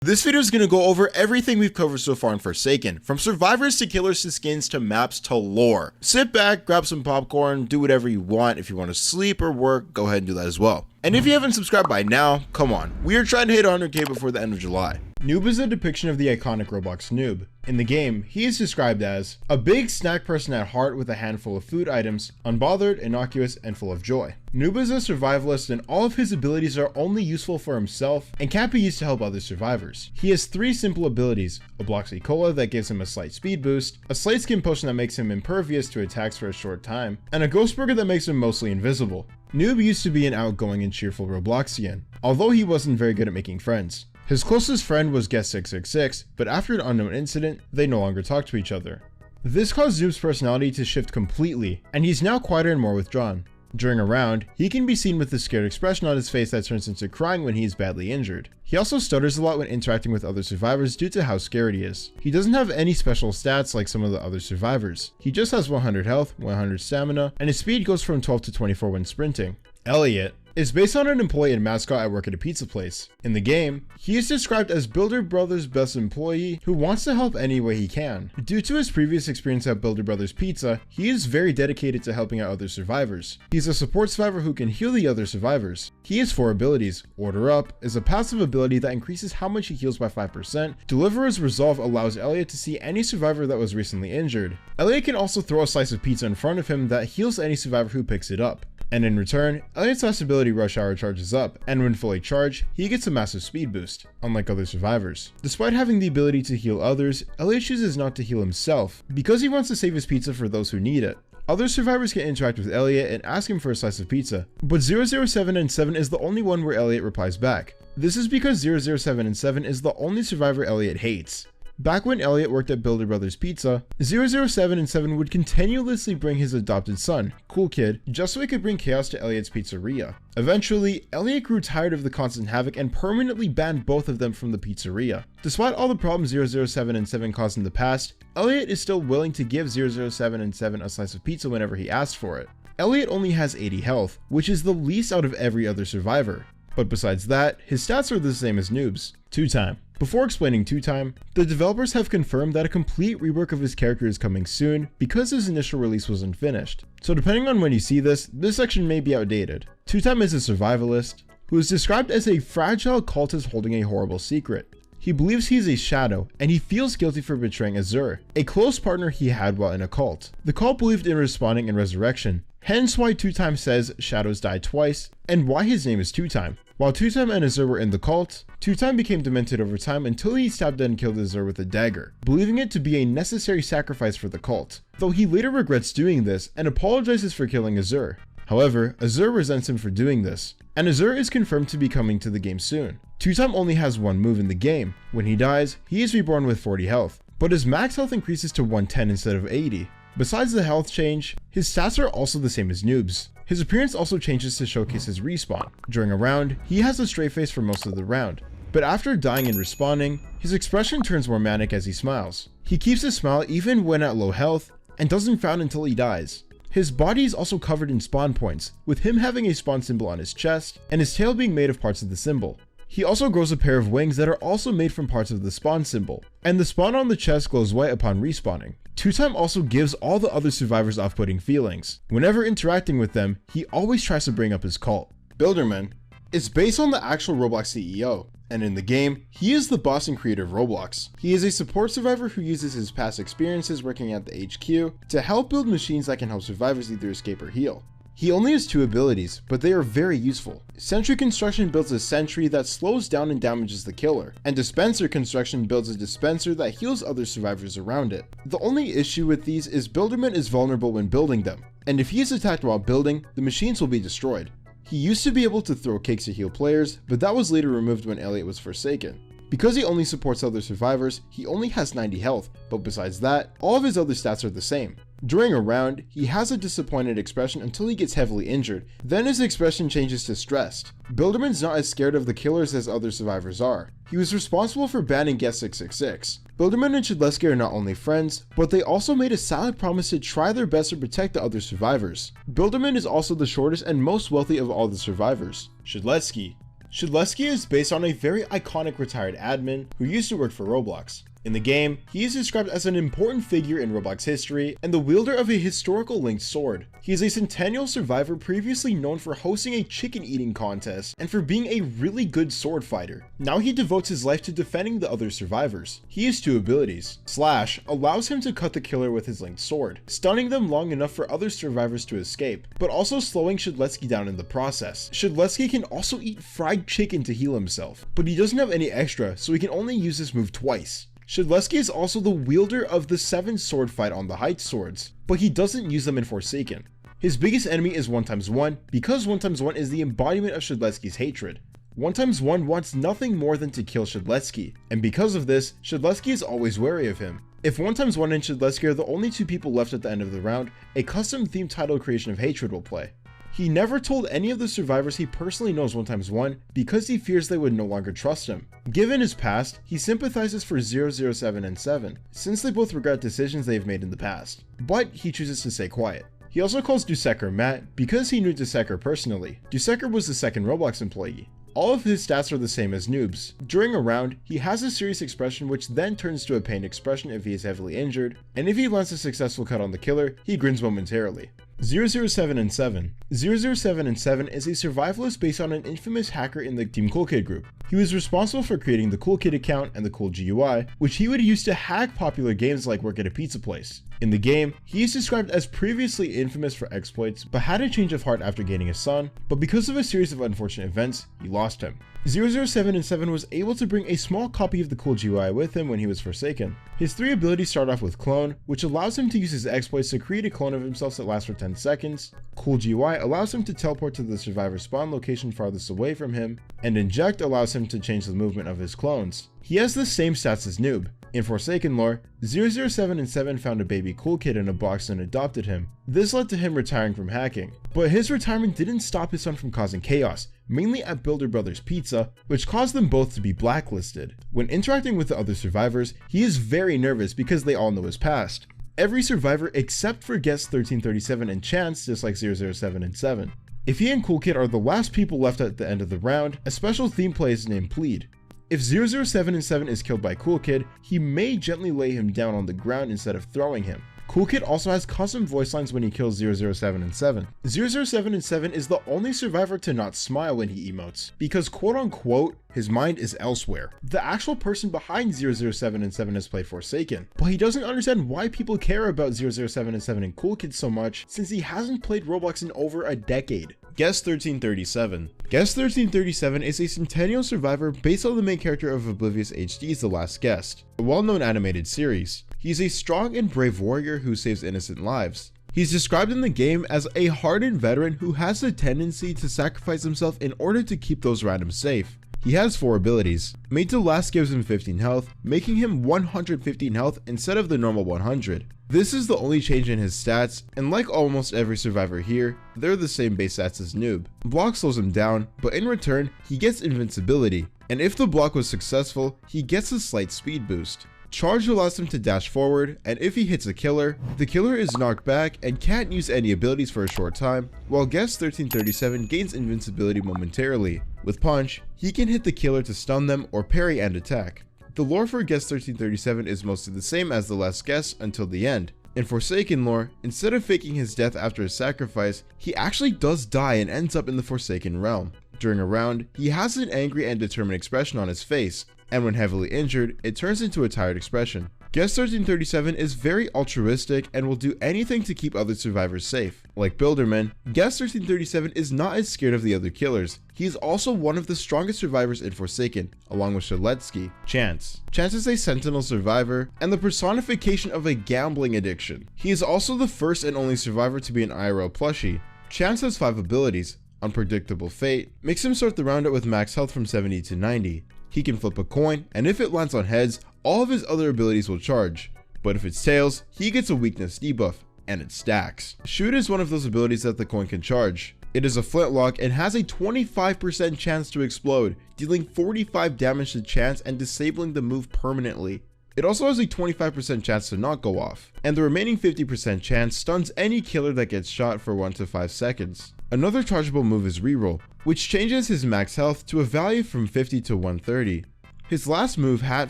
This video is going to go over everything we've covered so far in Forsaken, from survivors to killers to skins to maps to lore. Sit back, grab some popcorn, do whatever you want. If you want to sleep or work, go ahead and do that as well. And if you haven't subscribed by now, come on, we are trying to hit 100k before the end of July. Noob is a depiction of the iconic Roblox Noob. In the game, he is described as a big snack person at heart with a handful of food items, unbothered, innocuous, and full of joy. Noob is a survivalist and all of his abilities are only useful for himself and can't be used to help other survivors. He has 3 simple abilities: a Bloxy Cola that gives him a slight speed boost, a slight skin potion that makes him impervious to attacks for a short time, and a Ghost Burger that makes him mostly invisible. Noob used to be an outgoing and cheerful Robloxian, although he wasn't very good at making friends. His closest friend was Guest666, but after an unknown incident, they no longer talked to each other. This caused Noob's personality to shift completely, and he's now quieter and more withdrawn. During a round, he can be seen with a scared expression on his face that turns into crying when he is badly injured. He also stutters a lot when interacting with other survivors due to how scared he is. He doesn't have any special stats like some of the other survivors. He just has 100 health, 100 stamina, and his speed goes from 12 to 24 when sprinting. Elliot is based on an employee and mascot at work at a pizza place. In the game, he is described as Builder Brothers' best employee who wants to help any way he can. Due to his previous experience at Builder Brothers Pizza, he is very dedicated to helping out other survivors. He's a support survivor who can heal the other survivors. He has 4 abilities. Order Up is a passive ability that increases how much he heals by 5%. Deliverer's Resolve allows Elliot to see any survivor that was recently injured. Elliot can also throw a slice of pizza in front of him that heals any survivor who picks it up. And in return, Elliot's last ability, Rush Hour, charges up, and when fully charged, he gets a massive speed boost, unlike other survivors. Despite having the ability to heal others, Elliot chooses not to heal himself, because he wants to save his pizza for those who need it. Other survivors can interact with Elliot and ask him for a slice of pizza, but 007 and 7 is the only one where Elliot replies back. This is because 007 and 7 is the only survivor Elliot hates. Back when Elliot worked at Builder Brothers Pizza, 007 and 7 would continuously bring his adopted son, Kool Killer, just so he could bring chaos to Elliot's pizzeria. Eventually, Elliot grew tired of the constant havoc and permanently banned both of them from the pizzeria. Despite all the problems 007 and 7 caused in the past, Elliot is still willing to give 007 and 7 a slice of pizza whenever he asks for it. Elliot only has 80 health, which is the least out of every other survivor. But besides that, his stats are the same as Noob's. 2-time. Before explaining 2-time, the developers have confirmed that a complete rework of his character is coming soon because his initial release was unfinished. So depending on when you see this section may be outdated. 2-time is a survivalist who is described as a fragile cultist holding a horrible secret. He believes he is a shadow, and he feels guilty for betraying Azure, a close partner he had while in a cult. The cult believed in respawning and resurrection, hence why 2-time says shadows die twice, and why his name is 2-time. While 2-time and Azure were in the cult, 2-time became demented over time until he stabbed and killed Azure with a dagger, believing it to be a necessary sacrifice for the cult, though he later regrets doing this and apologizes for killing Azure. However, Azure resents him for doing this, and Azure is confirmed to be coming to the game soon. 2-time only has 1 move in the game. When he dies, he is reborn with 40 health, but his max health increases to 110 instead of 80. Besides the health change, his stats are also the same as Noob's. His appearance also changes to showcase his respawn. During a round, he has a straight face for most of the round, but after dying and respawning, his expression turns more manic as he smiles. He keeps his smile even when at low health, and doesn't frown until he dies. His body is also covered in spawn points, with him having a spawn symbol on his chest, and his tail being made of parts of the symbol. He also grows a pair of wings that are also made from parts of the spawn symbol, and the spawn on the chest glows white upon respawning. 2-time also gives all the other survivors off-putting feelings. Whenever interacting with them, he always tries to bring up his cult. Builderman is based on the actual Roblox CEO, and in the game, he is the boss and creator of Roblox. He is a support survivor who uses his past experiences working at the HQ to help build machines that can help survivors either escape or heal. He only has 2 abilities, but they are very useful. Sentry Construction builds a sentry that slows down and damages the killer, and Dispenser Construction builds a dispenser that heals other survivors around it. The only issue with these is Builderman is vulnerable when building them, and if he is attacked while building, the machines will be destroyed. He used to be able to throw cakes to heal players, but that was later removed when Elliot was Forsaken. Because he only supports other survivors, he only has 90 health, but besides that, all of his other stats are the same. During a round, he has a disappointed expression until he gets heavily injured, then his expression changes to stressed. Builderman's not as scared of the killers as other survivors are. He was responsible for banning Guest666. Builderman and Shedletsky are not only friends, but they also made a silent promise to try their best to protect the other survivors. Builderman is also the shortest and most wealthy of all the survivors. Shedletsky Shedletsky is based on a very iconic retired admin who used to work for Roblox. In the game, he is described as an important figure in Roblox history and the wielder of a historical linked sword. He is a Centennial survivor previously known for hosting a chicken eating contest and for being a really good sword fighter. Now he devotes his life to defending the other survivors. He has two abilities. Slash allows him to cut the killer with his linked sword, stunning them long enough for other survivors to escape, but also slowing Shedletsky down in the process. Shedletsky can also eat fried chicken to heal himself, but he doesn't have any extra, so he can only use this move twice. Shedletsky is also the wielder of the 7 sword fight on the height swords, but he doesn't use them in Forsaken. His biggest enemy is 1x1 because 1x1 is the embodiment of Shedletsky's hatred. 1x1 wants nothing more than to kill Shedletsky, and because of this, Shedletsky is always wary of him. If 1x1 and Shedletsky are the only 2 people left at the end of the round, a custom themed title creation of hatred will play. He never told any of the survivors he personally knows 1x1 because he fears they would no longer trust him. Given his past, he sympathizes for 007 and 7, since they both regret decisions they have made in the past, but he chooses to stay quiet. He also calls Dusekkar Matt because he knew Dusekkar personally. Dusekkar was the second Roblox employee. All of his stats are the same as Noob's. During a round, he has a serious expression which then turns to a pained expression if he is heavily injured, and if he lands a successful cut on the killer, he grins momentarily. 007 and 7. 007 and 7 is a survivalist based on an infamous hacker in the Team Kool Kid group. He was responsible for creating the Kool Kid account and the Kool GUI, which he would use to hack popular games like Work at a Pizza Place. In the game, he is described as previously infamous for exploits, but had a change of heart after gaining a son, but because of a series of unfortunate events, he lost him. 007 and 7 was able to bring a small copy of the Kool GUI with him when he was Forsaken. His 3 abilities start off with Clone, which allows him to use his exploits to create a clone of himself that lasts for 10 seconds. Kool GUI allows him to teleport to the survivor spawn location farthest away from him, and Inject allows him to change the movement of his clones. He has the same stats as Noob. In Forsaken lore, 007 and 7 found a baby Kool Kid in a box and adopted him. This led to him retiring from hacking, but his retirement didn't stop his son from causing chaos, mainly at Builder Brothers Pizza, which caused them both to be blacklisted. When interacting with the other survivors, he is very nervous because they all know his past. Every survivor except for Guest 1337 and Chance dislike 007 and 7. If he and Kool Kid are the last people left at the end of the round, a special theme play is named Plead. If 007 and 7 is killed by Kool Kid, he may gently lay him down on the ground instead of throwing him. Kool Kid also has custom voice lines when he kills 007 and 7. 007 and 7 is the only survivor to not smile when he emotes, because quote unquote, his mind is elsewhere. The actual person behind 007 and 7 has played Forsaken, but he doesn't understand why people care about 007 and 7 and Kool Kid so much since he hasn't played Roblox in over a decade. Guest 1337. Guest 1337 is a Centennial survivor based on the main character of Oblivious HD's The Last Guest, a well-known animated series. He's a strong and brave warrior who saves innocent lives. He's described in the game as a hardened veteran who has a tendency to sacrifice himself in order to keep those around him safe. He has 4 abilities. Made to Last gives him 15 health, making him 115 health instead of the normal 100. This is the only change in his stats, and like almost every survivor here, they're the same base stats as Noob. Block slows him down, but in return, he gets invincibility, and if the block was successful, he gets a slight speed boost. Charge allows him to dash forward, and if he hits a killer, the killer is knocked back and can't use any abilities for a short time, while Guest 1337 gains invincibility momentarily. With Punch, he can hit the killer to stun them or parry and attack. The lore for Guest 1337 is mostly the same as The Last Guest until the end. In Forsaken lore, instead of faking his death after his sacrifice, he actually does die and ends up in the Forsaken realm. During a round, he has an angry and determined expression on his face, and when heavily injured, it turns into a tired expression. Guest 1337 is very altruistic and will do anything to keep other survivors safe. Like Builderman, Guest 1337 is not as scared of the other killers. He is also one of the strongest survivors in Forsaken, along with Shedletsky. Chance. Chance is a Sentinel survivor and the personification of a gambling addiction. He is also the first and only survivor to be an IRL plushie. Chance has 5 abilities. Unpredictable Fate makes him start the round out with max health from 70 to 90. He can flip a coin, and if it lands on heads, all of his other abilities will charge. But if it's tails, he gets a weakness debuff, and it stacks. Shoot is one of those abilities that the coin can charge. It is a flintlock and has a 25% chance to explode, dealing 45 damage to Chance and disabling the move permanently. It also has a 25% chance to not go off, and the remaining 50% chance stuns any killer that gets shot for 1 to 5 seconds. Another chargeable move is reroll, which changes his max health to a value from 50 to 130. His last move, Hat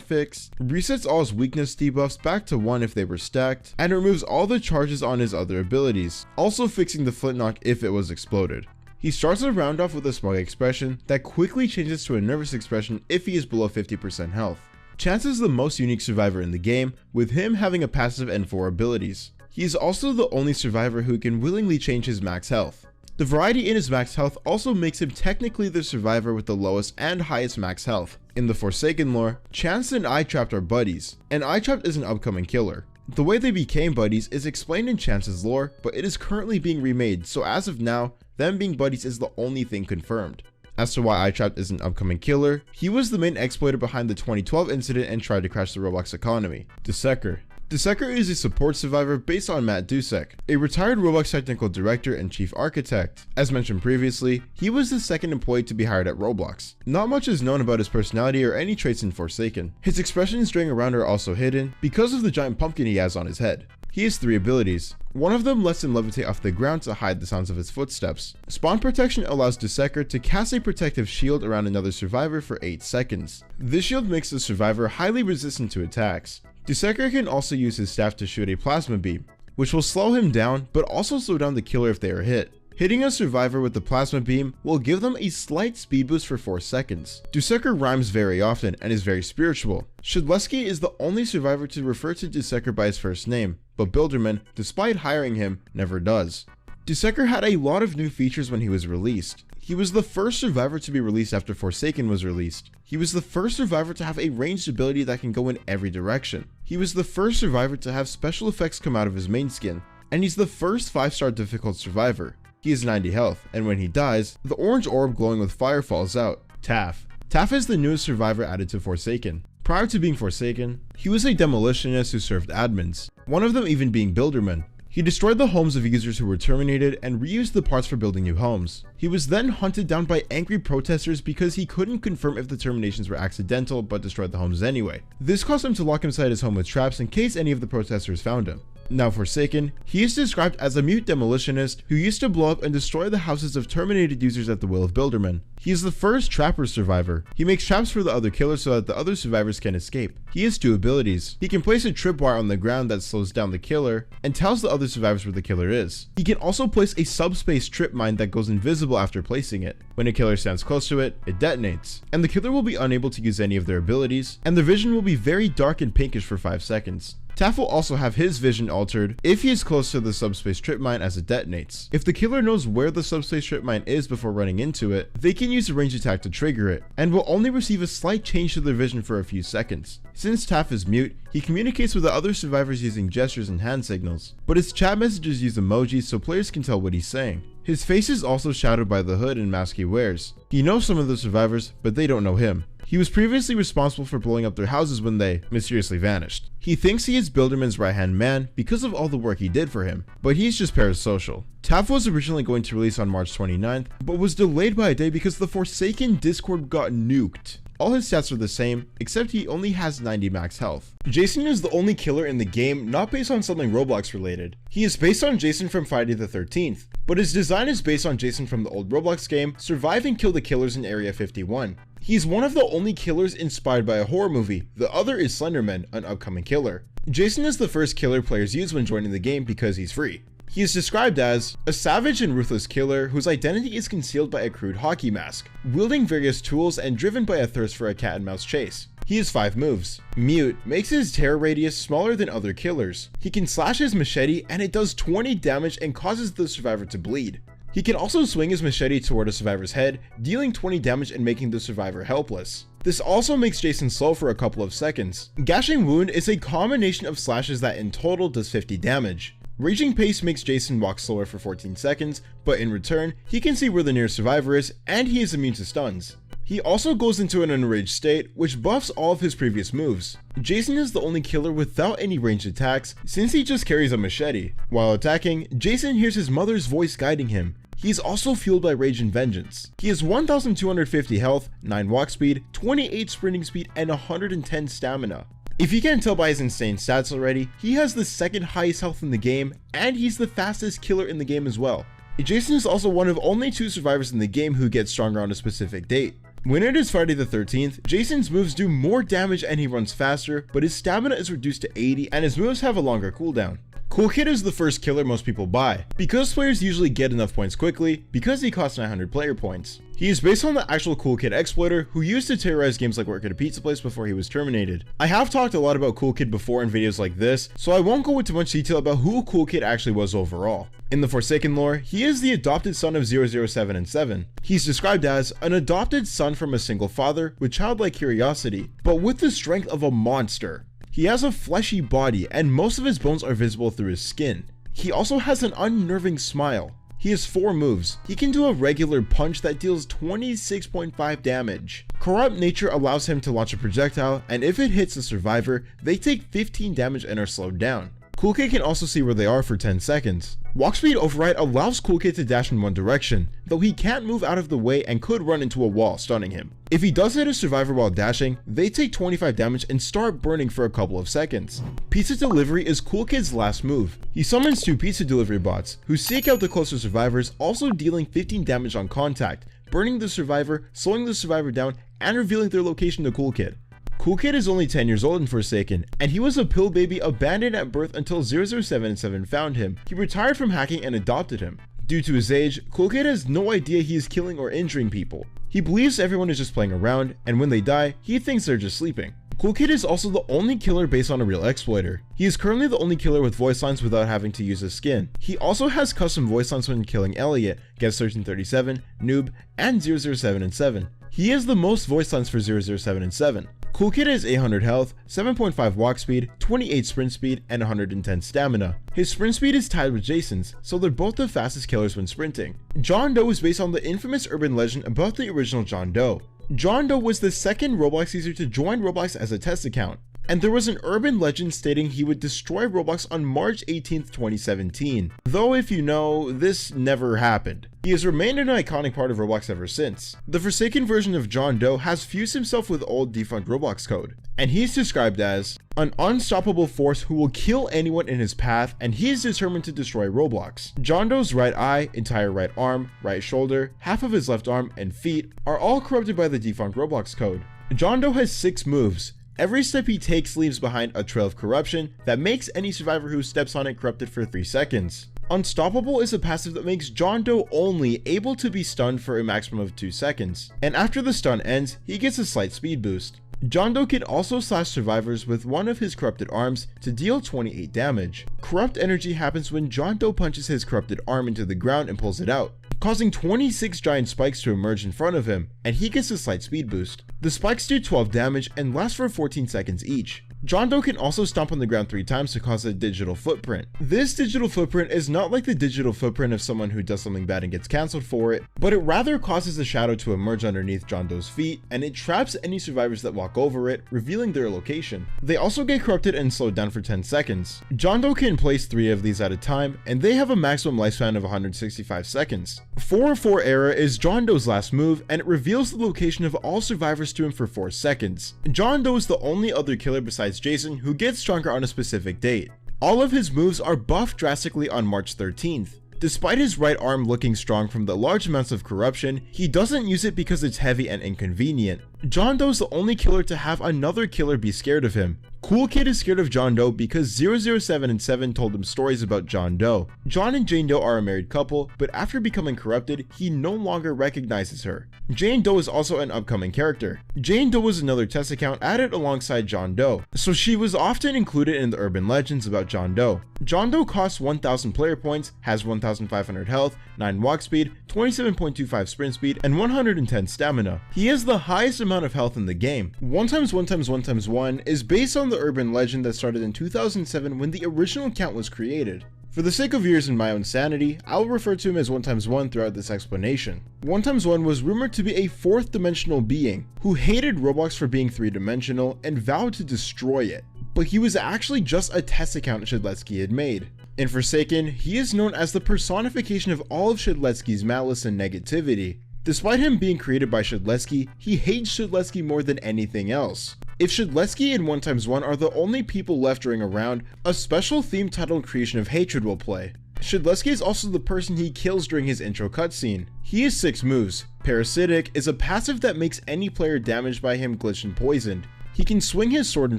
Fix, resets all his weakness debuffs back to 1 if they were stacked, and removes all the charges on his other abilities, also fixing the flint knock if it was exploded. He starts the round off with a smug expression that quickly changes to a nervous expression if he is below 50% health. Chance is the most unique survivor in the game, with him having a passive and 4 abilities. He is also the only survivor who can willingly change his max health. The variety in his max health also makes him technically the survivor with the lowest and highest max health. In the Forsaken lore, Chance and Eye-Trapped are buddies, and Eye-Trapped is an upcoming killer. The way they became buddies is explained in Chance's lore, but it is currently being remade, so as of now, them being buddies is the only thing confirmed. As to why Eye-Trapped is an upcoming killer, he was the main exploiter behind the 2012 incident and tried to crash the Roblox economy. Dusekkar. Dusekkar is a support survivor based on Matt Dusek, a retired Roblox technical director and chief architect. As mentioned previously, he was the second employee to be hired at Roblox. Not much is known about his personality or any traits in Forsaken. His expressions during a round are also hidden because of the giant pumpkin he has on his head. He has 3 abilities. One of them lets him levitate off the ground to hide the sounds of his footsteps. Spawn Protection allows Dusekkar to cast a protective shield around another survivor for 8 seconds. This shield makes the survivor highly resistant to attacks. Dusekkar can also use his staff to shoot a plasma beam, which will slow him down but also slow down the killer if they are hit. Hitting a survivor with the plasma beam will give them a slight speed boost for 4 seconds. Dusekkar rhymes very often and is very spiritual. Shedletsky is the only survivor to refer to Dusekkar by his first name, but Builderman, despite hiring him, never does. Dusekkar had a lot of new features when he was released. He was the first survivor to be released after Forsaken was released. He was the first survivor to have a ranged ability that can go in every direction. He was the first survivor to have special effects come out of his main skin. And he's the first 5-star difficult survivor. He has 90 health, and when he dies, the orange orb glowing with fire falls out. Taph. Taph is the newest survivor added to Forsaken. Prior to being Forsaken, he was a demolitionist who served admins, one of them even being Builderman. He destroyed the homes of users who were terminated and reused the parts for building new homes. He was then hunted down by angry protesters because he couldn't confirm if the terminations were accidental but destroyed the homes anyway. This caused him to lock inside his home with traps in case any of the protesters found him. Now Forsaken, he is described as a mute demolitionist who used to blow up and destroy the houses of terminated users at the will of Builderman. He is the first trapper survivor. He makes traps for the other killers so that the other survivors can escape. He has 2 abilities. He can place a tripwire on the ground that slows down the killer and tells the other survivors where the killer is. He can also place a subspace trip mine that goes invisible after placing it. When a killer stands close to it, it detonates, and the killer will be unable to use any of their abilities, and their vision will be very dark and pinkish for 5 seconds. Taph will also have his vision altered if he is close to the subspace trip mine as it detonates. If the killer knows where the subspace trip mine is before running into it, they can use a ranged attack to trigger it, and will only receive a slight change to their vision for a few seconds. Since Taph is mute, he communicates with the other survivors using gestures and hand signals, but his chat messages use emojis so players can tell what he's saying. His face is also shadowed by the hood and mask he wears. He knows some of the survivors, but they don't know him. He was previously responsible for blowing up their houses when they mysteriously vanished. He thinks he is Builderman's right-hand man because of all the work he did for him, but he's just parasocial. Taph was originally going to release on March 29th, but was delayed by a day because the Forsaken Discord got nuked. All his stats are the same, except he only has 90 max health. Jason is the only killer in the game not based on something Roblox related. He is based on Jason from Friday the 13th, but his design is based on Jason from the old Roblox game, Survive and Kill the Killers in Area 51. He's one of the only killers inspired by a horror movie. The other is Slenderman, an upcoming killer. Jason is the first killer players use when joining the game because he's free. He is described as a savage and ruthless killer whose identity is concealed by a crude hockey mask, wielding various tools and driven by a thirst for a cat and mouse chase. He has 5 moves. Mute makes his terror radius smaller than other killers. He can slash his machete and it does 20 damage and causes the survivor to bleed. He can also swing his machete toward a survivor's head, dealing 20 damage and making the survivor helpless. This also makes Jason slow for a couple of seconds. Gashing Wound is a combination of slashes that in total does 50 damage. Raging Pace makes Jason walk slower for 14 seconds, but in return, he can see where the nearest survivor is, and he is immune to stuns. He also goes into an enraged state, which buffs all of his previous moves. Jason is the only killer without any ranged attacks, since he just carries a machete. While attacking, Jason hears his mother's voice guiding him. He is also fueled by Rage and Vengeance. He has 1250 health, 9 walk speed, 28 sprinting speed, and 110 stamina. If you can't tell by his insane stats already, he has the second highest health in the game, and he's the fastest killer in the game as well. Jason is also one of only 2 survivors in the game who get stronger on a specific date. When it is Friday the 13th, Jason's moves do more damage and he runs faster, but his stamina is reduced to 80 and his moves have a longer cooldown. Kool Killer is the first killer most people buy, because players usually get enough points quickly, because he costs 900 player points. He is based on the actual Kool Killer exploiter who used to terrorize games like Work at a Pizza Place before he was terminated. I have talked a lot about Kool Killer before in videos like this, so I won't go into much detail about who Kool Killer actually was overall. In the Forsaken lore, he is the adopted son of 007 and 7. He's described as an adopted son from a single father with childlike curiosity, but with the strength of a monster. He has a fleshy body and most of his bones are visible through his skin. He also has an unnerving smile. He has 4 moves. He can do a regular punch that deals 26.5 damage. Corrupt nature allows him to launch a projectile, and if it hits the survivor, they take 15 damage and are slowed down. Kool Killer can also see where they are for 10 seconds. Walk speed override allows Kool Killer to dash in one direction, though he can't move out of the way and could run into a wall, stunning him. If he does hit a survivor while dashing, they take 25 damage and start burning for a couple of seconds. Pizza delivery is Kool Killer's last move. He summons 2 pizza delivery bots, who seek out the closer survivors, also dealing 15 damage on contact, burning the survivor, slowing the survivor down, and revealing their location to Kool Killer. Kool Killer is only 10 years old in Forsaken, and he was a pill baby abandoned at birth until 007 and 7 found him. He retired from hacking and adopted him. Due to his age, Kool Killer has no idea he is killing or injuring people. He believes everyone is just playing around, and when they die, he thinks they're just sleeping. Kool Killer is also the only killer based on a real exploiter. He is currently the only killer with voice lines without having to use his skin. He also has custom voice lines when killing Elliot, Guest 1337, Noob, and 007 and 7. He has the most voice lines for 007 and 7. Kool Killer has 800 health, 7.5 walk speed, 28 sprint speed, and 110 stamina. His sprint speed is tied with Jason's, so they're both the fastest killers when sprinting. John Doe is based on the infamous urban legend about the original John Doe. John Doe was the second Roblox user to join Roblox as a test account, and there was an urban legend stating he would destroy Roblox on March 18th, 2017. Though if you know, this never happened. He has remained an iconic part of Roblox ever since. The Forsaken version of John Doe has fused himself with old defunct Roblox code, and he's described as an unstoppable force who will kill anyone in his path, and he is determined to destroy Roblox. John Doe's right eye, entire right arm, right shoulder, half of his left arm, and feet are all corrupted by the defunct Roblox code. John Doe has 6 moves. Every step he takes leaves behind a trail of corruption that makes any survivor who steps on it corrupted for 3 seconds. Unstoppable is a passive that makes John Doe only able to be stunned for a maximum of 2 seconds, and after the stun ends, he gets a slight speed boost. John Doe can also slash survivors with one of his corrupted arms to deal 28 damage. Corrupt energy happens when John Doe punches his corrupted arm into the ground and pulls it out, causing 26 giant spikes to emerge in front of him, and he gets a slight speed boost. The spikes do 12 damage and last for 14 seconds each. John Doe can also stomp on the ground 3 times to cause a digital footprint. This digital footprint is not like the digital footprint of someone who does something bad and gets cancelled for it, but it rather causes a shadow to emerge underneath John Doe's feet, and it traps any survivors that walk over it, revealing their location. They also get corrupted and slowed down for 10 seconds. John Doe can place 3 of these at a time, and they have a maximum lifespan of 165 seconds. 404 Era is John Doe's last move, and it reveals the location of all survivors to him for 4 seconds. John Doe is the only other killer besides Jason who gets stronger on a specific date. All of his moves are buffed drastically on March 13th. Despite his right arm looking strong from the large amounts of corruption, he doesn't use it because it's heavy and inconvenient. John Doe's the only killer to have another killer be scared of him. Kool Killer is scared of John Doe because 007 and 7 told him stories about John Doe. John and Jane Doe are a married couple, but after becoming corrupted, he no longer recognizes her. Jane Doe is also an upcoming character. Jane Doe was another test account added alongside John Doe, so she was often included in the urban legends about John Doe. John Doe costs 1000 player points, has 1500 health, 9 walk speed, 27.25 sprint speed, and 110 stamina. He has the highest amount of health in the game. 1x1x1x1 is based on the urban legend that started in 2007 when the original account was created. For the sake of yours and my own sanity, I will refer to him as 1x1 throughout this explanation. 1x1 was rumored to be a 4th dimensional being who hated Roblox for being 3-dimensional and vowed to destroy it, but he was actually just a test account Shedletsky had made. In Forsaken, he is known as the personification of all of Shedletsky's malice and negativity. Despite him being created by Shedletsky, he hates Shedletsky more than anything else. If Shedletsky and 1x1 are the only people left during a round, a special theme titled Creation of Hatred will play. Shedletsky is also the person he kills during his intro cutscene. He has 6 moves. Parasitic is a passive that makes any player damaged by him glitched and poisoned. He can swing his sword in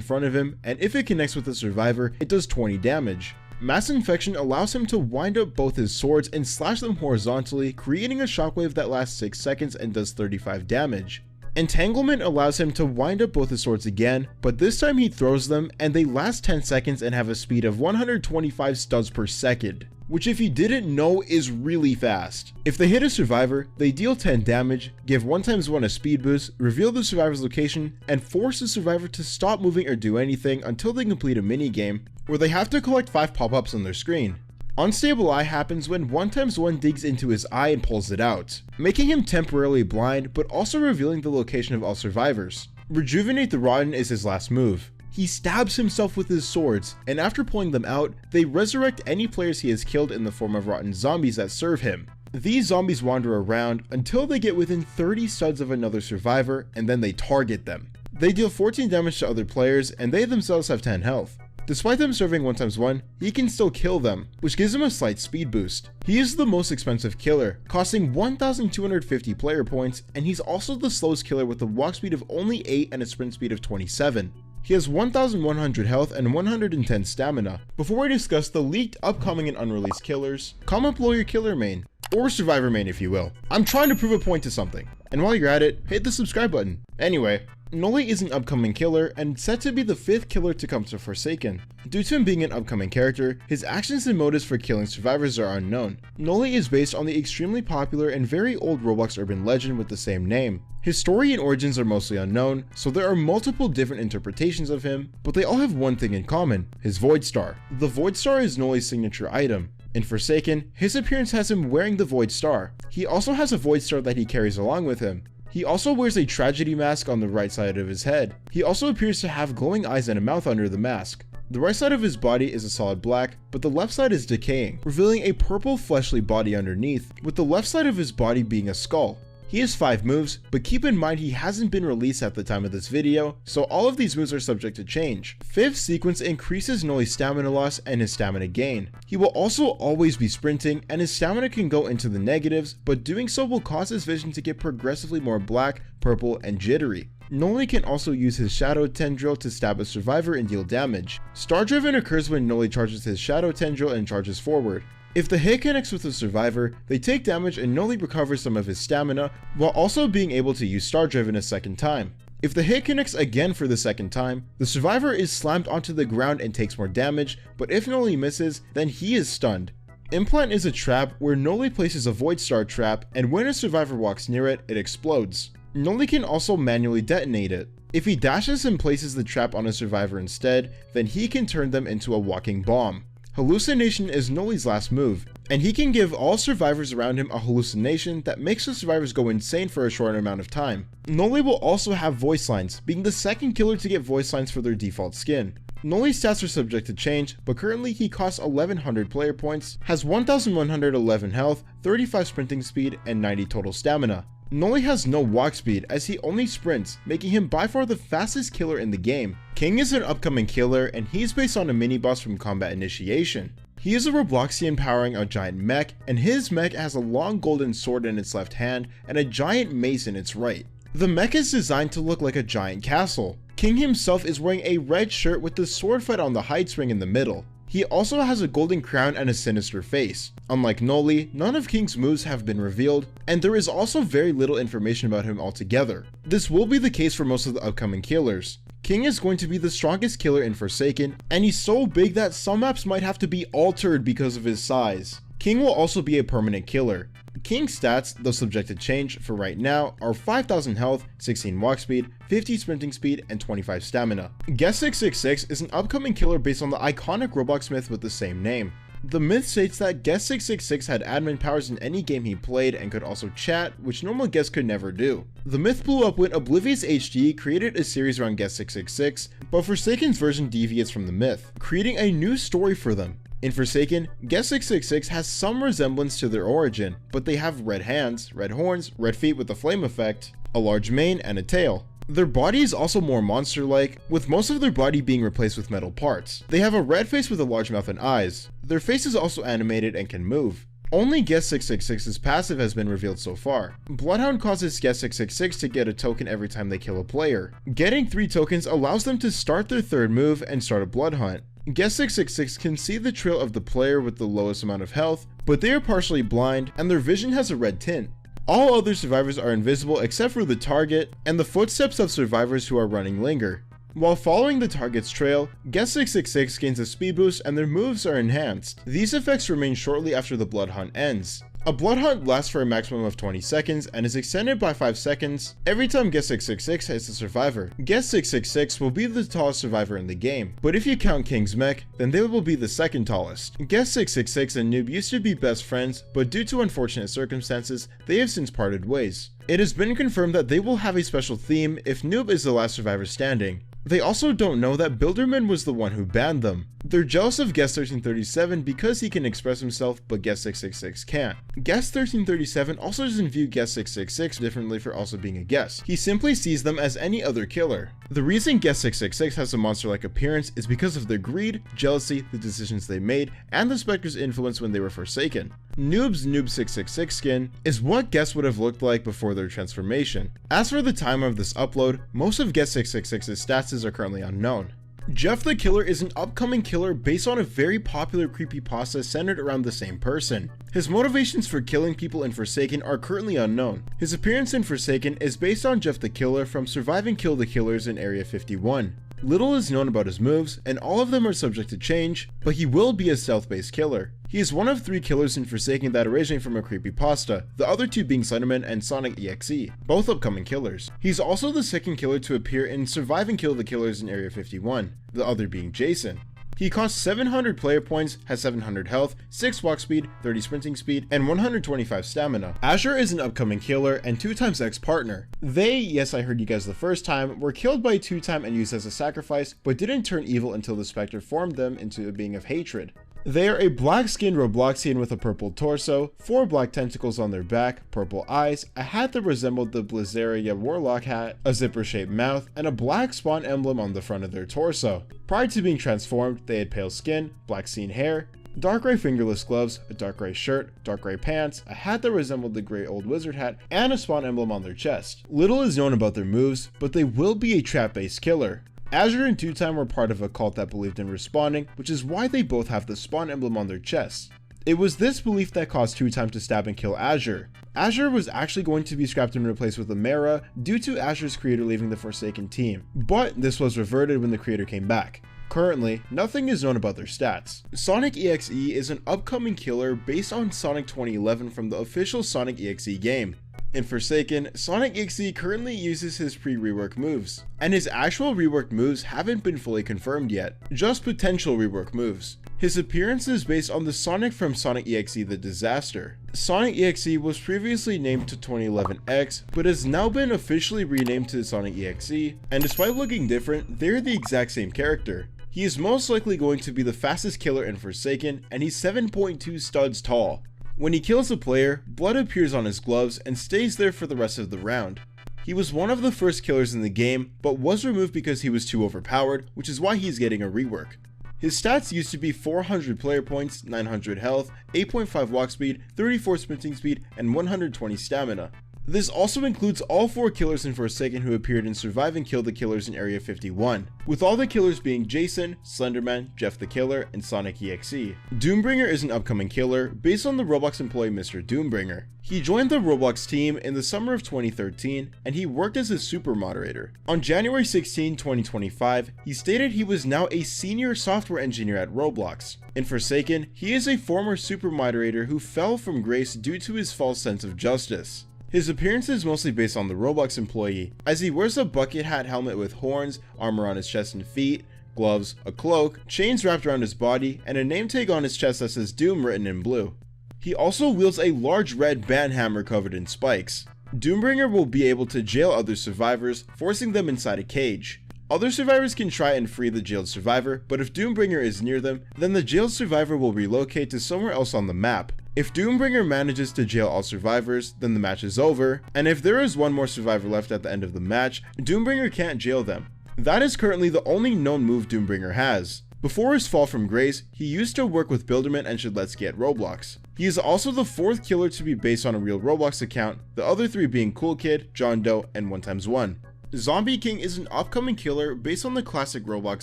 front of him, and if it connects with a survivor, it does 20 damage. Mass Infection allows him to wind up both his swords and slash them horizontally, creating a shockwave that lasts 6 seconds and does 35 damage. Entanglement allows him to wind up both his swords again, but this time he throws them and they last 10 seconds and have a speed of 125 studs per second, which if you didn't know is really fast. If they hit a survivor, they deal 10 damage, give 1x1 a speed boost, reveal the survivor's location, and force the survivor to stop moving or do anything until they complete a minigame, where they have to collect 5 pop-ups on their screen. Unstable Eye happens when 1x1 digs into his eye and pulls it out, making him temporarily blind but also revealing the location of all survivors. Rejuvenate the Rotten is his last move. He stabs himself with his swords, and after pulling them out, they resurrect any players he has killed in the form of rotten zombies that serve him. These zombies wander around until they get within 30 studs of another survivor, and then they target them. They deal 14 damage to other players, and they themselves have 10 health. Despite them serving 1x1, he can still kill them, which gives him a slight speed boost. He is the most expensive killer, costing 1,250 player points, and he's also the slowest killer with a walk speed of only 8 and a sprint speed of 27. He has 1,100 health and 110 stamina. Before we discuss the leaked, upcoming, and unreleased killers, comment below your killer main, or survivor main if you will. I'm trying to prove a point to something. And while you're at it, hit the subscribe button. Anyway, Nolly is an upcoming killer and set to be the 5th killer to come to Forsaken. Due to him being an upcoming character, his actions and motives for killing survivors are unknown. Nolly is based on the extremely popular and very old Roblox urban legend with the same name. His story and origins are mostly unknown, so there are multiple different interpretations of him, but they all have one thing in common: his Void Star. The Void Star is Nolly's signature item. In Forsaken, his appearance has him wearing the Void Star. He also has a Void Star that he carries along with him. He also wears a tragedy mask on the right side of his head. He also appears to have glowing eyes and a mouth under the mask. The right side of his body is a solid black, but the left side is decaying, revealing a purple fleshly body underneath, with the left side of his body being a skull. He has 5 moves, but keep in mind he hasn't been released at the time of this video, so all of these moves are subject to change. 5th sequence increases Nolly's stamina loss and his stamina gain. He will also always be sprinting, and his stamina can go into the negatives, but doing so will cause his vision to get progressively more black, purple, and jittery. Nolly can also use his Shadow Tendril to stab a survivor and deal damage. Star Driven occurs when Nolly charges his Shadow Tendril and charges forward. If the hit connects with the survivor, they take damage and Nolly recovers some of his stamina, while also being able to use Star Driven a second time. If the hit connects again for the second time, the survivor is slammed onto the ground and takes more damage, but if Nolly misses, then he is stunned. Implant is a trap where Nolly places a Void Star trap, and when a survivor walks near it, it explodes. Nolly can also manually detonate it. If he dashes and places the trap on a survivor instead, then he can turn them into a walking bomb. Hallucination is Nolly's last move, and he can give all survivors around him a hallucination that makes the survivors go insane for a short amount of time. Nolly will also have voice lines, being the 2nd killer to get voice lines for their default skin. Nolly's stats are subject to change, but currently he costs 1100 player points, has 1111 health, 35 sprinting speed, and 90 total stamina. Nolly has no walk speed as he only sprints, making him by far the fastest killer in the game. King is an upcoming killer, and he's based on a mini-boss from Combat Initiation. He is a Robloxian powering a giant mech, and his mech has a long golden sword in its left hand and a giant mace in its right. The mech is designed to look like a giant castle. King himself is wearing a red shirt with the sword fight on the heights ring in the middle. He also has a golden crown and a sinister face. Unlike Nolly, none of King's moves have been revealed, and there is also very little information about him altogether. This will be the case for most of the upcoming killers. King is going to be the strongest killer in Forsaken, and he's so big that some maps might have to be altered because of his size. King will also be a permanent killer. King's stats, though subject to change for right now, are 5000 health, 16 walk speed, 50 sprinting speed, and 25 stamina. Guess666 is an upcoming killer based on the iconic Roblox myth with the same name. The myth states that Guess666 had admin powers in any game he played and could also chat, which normal guests could never do. The myth blew up when Oblivious HD created a series around Guess666, but Forsaken's version deviates from the myth, creating a new story for them. In Forsaken, Guess666 has some resemblance to their origin, but they have red hands, red horns, red feet with the flame effect, a large mane, and a tail. Their body is also more monster-like, with most of their body being replaced with metal parts. They have a red face with a large mouth and eyes. Their face is also animated and can move. Only Guest 666's passive has been revealed so far. Bloodhound causes Guest 666 to get a token every time they kill a player. Getting 3 tokens allows them to start their third move and start a blood hunt. Guest 666 can see the trail of the player with the lowest amount of health, but they are partially blind and their vision has a red tint. All other survivors are invisible except for the target, and the footsteps of survivors who are running linger. While following the target's trail, Guest 666 gains a speed boost and their moves are enhanced. These effects remain shortly after the blood hunt ends. A blood hunt lasts for a maximum of 20 seconds and is extended by 5 seconds every time Guest 666 hits a survivor. Guest 666 will be the tallest survivor in the game, but if you count King's Mech, then they will be the second tallest. Guest 666 and Noob used to be best friends, but due to unfortunate circumstances, they have since parted ways. It has been confirmed that they will have a special theme if Noob is the last survivor standing. They also don't know that Builderman was the one who banned them. They're jealous of Guest 1337 because he can express himself, but Guest 666 can't. Guest 1337 also doesn't view Guest 666 differently for also being a guest. He simply sees them as any other killer. The reason Guest 666 has a monster-like appearance is because of their greed, jealousy, the decisions they made, and the Spectre's influence when they were forsaken. Noob's Noob 666 skin is what Guest would have looked like before their transformation. As for the time of this upload, most of Guest 666's stats are currently unknown. Jeff the Killer is an upcoming killer based on a very popular creepypasta centered around the same person. His motivations for killing people in Forsaken are currently unknown. His appearance in Forsaken is based on Jeff the Killer from surviving Kill the Killers in Area 51. Little is known about his moves, and all of them are subject to change, but he will be a stealth-based killer. He is one of 3 killers in Forsaken that originate from a creepypasta, the other 2 being Slenderman and Sonic EXE, both upcoming killers. He's also the second killer to appear in Surviving Kill the Killers in Area 51, the other being Jason. He costs 700 player points, has 700 health, 6 walk speed, 30 sprinting speed, and 125 stamina. Azure is an upcoming killer and 2x ex-partner. They, yes I heard you guys the first time, were killed by 2x and used as a sacrifice, but didn't turn evil until the Spectre formed them into a being of hatred. They are a black-skinned Robloxian with a purple torso, 4 black tentacles on their back, purple eyes, a hat that resembled the Blizzaria Warlock hat, a zipper-shaped mouth, and a black spawn emblem on the front of their torso. Prior to being transformed, they had pale skin, black scene hair, dark gray fingerless gloves, a dark gray shirt, dark gray pants, a hat that resembled the gray old wizard hat, and a spawn emblem on their chest. Little is known about their moves, but they will be a trap-based killer. Azure and 2x were part of a cult that believed in respawning, which is why they both have the spawn emblem on their chests. It was this belief that caused 2x to stab and kill Azure. Azure was actually going to be scrapped and replaced with Amara due to Azure's creator leaving the Forsaken team, but this was reverted when the creator came back. Currently, nothing is known about their stats. Sonic EXE is an upcoming killer based on Sonic 2011 from the official Sonic EXE game. In Forsaken, Sonic EXE currently uses his pre-rework moves, and his actual reworked moves haven't been fully confirmed yet, just potential rework moves. His appearance is based on the Sonic from Sonic EXE The Disaster. Sonic EXE was previously named to 2011X, but has now been officially renamed to Sonic EXE, and despite looking different, they're the exact same character. He is most likely going to be the fastest killer in Forsaken, and he's 7.2 studs tall. When he kills a player, blood appears on his gloves and stays there for the rest of the round. He was one of the first killers in the game, but was removed because he was too overpowered, which is why he's getting a rework. His stats used to be 400 player points, 900 health, 8.5 walk speed, 34 sprinting speed, and 120 stamina. This also includes all 4 killers in Forsaken who appeared in Survive and Kill the Killers in Area 51, with all the killers being Jason, Slenderman, Jeff the Killer, and Sonic EXE. Doombringer is an upcoming killer based on the Roblox employee Mr. Doombringer. He joined the Roblox team in the summer of 2013, and he worked as a super moderator. On January 16, 2025, he stated he was now a senior software engineer at Roblox. In Forsaken, he is a former super moderator who fell from grace due to his false sense of justice. His appearance is mostly based on the Roblox employee, as he wears a bucket hat helmet with horns, armor on his chest and feet, gloves, a cloak, chains wrapped around his body, and a name tag on his chest that says Doom written in blue. He also wields a large red band hammer covered in spikes. Doombringer will be able to jail other survivors, forcing them inside a cage. Other survivors can try and free the jailed survivor, but if Doombringer is near them, then the jailed survivor will relocate to somewhere else on the map. If Doombringer manages to jail all survivors, then the match is over, and if there is one more survivor left at the end of the match, Doombringer can't jail them. That is currently the only known move Doombringer has. Before his fall from grace, he used to work with Builderman and Shedletsky at Roblox. He is also the 4th killer to be based on a real Roblox account, the other 3 being Kool Kid, John Doe, and 1x1. Zombie King is an upcoming killer based on the classic Roblox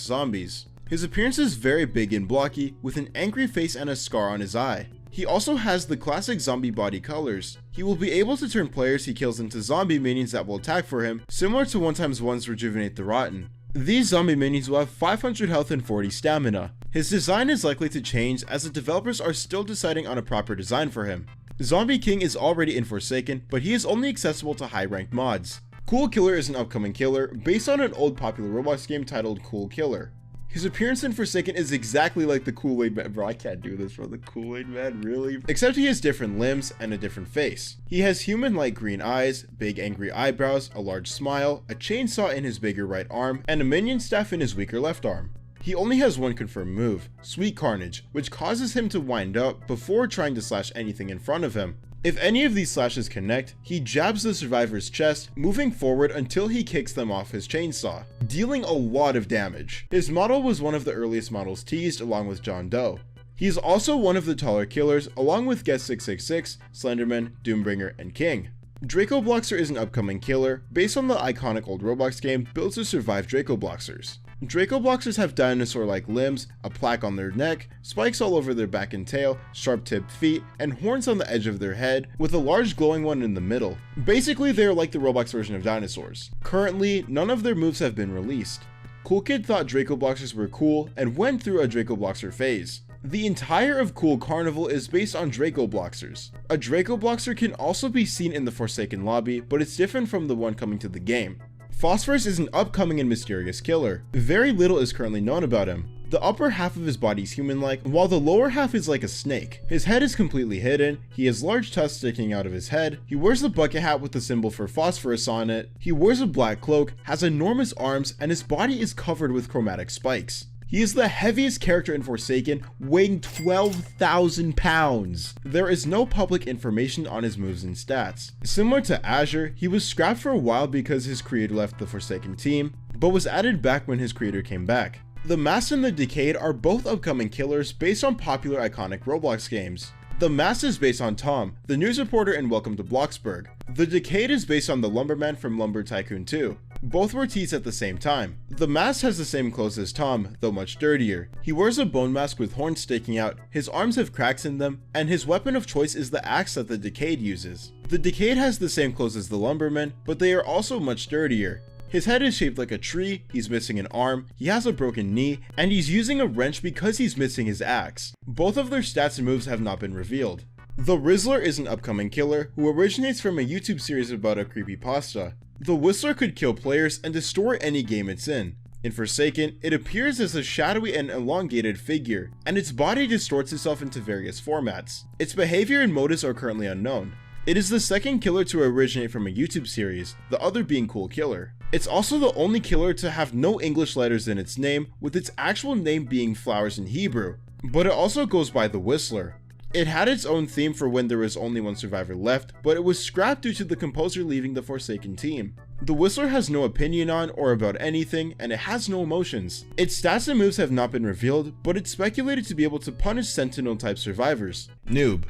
zombies. His appearance is very big and blocky, with an angry face and a scar on his eye. He also has the classic zombie body colors. He will be able to turn players he kills into zombie minions that will attack for him, similar to 1x1's Rejuvenate the Rotten. These zombie minions will have 500 health and 40 stamina. His design is likely to change as the developers are still deciding on a proper design for him. Zombie King is already in Forsaken, but he is only accessible to high-ranked mods. Kool Killer is an upcoming killer based on an old popular Roblox game titled Kool Killer. His appearance in Forsaken is exactly like the Kool-Aid Man. Bro, I can't do this, bro. The Kool-Aid Man, really? Except he has different limbs and a different face. He has human-like green eyes, big angry eyebrows, a large smile, a chainsaw in his bigger right arm, and a minion staff in his weaker left arm. He only has one confirmed move, Sweet Carnage, which causes him to wind up before trying to slash anything in front of him. If any of these slashes connect, he jabs the survivor's chest, moving forward until he kicks them off his chainsaw, dealing a lot of damage. His model was one of the earliest models teased along with John Doe. He is also one of the taller killers along with Guest 666, Slenderman, Doombringer, and King. Drako Bloxer is an upcoming killer based on the iconic old Roblox game built to survive Drako Bloxers. Drako Bloxers have dinosaur-like limbs, a plaque on their neck, spikes all over their back and tail, sharp-tipped feet, and horns on the edge of their head, with a large glowing one in the middle. Basically, they are like the Roblox version of dinosaurs. Currently, none of their moves have been released. Kool Kid thought Drako Bloxers were cool and went through a Drako Bloxer phase. The entire of Kool Carnival is based on Drako Bloxers. A Drako Bloxer can also be seen in the Forsaken lobby, but it's different from the one coming to the game. Phosphorus is an upcoming and mysterious killer. Very little is currently known about him. The upper half of his body is human-like, while the lower half is like a snake. His head is completely hidden, he has large tusks sticking out of his head, he wears a bucket hat with the symbol for Phosphorus on it, he wears a black cloak, has enormous arms, and his body is covered with chromatic spikes. He is the heaviest character in Forsaken, weighing 12,000 pounds. There is no public information on his moves and stats. Similar to Azure, he was scrapped for a while because his creator left the Forsaken team, but was added back when his creator came back. The Mask and the Decayed are both upcoming killers based on popular iconic Roblox games. The Mask is based on Tom, the news reporter in Welcome to Bloxburg. The Decayed is based on the Lumberman from Lumber Tycoon 2. Both were teased at the same time. The Mask has the same clothes as Tom, though much dirtier. He wears a bone mask with horns sticking out, his arms have cracks in them, and his weapon of choice is the axe that the Decayed uses. The Decayed has the same clothes as the Lumberman, but they are also much dirtier. His head is shaped like a tree, he's missing an arm, he has a broken knee, and he's using a wrench because he's missing his axe. Both of their stats and moves have not been revealed. The Rizzler is an upcoming killer who originates from a YouTube series about a creepypasta. The Whistler could kill players and destroy any game it's in. In Forsaken, it appears as a shadowy and elongated figure, and its body distorts itself into various formats. Its behavior and motives are currently unknown. It is the second killer to originate from a YouTube series, the other being Kool Killer. It's also the only killer to have no English letters in its name, with its actual name being Flowers in Hebrew, but it also goes by the Whistler. It had its own theme for when there was only one survivor left, but it was scrapped due to the composer leaving the Forsaken team. The Whistler has no opinion on or about anything, and it has no emotions. Its stats and moves have not been revealed, but it's speculated to be able to punish Sentinel-type survivors. Noob.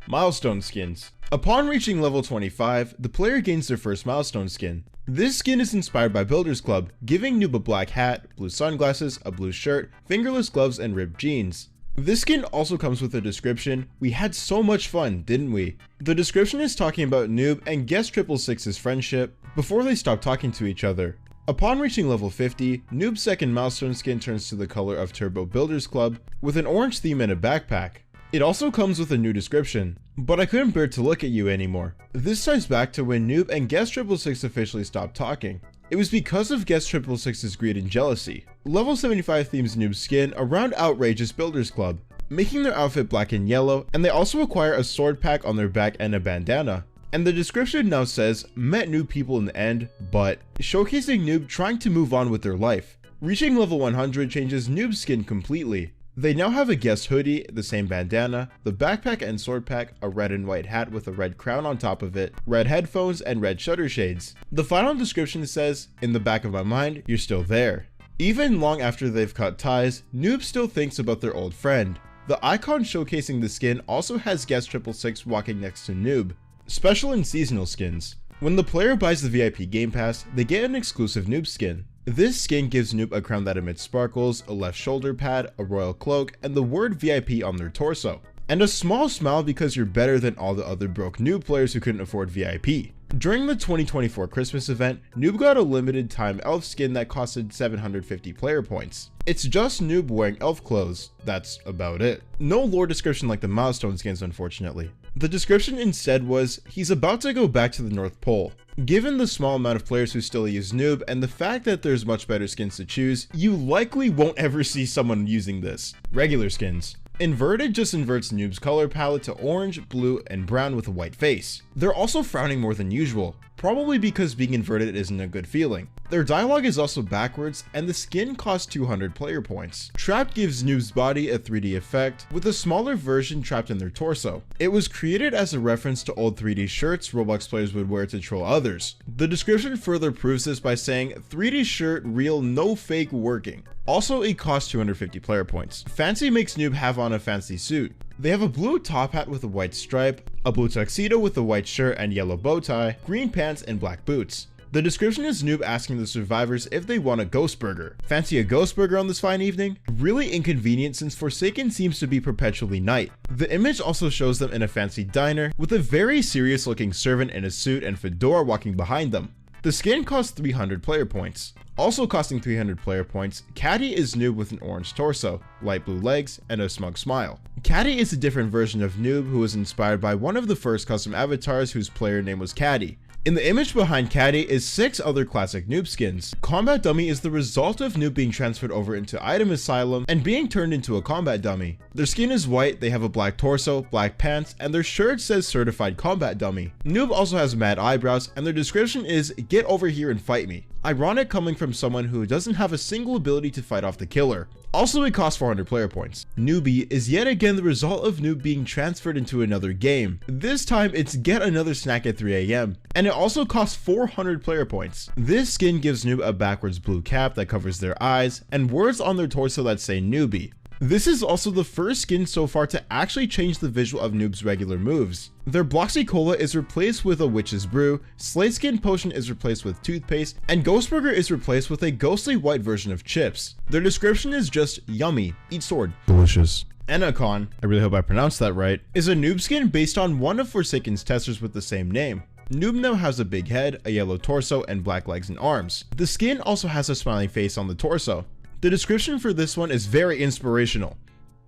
Milestone skins. Upon reaching level 25, the player gains their first milestone skin. This skin is inspired by Builders Club, giving Noob a black hat, blue sunglasses, a blue shirt, fingerless gloves, and ripped jeans. This skin also comes with a description. We had so much fun, didn't we? The description is talking about Noob and Guest 666's friendship before they stopped talking to each other. Upon reaching level 50, Noob's second milestone skin turns to the color of Turbo Builders Club with an orange theme and a backpack. It also comes with a new description, but I couldn't bear to look at you anymore. This ties back to when Noob and Guest 666 officially stopped talking. It was because of Guest 666's greed and jealousy. Level 75 themes Noob's skin around outrageous Builders Club, making their outfit black and yellow, and they also acquire a sword pack on their back and a bandana. And the description now says, met new people in the end, but showcasing Noob trying to move on with their life. Reaching level 100 changes Noob's skin completely. They now have a guest hoodie, the same bandana, the backpack and sword pack, a red and white hat with a red crown on top of it, red headphones, and red shutter shades. The final description says, "In the back of my mind, you're still there." Even long after they've cut ties, Noob still thinks about their old friend. The icon showcasing the skin also has guest 666 walking next to Noob. Special and seasonal skins. When the player buys the VIP Game Pass, they get an exclusive Noob skin. This skin gives Noob a crown that emits sparkles, a left shoulder pad, a royal cloak, and the word VIP on their torso. And a small smile because you're better than all the other broke Noob players who couldn't afford VIP. During the 2024 Christmas event, Noob got a limited time elf skin that costed 750 player points. It's just Noob wearing elf clothes, that's about it. No lore description like the milestone skins, unfortunately. The description instead was, he's about to go back to the North Pole. Given the small amount of players who still use Noob and the fact that there's much better skins to choose, you likely won't ever see someone using this. Regular skins. Inverted just inverts Noob's color palette to orange, blue, and brown with a white face. They're also frowning more than usual, probably because being inverted isn't a good feeling. Their dialogue is also backwards, and the skin costs 200 player points. Trapped gives Noob's body a 3D effect, with a smaller version trapped in their torso. It was created as a reference to old 3D shirts Roblox players would wear to troll others. The description further proves this by saying, 3D shirt, real, no fake working. Also, it costs 250 player points. Fancy makes Noob have on a fancy suit. They have a blue top hat with a white stripe, a blue tuxedo with a white shirt and yellow bow tie, green pants, and black boots. The description is Noob asking the survivors if they want a ghost burger. Fancy a ghost burger on this fine evening? Really inconvenient since Forsaken seems to be perpetually night. The image also shows them in a fancy diner with a very serious looking servant in a suit and fedora walking behind them. The skin costs 300 player points. Also costing 300 player points, Caddy is Noob with an orange torso, light blue legs, and a smug smile. Caddy is a different version of Noob who was inspired by one of the first custom avatars whose player name was Caddy. In the image behind Caddy is 6 other classic Noob skins. Combat Dummy is the result of Noob being transferred over into Item Asylum and being turned into a combat dummy. Their skin is white, they have a black torso, black pants, and their shirt says Certified Combat Dummy. Noob also has mad eyebrows, and their description is, "Get over here and fight me." Ironic coming from someone who doesn't have a single ability to fight off the killer. Also, it costs 400 player points. Newbie is yet again the result of Noob being transferred into another game. This time it's Get Another Snack at 3 AM, and it also costs 400 player points. This skin gives Noob a backwards blue cap that covers their eyes, and words on their torso that say Newbie. This is also the first skin so far to actually change the visual of Noob's regular moves. Their Bloxy Cola is replaced with a Witch's Brew, Slate Skin Potion is replaced with toothpaste, and Ghost Burger is replaced with a ghostly white version of chips. Their description is just yummy, eat sword, delicious. Enacon, I really hope I pronounced that right, is a Noob skin based on one of Forsaken's testers with the same name. Noob now has a big head, a yellow torso, and black legs and arms. The skin also has a smiling face on the torso. The description for this one is very inspirational.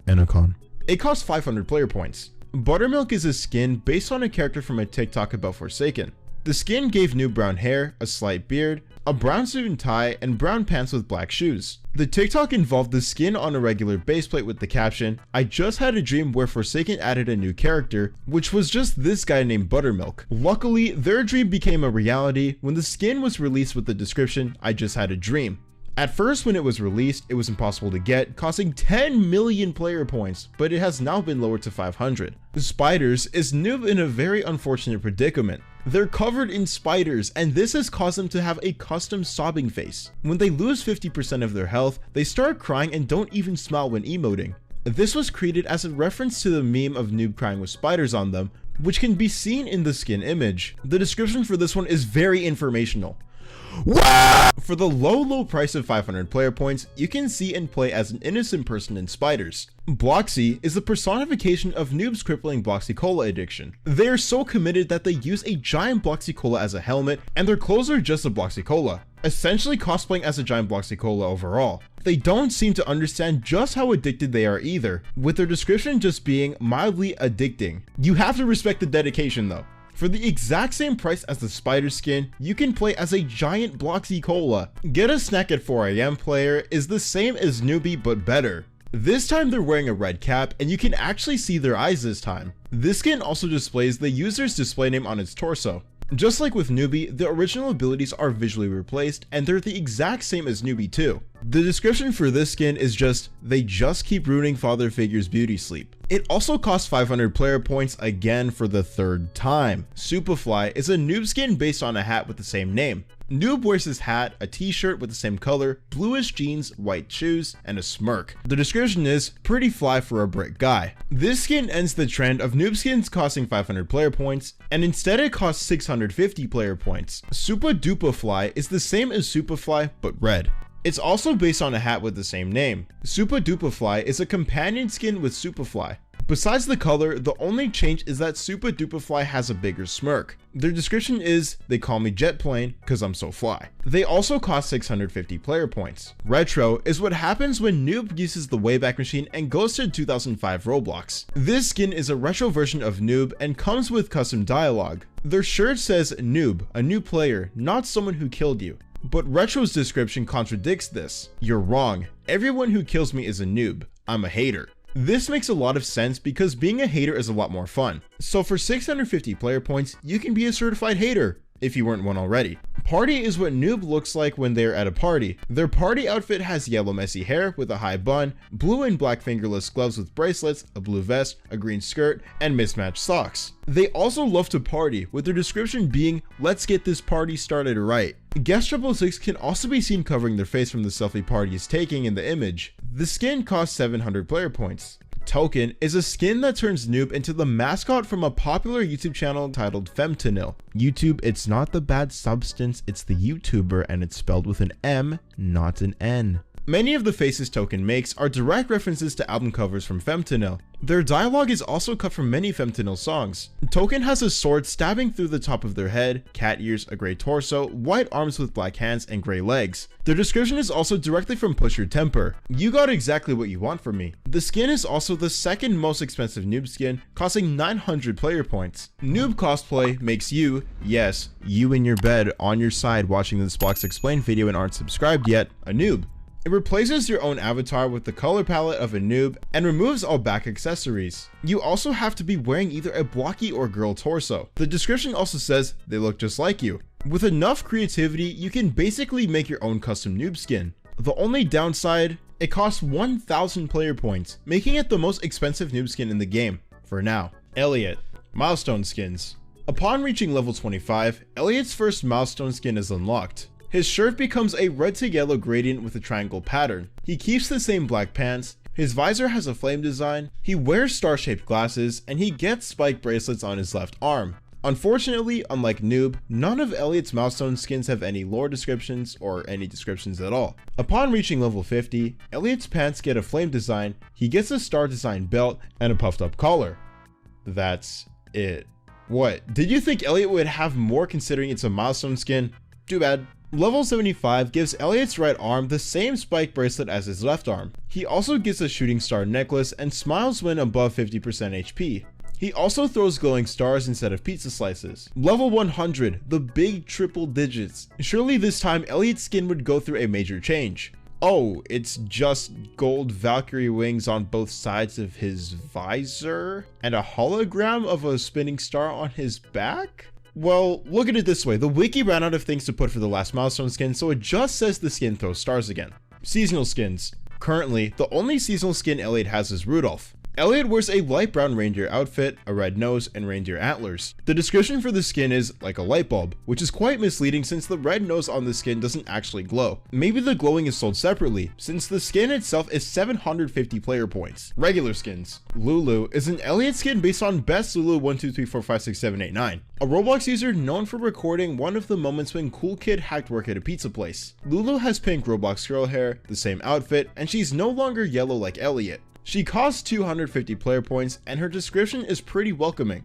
Enacon. It costs 500 player points. Buttermilk is a skin based on a character from a TikTok about Forsaken. The skin gave Noob brown hair, a slight beard, a brown suit and tie, and brown pants with black shoes. The TikTok involved the skin on a regular base plate with the caption, "I just had a dream where Forsaken added a new character, which was just this guy named Buttermilk." Luckily, their dream became a reality when the skin was released with the description, "I just had a dream." At first when it was released, it was impossible to get, costing 10 million player points, but it has now been lowered to 500. The spiders is Noob in a very unfortunate predicament. They're covered in spiders, and this has caused them to have a custom sobbing face. When they lose 50% of their health, they start crying and don't even smile when emoting. This was created as a reference to the meme of Noob crying with spiders on them, which can be seen in the skin image. The description for this one is very informational. For the low price of 500 player points, you can see and play as an innocent person in spiders. Bloxy is the personification of Noob's crippling Bloxy Cola addiction. They are so committed that they use a giant Bloxy Cola as a helmet, and their clothes are just a Bloxy Cola, essentially cosplaying as a giant Bloxy Cola overall. They don't seem to understand just how addicted they are either, with their description just being mildly addicting. You have to respect the dedication though. For the exact same price as the spider skin, you can play as a giant Bloxy Cola. Get a Snack at 4 AM player is the same as Newbie but better. This time they're wearing a red cap and you can actually see their eyes this time. This skin also displays the user's display name on its torso. Just like with Newbie, the original abilities are visually replaced and they're the exact same as Newbie too. The description for this skin is just, they just keep ruining father figure's beauty sleep. It also costs 500 player points again for the third time. Superfly is a noob skin based on a hat with the same name. Noob wears his hat, a t-shirt with the same color, bluish jeans, white shoes, and a smirk. The description is, pretty fly for a brick guy. This skin ends the trend of noob skins costing 500 player points, and instead it costs 650 player points. Super Duper Fly is the same as Superfly, but red. It's also based on a hat with the same name. Super Duper Fly is a companion skin with Superfly. Besides the color, the only change is that Super Duper Fly has a bigger smirk. Their description is, they call me jet plane cause I'm so fly. They also cost 650 player points. Retro is what happens when Noob uses the Wayback Machine and goes to 2005 Roblox. This skin is a retro version of Noob and comes with custom dialogue. Their shirt says Noob, a new player, not someone who killed you. But Retro's description contradicts this. You're wrong. Everyone who kills me is a noob. I'm a hater. This makes a lot of sense because being a hater is a lot more fun. So for 650 player points, you can be a certified hater, if you weren't one already. Party is what Noob looks like when they're at a party. Their party outfit has yellow messy hair with a high bun, blue and black fingerless gloves with bracelets, a blue vest, a green skirt, and mismatched socks. They also love to party, with their description being, let's get this party started right. Guest 666 can also be seen covering their face from the selfie party is taking in the image. The skin costs 700 player points. Token is a skin that turns Noob into the mascot from a popular YouTube channel titled Femtonil. YouTube, it's not the bad substance, it's the YouTuber, and it's spelled with an M, not an N. Many of the faces Token makes are direct references to album covers from Femtonil. Their dialogue is also cut from many Femtonil songs. Token has a sword stabbing through the top of their head, cat ears, a grey torso, white arms with black hands, and grey legs. Their description is also directly from Push Your Temper. You got exactly what you want from me. The skin is also the second most expensive noob skin, costing 900 player points. Noob cosplay makes you, yes, you in your bed on your side watching this Blox Explained video and aren't subscribed yet, a noob. It replaces your own avatar with the color palette of a noob and removes all back accessories. You also have to be wearing either a blocky or girl torso. The description also says they look just like you. With enough creativity, you can basically make your own custom noob skin. The only downside, it costs 1000 player points, making it the most expensive noob skin in the game, for now. Elliot, milestone skins. Upon reaching level 25, Elliot's first milestone skin is unlocked. His shirt becomes a red to yellow gradient with a triangle pattern. He keeps the same black pants, his visor has a flame design, he wears star-shaped glasses, and he gets spike bracelets on his left arm. Unfortunately, unlike Noob, none of Elliot's milestone skins have any lore descriptions or any descriptions at all. Upon reaching level 50, Elliot's pants get a flame design, he gets a star design belt, and a puffed up collar. That's it. What, did you think Elliot would have more considering it's a milestone skin? Too bad. Level 75 gives Elliot's right arm the same spike bracelet as his left arm. He also gets a shooting star necklace and smiles when above 50% HP. He also throws glowing stars instead of pizza slices. Level 100, the big triple digits. Surely this time Elliot's skin would go through a major change. Oh, it's just gold Valkyrie wings on both sides of his visor? And a hologram of a spinning star on his back? Well, look at it this way, the wiki ran out of things to put for the last milestone skin, so it just says the skin throws stars again. Seasonal skins. Currently, the only seasonal skin Elliot has is Rudolph. Elliot wears a light brown reindeer outfit, a red nose, and reindeer antlers. The description for the skin is like a light bulb, which is quite misleading since the red nose on the skin doesn't actually glow. Maybe the glowing is sold separately, since the skin itself is 750 player points. Regular skins. Lulu is an Elliot skin based on Best Lulu 123456789, a Roblox user known for recording one of the moments when Kool Kid hacked work at a pizza place. Lulu has pink Roblox girl hair, the same outfit, and she's no longer yellow like Elliot. She costs 250 player points and her description is pretty welcoming.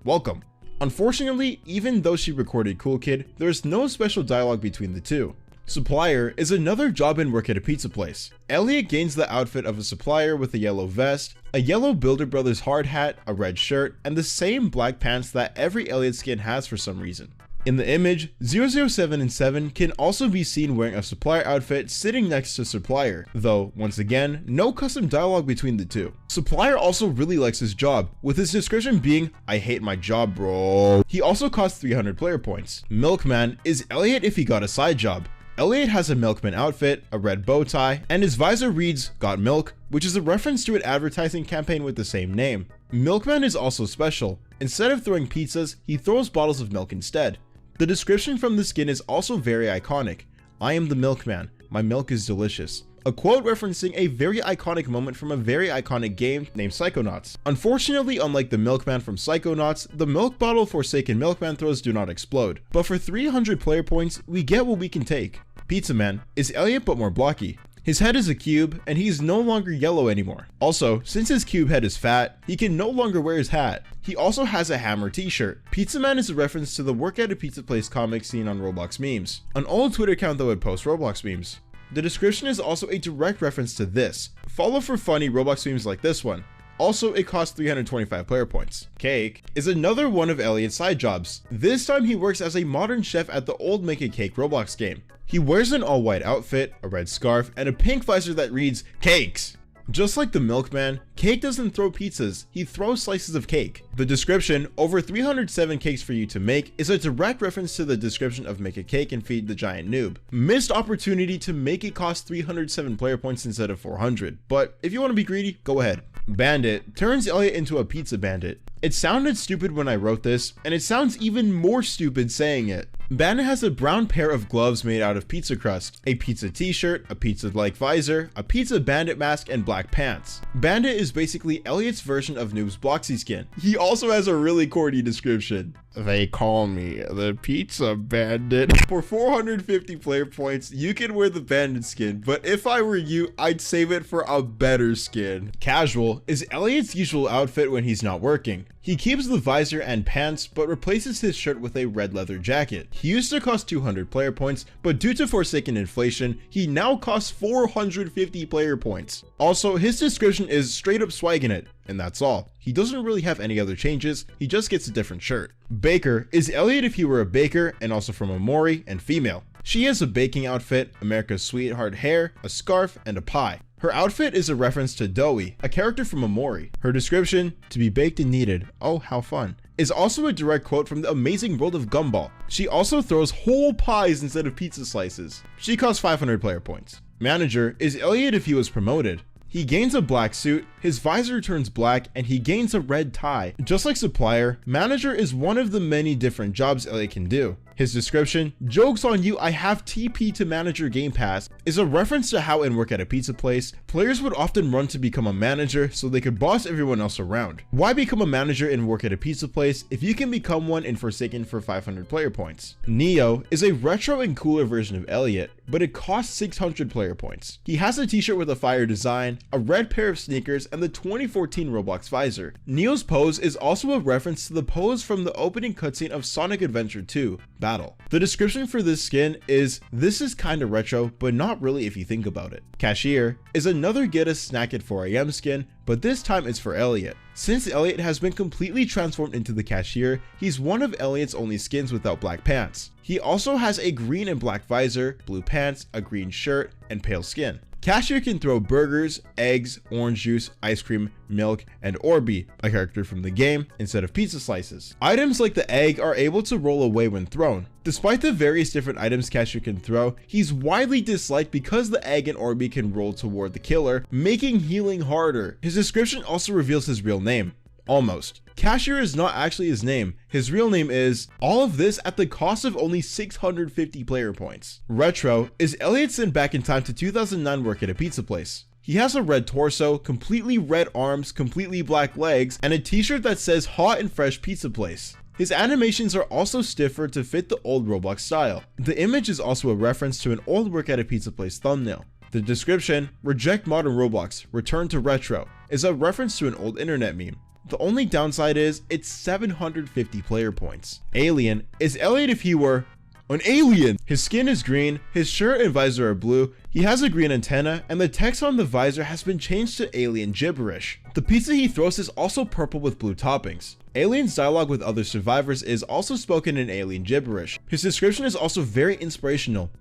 Welcome. Unfortunately, even though she recorded Kool Kid, there's no special dialogue between the two. Supplier is another job and work at a pizza place. Elliot gains the outfit of a supplier with a yellow vest, a yellow Builder Brothers hard hat, a red shirt, and the same black pants that every Elliot skin has for some reason. In the image, 007 and 7 can also be seen wearing a supplier outfit sitting next to supplier, though once again, no custom dialogue between the two. Supplier also really likes his job, with his description being, "I hate my job, bro." He also costs 300 player points. Milkman is Elliot if he got a side job. Elliot has a milkman outfit, a red bow tie, and his visor reads, "Got milk," which is a reference to an advertising campaign with the same name. Milkman is also special. Instead of throwing pizzas, he throws bottles of milk instead. The description from the skin is also very iconic. "I am the milkman. My milk is delicious." A quote referencing a very iconic moment from a very iconic game named Psychonauts. Unfortunately, unlike the milkman from Psychonauts, the milk bottle Forsaken milkman throws do not explode. But for 300 player points, we get what we can take. Pizza Man is Elliot but more blocky. His head is a cube, and he's no longer yellow anymore. Also, since his cube head is fat, he can no longer wear his hat. He also has a hammer t-shirt. Pizza Man is a reference to the work at a pizza place comic seen on Roblox memes, an old Twitter account that would post Roblox memes. The description is also a direct reference to this. Follow for funny Roblox memes like this one. Also, it costs 325 player points. Cake is another one of Elliot's side jobs. This time he works as a modern chef at the old Make a Cake Roblox game. He wears an all-white outfit, a red scarf, and a pink visor that reads, "Cakes." Just like the milkman, Cake doesn't throw pizzas, he throws slices of cake. The description, "Over 307 cakes for you to make," is a direct reference to the description of Make a Cake and Feed the Giant Noob. Missed opportunity to make it cost 307 player points instead of 400, but if you want to be greedy, go ahead. Bandit turns Elliot into a pizza bandit. It sounded stupid when I wrote this, and it sounds even more stupid saying it. Bandit has a brown pair of gloves made out of pizza crust, a pizza t-shirt, a pizza-like visor, a pizza bandit mask, and black pants. Bandit is basically Elliot's version of Noob's Bloxy skin. He also has a really corny description. "They call me the pizza bandit." For 450 player points, you can wear the bandit skin, but if I were you, I'd save it for a better skin. Casual is Elliot's usual outfit when he's not working. He keeps the visor and pants, but replaces his shirt with a red leather jacket. He used to cost 200 player points, but due to Forsaken inflation, he now costs 450 player points. Also, his description is straight up swagging it, and that's all. He doesn't really have any other changes, he just gets a different shirt. Baker is Elliot if he were a baker, and also from Amori, and female. She has a baking outfit, America's Sweetheart hair, a scarf, and a pie. Her outfit is a reference to Doey, a character from Amori. Her description, "To be baked and kneaded, oh how fun," is also a direct quote from the amazing world of Gumball. She also throws whole pies instead of pizza slices. She costs 500 player points. Manager is Elliot if he was promoted. He gains a black suit, his visor turns black, and he gains a red tie. Just like Supplier, Manager is one of the many different jobs Elliot can do. His description, "Joke's on you, I have TP to Manager Game Pass," is a reference to how in work at a pizza place, players would often run to become a manager so they could boss everyone else around. Why become a manager in work at a pizza place if you can become one in Forsaken for 500 player points? Neo is a retro and cooler version of Elliot, but it costs 600 player points. He has a t-shirt with a fire design, a red pair of sneakers, and the 2014 Roblox visor. Neo's pose is also a reference to the pose from the opening cutscene of Sonic Adventure 2. Battle. The description for this skin is, "This is kinda retro, but not really if you think about it." Cashier is another get a snack at 4 AM skin, but this time it's for Elliot. Since Elliot has been completely transformed into the cashier, he's one of Elliot's only skins without black pants. He also has a green and black visor, blue pants, a green shirt, and pale skin. Cashier can throw burgers, eggs, orange juice, ice cream, milk, and Orby, a character from the game, instead of pizza slices. Items like the egg are able to roll away when thrown. Despite the various different items Cashier can throw, he's widely disliked because the egg and Orby can roll toward the killer, making healing harder. His description also reveals his real name. Almost. Cashier is not actually his name. His real name is, all of this at the cost of only 650 player points. Retro is Elliot sent back in time to 2009 work at a pizza place. He has a red torso, completely red arms, completely black legs, and a t-shirt that says hot and fresh pizza place. His animations are also stiffer to fit the old Roblox style. The image is also a reference to an old work at a pizza place thumbnail. The description, "Reject modern Roblox, return to retro," is a reference to an old internet meme. The only downside is it's 750 player points. Alien is Elliot if he were An alien! His skin is green, his shirt and visor are blue, he has a green antenna, and the text on the visor has been changed to alien gibberish. The pizza he throws is also purple with blue toppings. Alien's dialogue with other survivors is also spoken in alien gibberish. His description is also very inspirational.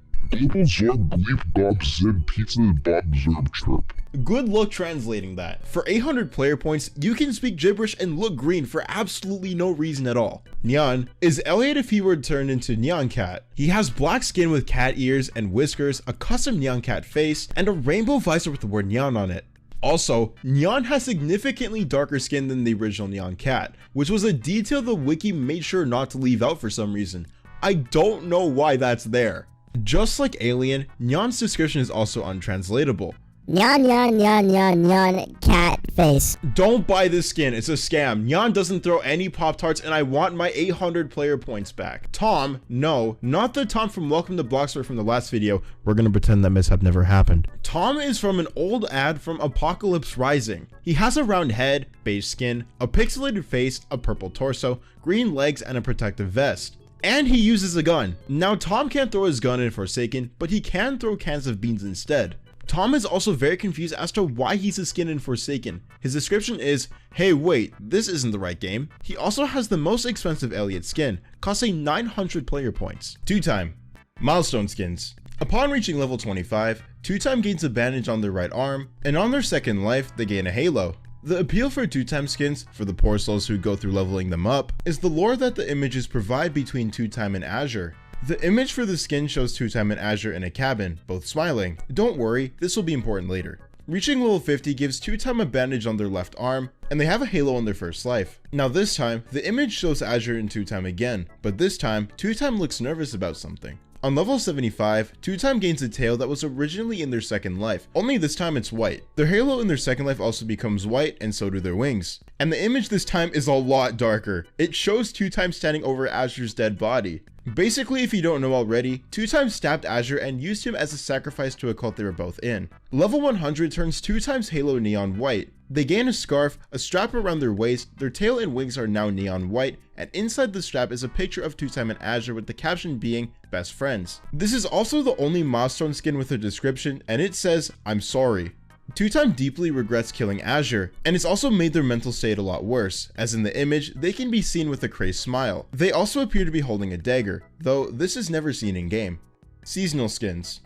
Good luck translating that. For 800 player points, you can speak gibberish and look green for absolutely no reason at all. Nyan is Elliot if he were turned into Nyan Cat. He has black skin with cat ears and whiskers, a custom Nyan Cat face, and a rainbow visor with the word Nyan on it. Also, Nyan has significantly darker skin than the original Nyan Cat, which was a detail the wiki made sure not to leave out for some reason. I don't know why that's there. Just like Alien, Nyan's description is also untranslatable. Nyan, cat face. Don't buy this skin, it's a scam. Nyan doesn't throw any Pop-Tarts and I want my 800 player points back. Tom, no, not the Tom from Welcome to Bloxburg from the last video. We're gonna pretend that mishap never happened. Tom is from an old ad from Apocalypse Rising. He has a round head, beige skin, a pixelated face, a purple torso, green legs, and a protective vest. And he uses a gun. Now Tom can't throw his gun in Forsaken, but he can throw cans of beans instead. Tom is also very confused as to why he's a skin in Forsaken. His description is, hey wait, this isn't the right game. He also has the most expensive Elliot skin, costing 900 player points. 2-time. Milestone skins. Upon reaching level 25, 2-time gains a bandage on their right arm, and on their second life, they gain a halo. The appeal for 2-time skins, for the poor souls who go through leveling them up, is the lore that the images provide between 2-time and Azure. The image for the skin shows 2-time and Azure in a cabin, both smiling. Don't worry, this will be important later. Reaching level 50 gives 2-time a bandage on their left arm, and they have a halo on their first life. Now this time, the image shows Azure and 2-time again, but this time, 2-time looks nervous about something. On level 75, 2-time gains a tail that was originally in their second life, only this time it's white. Their halo in their second life also becomes white, and so do their wings. And the image this time is a lot darker. It shows 2-time standing over Azure's dead body. Basically, if you don't know already, 2-time stabbed Azure and used him as a sacrifice to a cult they were both in. Level 100 turns 2-time's halo neon white. They gain a scarf, a strap around their waist, their tail and wings are now neon white, and inside the strap is a picture of 2-time and Azure with the caption being best friends. This is also the only milestone skin with a description, and it says, I'm sorry. 2-time deeply regrets killing Azure, and it's also made their mental state a lot worse, as in the image, they can be seen with a crazed smile. They also appear to be holding a dagger, though this is never seen in game. Seasonal skins.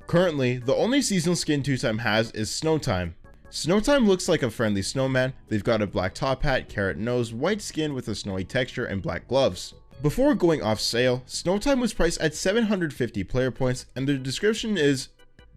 Currently, the only seasonal skin 2-time has is Snowtime. Snowtime looks like a friendly snowman. They've got a black top hat, carrot nose, white skin with a snowy texture, and black gloves. Before going off sale, Snowtime was priced at 750 player points, and their description is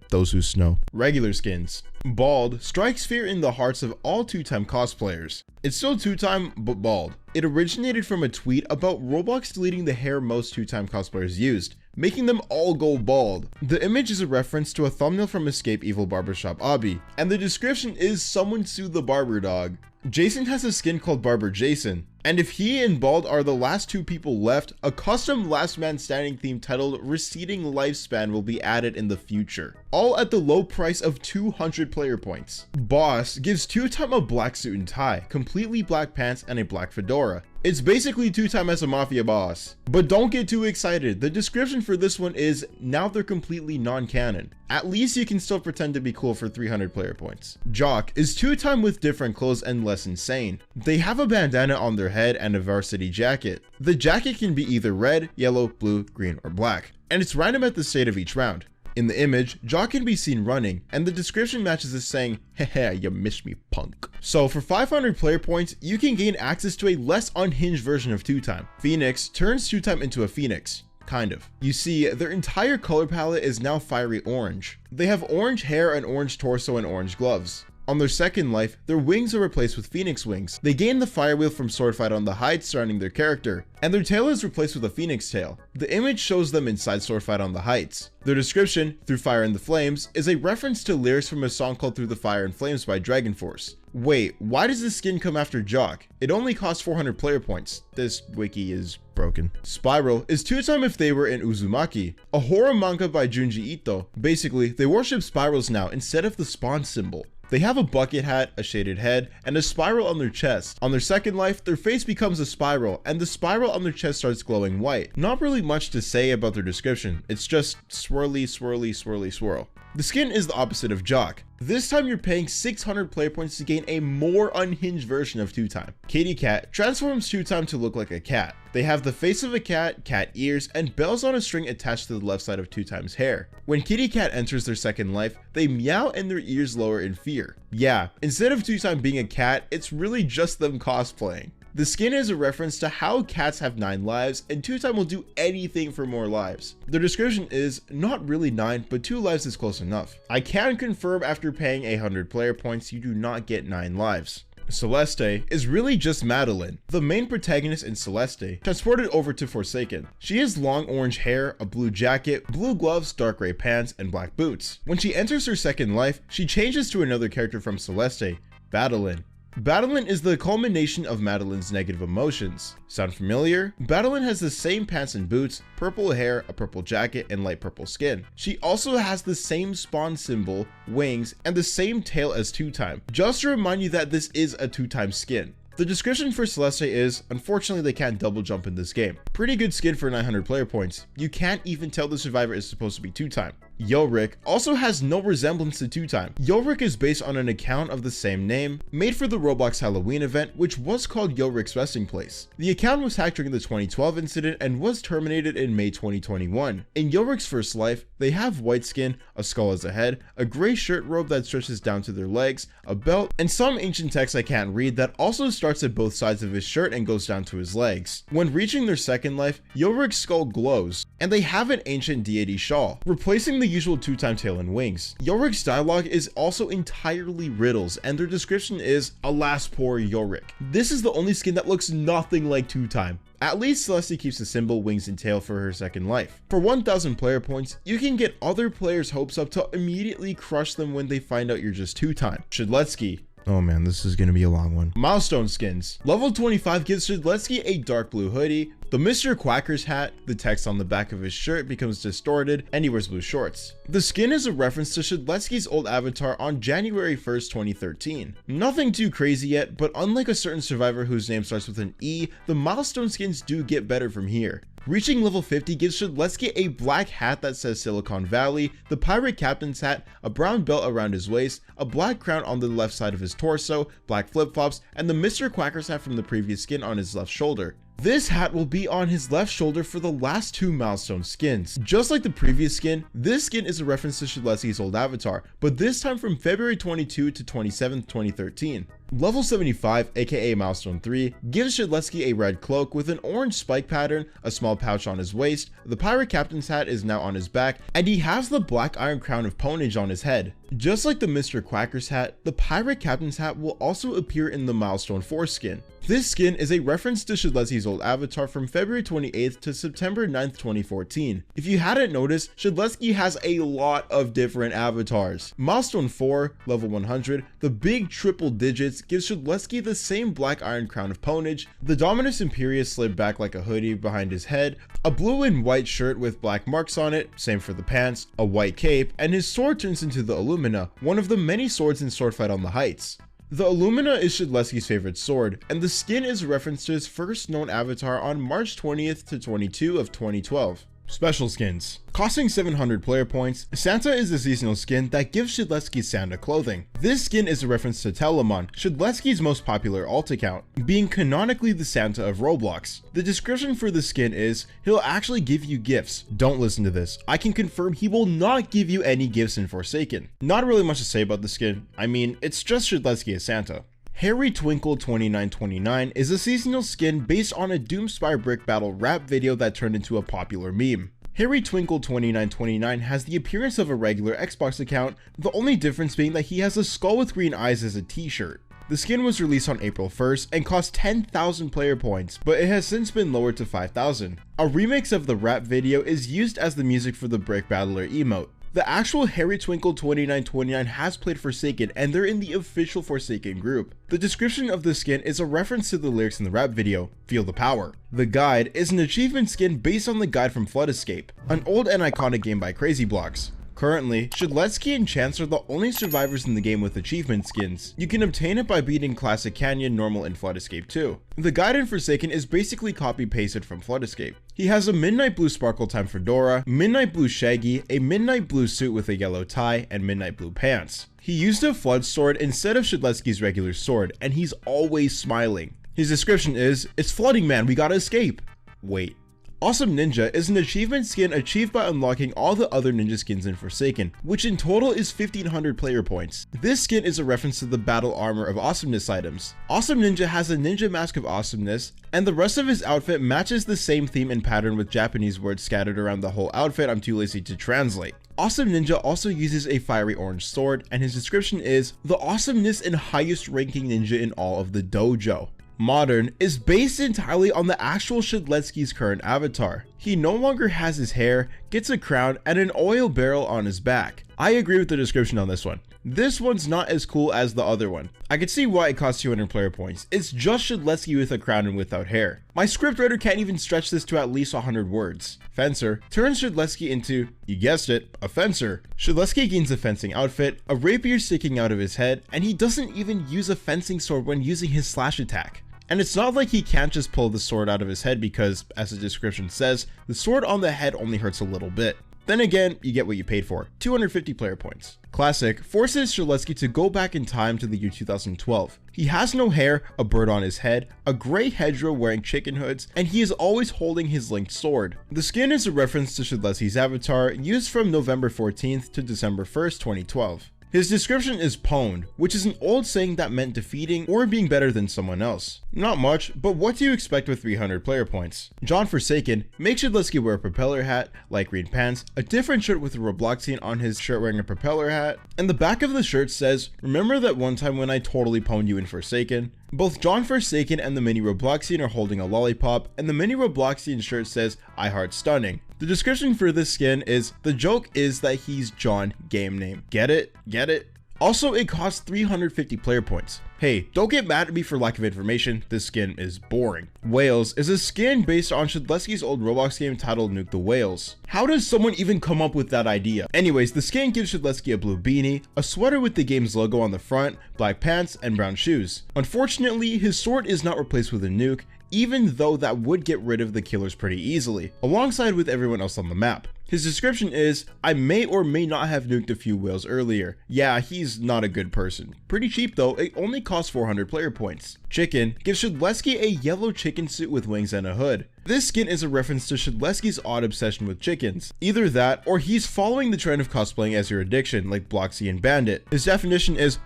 those who snow. Regular skins. Bald strikes fear in the hearts of all 2-time cosplayers. It's still 2-time, but bald. It originated from a tweet about Roblox deleting the hair most 2-time cosplayers used, making them all go bald. The image is a reference to a thumbnail from Escape Evil Barbershop Obby, and the description is someone sue the barber dog. Jason has a skin called Barber Jason, and if he and Bald are the last two people left, a custom Last Man Standing theme titled Receding Lifespan will be added in the future, all at the low price of 200 player points. Boss gives 2-time a black suit and tie, completely black pants, and a black fedora. It's basically 2-time as a mafia boss. But don't get too excited, the description for this one is, now they're completely non-canon. At least you can still pretend to be cool for 300 player points. Jock is 2-time with different clothes and less insane. They have a bandana on their head and a varsity jacket. The jacket can be either red, yellow, blue, green, or black, and it's random at the start of each round. In the image, Jock can be seen running, and the description matches this saying, hehe, you missed me, punk. So for 500 player points, you can gain access to a less unhinged version of 2-time. Phoenix turns 2-time into a phoenix. Kind of. You see, their entire color palette is now fiery orange. They have orange hair, an orange torso, and orange gloves. On their second life, their wings are replaced with phoenix wings. They gain the firewheel from Swordfight on the heights surrounding their character, and their tail is replaced with a phoenix tail. The image shows them inside Swordfight on the heights. Their description, Through Fire and the Flames, is a reference to lyrics from a song called Through the Fire and Flames by Dragon Force. Wait, why does this skin come after Jock? It only costs 400 player points. This wiki is broken. Spiral is 2-time if they were in Uzumaki, a horror manga by Junji Ito. Basically, they worship spirals now instead of the spawn symbol. They have a bucket hat, a shaded head, and a spiral on their chest. On their second life, their face becomes a spiral, and the spiral on their chest starts glowing white. Not really much to say about their description, it's just swirly, swirly, swirly, swirl. The skin is the opposite of Jock. This time you're paying 600 player points to gain a more unhinged version of 2-time. Kitty Cat transforms 2-time to look like a cat. They have the face of a cat, cat ears, and bells on a string attached to the left side of 2-time's hair. When Kitty Cat enters their second life, they meow and their ears lower in fear. Yeah, instead of 2-time being a cat, it's really just them cosplaying. The skin is a reference to how cats have 9 lives, and 2-time will do anything for more lives. Their description is, not really 9, but 2 lives is close enough. I can confirm after paying 100 player points, you do not get 9 lives. Celeste is really just Madeline, the main protagonist in Celeste, transported over to Forsaken. She has long orange hair, a blue jacket, blue gloves, dark gray pants, and black boots. When she enters her second life, she changes to another character from Celeste, Madeline. Madeline is the culmination of Madeline's negative emotions. Sound familiar? Madeline has the same pants and boots, purple hair, a purple jacket, and light purple skin. She also has the same spawn symbol, wings, and the same tail as 2-time. Just to remind you that this is a 2-time skin. The description for Celeste is, unfortunately they can't double jump in this game. Pretty good skin for 900 player points. You can't even tell the survivor is supposed to be 2-time. Yorick also has no resemblance to 2-time. Yorick is based on an account of the same name, made for the Roblox Halloween event, which was called Yorick's Resting Place. The account was hacked during the 2012 incident and was terminated in May 2021. In Yorick's first life, they have white skin, a skull as a head, a gray shirt robe that stretches down to their legs, a belt, and some ancient text I can't read that also starts at both sides of his shirt and goes down to his legs. When reaching their second life, Yorick's skull glows, and they have an ancient deity shawl, replacing the usual 2-time tail and wings. Yorick's dialogue is also entirely riddles, and their description is, alas poor Yorick. This is the only skin that looks nothing like 2-time. At least Celeste keeps the symbol, wings, and tail for her second life. For 1000 player points, you can get other players' hopes up to immediately crush them when they find out you're just 2-time. Shedletsky. Oh man, this is gonna be a long one. Milestone skins. Level 25 gives Shedletsky a dark blue hoodie, the Mr. Quacker's hat, the text on the back of his shirt becomes distorted, and he wears blue shorts. The skin is a reference to Shedletsky's old avatar on January 1st, 2013. Nothing too crazy yet, but unlike a certain survivor whose name starts with an E, the milestone skins do get better from here. Reaching level 50 gives Shedletsky a black hat that says Silicon Valley, the pirate captain's hat, a brown belt around his waist, a black crown on the left side of his torso, black flip-flops, and the Mr. Quacker's hat from the previous skin on his left shoulder. This hat will be on his left shoulder for the last 2 milestone skins. Just like the previous skin, this skin is a reference to Shedletsky's old avatar, but this time from February 22 to 27, 2013. Level 75, aka Milestone 3, gives Shedletsky a red cloak with an orange spike pattern, a small pouch on his waist, the pirate captain's hat is now on his back, and he has the black iron crown of ponage on his head. Just like the Mr. Quacker's hat, the pirate captain's hat will also appear in the Milestone 4 skin. This skin is a reference to Shedletsky's old avatar from February 28th to September 9th, 2014. If you hadn't noticed, Shedletsky has a lot of different avatars. Milestone 4, level 100, the big triple digits gives Shedletsky the same black iron crown of ponage, the Dominus Imperius slid back like a hoodie behind his head, a blue and white shirt with black marks on it, same for the pants, a white cape, and his sword turns into the Illumina, one of the many swords in Swordfight on the Heights. The Illumina is Shedletsky's favorite sword, and the skin is a reference to his first known avatar on March 20th to 22 of 2012. Special skins. Costing 700 player points, Santa is a seasonal skin that gives Shedletsky Santa clothing. This skin is a reference to Telemon, Shedletsky's most popular alt account, being canonically the Santa of Roblox. The description for the skin is, he'll actually give you gifts. Don't listen to this. I can confirm he will not give you any gifts in Forsaken. Not really much to say about the skin. I mean, it's just Shedletsky as Santa. Harry Twinkle 2929 is a seasonal skin based on a Doomspire Brick Battle rap video that turned into a popular meme. Harry Twinkle 2929 has the appearance of a regular Xbox account, the only difference being that he has a skull with green eyes as a t-shirt. The skin was released on April 1st and cost 10,000 player points, but it has since been lowered to 5,000. A remix of the rap video is used as the music for the Brick Battler emote. The actual Harry Twinkle 2929 has played Forsaken, and they're in the official Forsaken group. The description of the skin is a reference to the lyrics in the rap video, Feel the Power. The Guide is an achievement skin based on the guide from Flood Escape, an old and iconic game by Crazy Blocks. Currently, Shedletsky and Chance are the only survivors in the game with achievement skins. You can obtain it by beating Classic Canyon, Normal, and Flood Escape too. The guide in Forsaken is basically copy-pasted from Flood Escape. He has a midnight blue sparkle time fedora, midnight blue shaggy, a midnight blue suit with a yellow tie, and midnight blue pants. He used a flood sword instead of Shedletsky's regular sword, and he's always smiling. His description is, "It's flooding, man, we gotta escape." Wait. Awesome Ninja is an achievement skin achieved by unlocking all the other ninja skins in Forsaken, which in total is 1500 player points. This skin is a reference to the battle armor of awesomeness items. Awesome Ninja has a ninja mask of awesomeness, and the rest of his outfit matches the same theme and pattern with Japanese words scattered around the whole outfit I'm too lazy to translate. Awesome Ninja also uses a fiery orange sword, and his description is, "The awesomeness and highest ranking ninja in all of the dojo." Modern is based entirely on the actual Shedletsky's current avatar. He no longer has his hair, gets a crown, and an oil barrel on his back. I agree with the description on this one. This one's not as cool as the other one. I can see why it costs 200 player points. It's just Shedletsky with a crown and without hair. My scriptwriter can't even stretch this to at least 100 words. Fencer turns Shedletsky into, you guessed it, a fencer. Shedletsky gains a fencing outfit, a rapier sticking out of his head, and he doesn't even use a fencing sword when using his slash attack. And it's not like he can't just pull the sword out of his head because, as the description says, the sword on the head only hurts a little bit. Then again, you get what you paid for, 250 player points. Classic forces Shedletsky to go back in time to the year 2012. He has no hair, a bird on his head, a gray hedgerow wearing chicken hoods, and he is always holding his linked sword. The skin is a reference to Shedletsky's avatar, used from November 14th to December 1st, 2012. His description is pwned, which is an old saying that meant defeating or being better than someone else. Not much, but what do you expect with 300 player points? John Forsaken makes Shedletsky wear a propeller hat, light green pants, a different shirt with a Robloxian on his shirt wearing a propeller hat, and the back of the shirt says, "Remember that one time when I totally pwned you in Forsaken?" Both John Forsaken and the mini Robloxian are holding a lollipop, and the mini Robloxian shirt says, "I heart stunning." The description for this skin is, the joke is that he's John game name. Get it? Get it? Also, it costs 350 player points. Hey, don't get mad at me for lack of information, this skin is boring. Whales is a skin based on Shedletsky's old Roblox game titled Nuke the Whales. How does someone even come up with that idea? Anyways, the skin gives Shedletsky a blue beanie, a sweater with the game's logo on the front, black pants, and brown shoes. Unfortunately, his sword is not replaced with a nuke, even though that would get rid of the killers pretty easily, alongside with everyone else on the map. His description is, "I may or may not have nuked a few whales earlier." Yeah, he's not a good person. Pretty cheap though, it only costs 400 player points. Chicken gives Shedletsky a yellow chicken suit with wings and a hood. This skin is a reference to Shedletsky's odd obsession with chickens. Either that, or he's following the trend of cosplaying as your addiction, like Bloxy and Bandit. His definition is,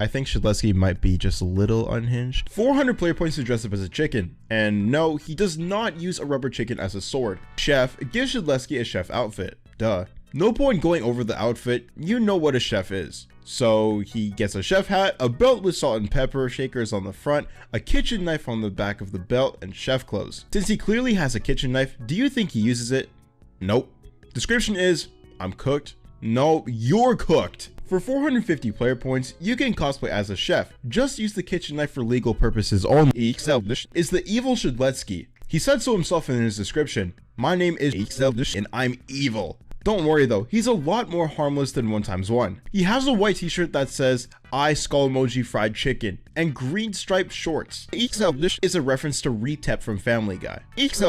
I think Shedletsky might be just a little unhinged. 400 player points to dress up as a chicken. And no, he does not use a rubber chicken as a sword. Chef gives Shedletsky a chef outfit. Duh. No point going over the outfit, you know what a chef is. So he gets a chef hat, a belt with salt and pepper shakers on the front, a kitchen knife on the back of the belt, and chef clothes. Since he clearly has a kitchen knife, do you think he uses it? Nope. Description is, I'm cooked. No, you're cooked. For 450 player points, you can cosplay as a chef. Just use the kitchen knife for legal purposes only. Is the evil Shedletsky. He said so himself in his description. My name is and I'm evil. Don't worry though, he's a lot more harmless than 1x1. He has a white t-shirt that says, "I skull emoji fried chicken," and green striped shorts. Is a reference to Retep from Family Guy. Is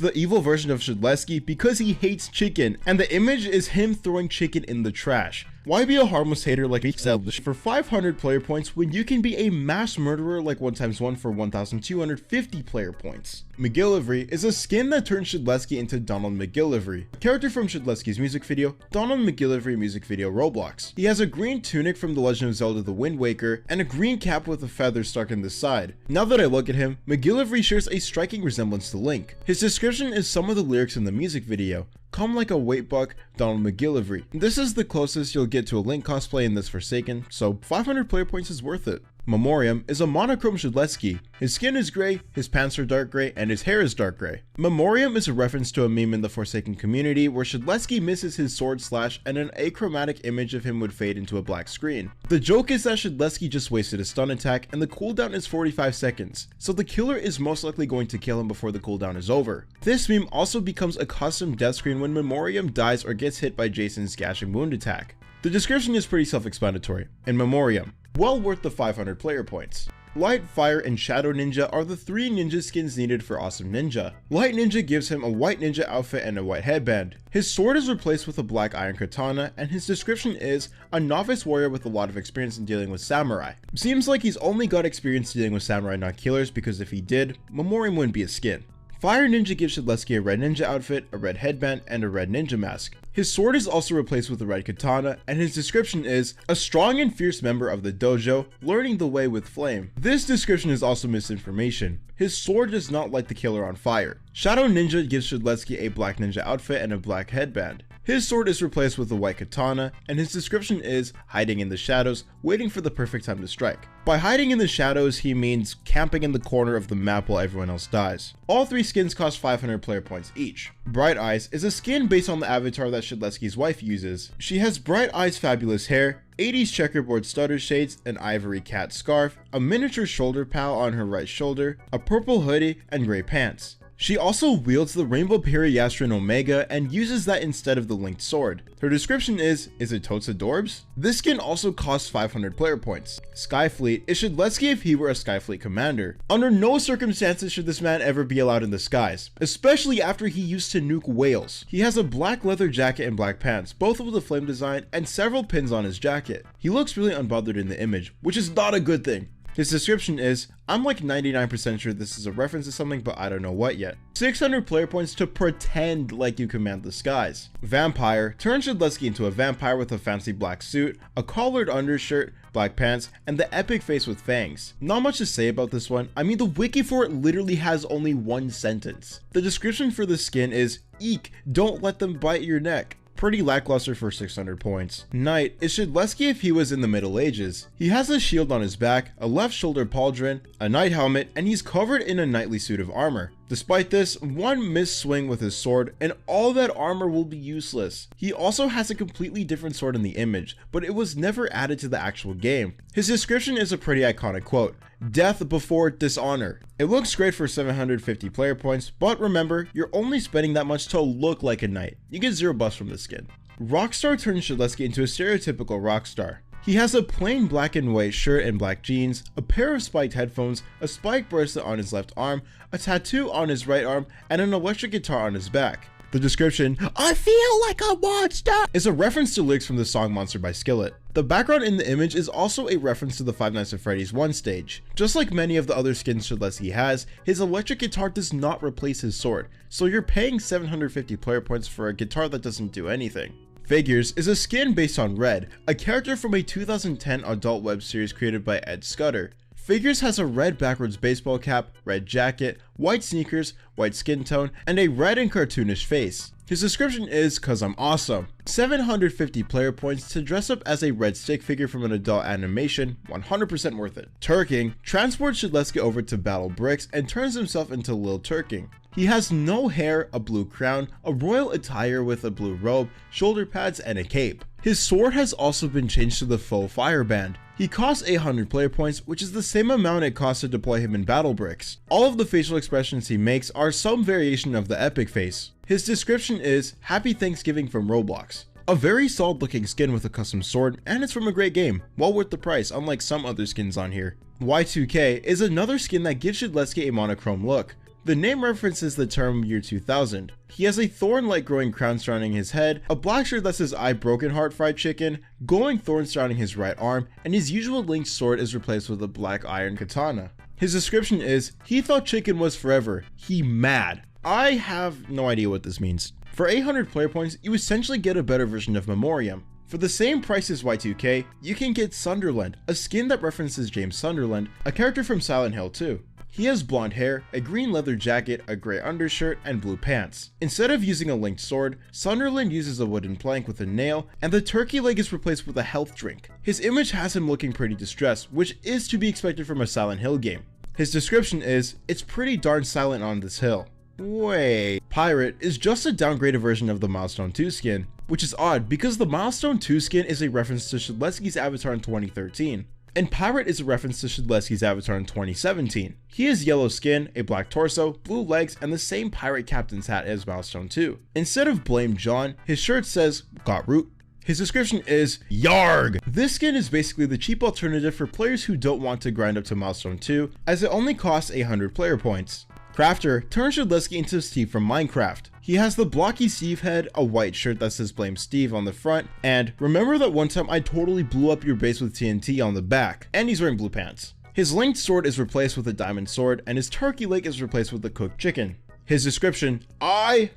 the evil version of Shedletsky because he hates chicken, and the image is him throwing chicken in the trash. Why be a harmless hater like for 500 player points when you can be a mass murderer like 1x1 for 1250 player points? McGillivray is a skin that turns Shedletsky into Donald McGillivray, a character from Shedletsky's music video, Donald McGillivray music video Roblox. He has a green tunic from The Legend of Zelda The Wind Waker, and a green cap with a feather stuck in the side. Now that I look at him, McGillivray shares a striking resemblance to Link. His description is some of the lyrics in the music video. "Come like a weight buck, Donald McGillivray." This is the closest you'll get to a Link cosplay in this Forsaken, so 500 player points is worth it. Memoriam is a monochrome Shedletsky. His skin is gray, his pants are dark gray, and his hair is dark gray. Memoriam is a reference to a meme in the Forsaken community where Shedletsky misses his sword slash and an achromatic image of him would fade into a black screen. The joke is that Shedletsky just wasted a stun attack and the cooldown is 45 seconds, so the killer is most likely going to kill him before the cooldown is over. This meme also becomes a custom death screen when Memoriam dies or gets hit by Jason's gashing wound attack. The description is pretty self-explanatory. In Memoriam, well worth the 500 player points. Light, Fire, and Shadow Ninja are the 3 ninja skins needed for Awesome Ninja. Light Ninja gives him a white ninja outfit and a white headband. His sword is replaced with a black iron katana, and his description is a novice warrior with a lot of experience in dealing with samurai. Seems like he's only got experience dealing with samurai, not killers, because if he did, Memoriam wouldn't be a skin. Fire Ninja gives Shedletsky a red ninja outfit, a red headband, and a red ninja mask. His sword is also replaced with a red katana, and his description is a strong and fierce member of the dojo, learning the way with flame. This description is also misinformation. His sword does not light the killer on fire. Shadow Ninja gives Shedletsky a black ninja outfit and a black headband. His sword is replaced with a white katana, and his description is hiding in the shadows, waiting for the perfect time to strike. By hiding in the shadows, he means camping in the corner of the map while everyone else dies. All 3 skins cost 500 player points each. Bright Eyes is a skin based on the avatar that Shedletsky's wife uses. She has Bright Eyes' fabulous hair, 80s checkerboard stutter shades, an ivory cat scarf, a miniature shoulder pal on her right shoulder, a purple hoodie, and gray pants. She also wields the Rainbow Periastron Omega and uses that instead of the linked sword. Her description is it totes adorbs? This skin also costs 500 player points. Skyfleet is Shedletsky if he were a Skyfleet commander. Under no circumstances should this man ever be allowed in the skies, especially after he used to nuke whales. He has a black leather jacket and black pants, both with a flame design, and several pins on his jacket. He looks really unbothered in the image, which is not a good thing. His description is, I'm like 99% sure this is a reference to something, but I don't know what yet. 600 player points to pretend like you command the skies. Vampire turns Shedletsky into a vampire with a fancy black suit, a collared undershirt, black pants, and the epic face with fangs. Not much to say about this one. I mean, the wiki for it literally has only 1 sentence. The description for the skin is, eek, don't let them bite your neck. Pretty lackluster for 600 points. Knight is Shedletsky if he was in the Middle Ages. He has a shield on his back, a left shoulder pauldron, a knight helmet, and he's covered in a knightly suit of armor. Despite this, one missed swing with his sword and all that armor will be useless. He also has a completely different sword in the image, but it was never added to the actual game. His description is a pretty iconic quote, "Death before dishonor." It looks great for 750 player points, but remember, you're only spending that much to look like a knight. You get 0 buffs from this skin. Rockstar turns Shedletsky into a stereotypical rockstar. He has a plain black and white shirt and black jeans, a pair of spiked headphones, a spiked bracelet on his left arm, a tattoo on his right arm, and an electric guitar on his back. The description, "I feel like a monster," is a reference to lyrics from the song Monster by Skillet. The background in the image is also a reference to the Five Nights at Freddy's 1 stage. Just like many of the other skins Shedletsky has, his electric guitar does not replace his sword, so you're paying 750 player points for a guitar that doesn't do anything. Figures is a skin based on Red, a character from a 2010 adult web series created by Ed Scudder. Figures has a red backwards baseball cap, red jacket, white sneakers, white skin tone, and a red and cartoonish face. His description is, "Cause I'm awesome." 750 player points to dress up as a red stick figure from an adult animation, 100% worth it. Turking transports Shedletsky over to Battle Bricks and turns himself into Lil Turking. He has no hair, a blue crown, a royal attire with a blue robe, shoulder pads, and a cape. His sword has also been changed to the faux fireband. He costs 800 player points, which is the same amount it costs to deploy him in Battle Bricks. All of the facial expressions he makes are some variation of the epic face. His description is, "Happy Thanksgiving from Roblox." A very solid looking skin with a custom sword, and it's from a great game, well worth the price unlike some other skins on here. Y2K is another skin that gives Shedletsky a monochrome look. The name references the term year 2000. He has a thorn-like growing crown surrounding his head, a black shirt that says "I broken heart fried chicken," glowing thorns surrounding his right arm, and his usual linked sword is replaced with a black iron katana. His description is, "He thought chicken was forever. He mad." I have no idea what this means. For 800 player points, you essentially get a better version of Memoriam. For the same price as Y2K, you can get Sunderland, a skin that references James Sunderland, a character from Silent Hill 2. He has blonde hair, a green leather jacket, a grey undershirt, and blue pants. Instead of using a linked sword, Sunderland uses a wooden plank with a nail, and the turkey leg is replaced with a health drink. His image has him looking pretty distressed, which is to be expected from a Silent Hill game. His description is, "It's pretty darn silent on this hill." Wait, Pirate is just a downgraded version of the Milestone 2 skin, which is odd because the Milestone 2 skin is a reference to Shedletsky's avatar in 2013. And Pirate is a reference to Shedletsky's avatar in 2017. He has yellow skin, a black torso, blue legs, and the same pirate captain's hat as Milestone 2. Instead of Blame John, his shirt says, "Got root." His description is, "Yarg!" This skin is basically the cheap alternative for players who don't want to grind up to Milestone 2, as it only costs 100 player points. Crafter turns Shedletsky into Steve from Minecraft. He has the blocky Steve head, a white shirt that says Blame Steve on the front, and "Remember that one time I totally blew up your base with TNT" on the back, and he's wearing blue pants. His linked sword is replaced with a diamond sword, and his turkey leg is replaced with a cooked chicken. His description, "I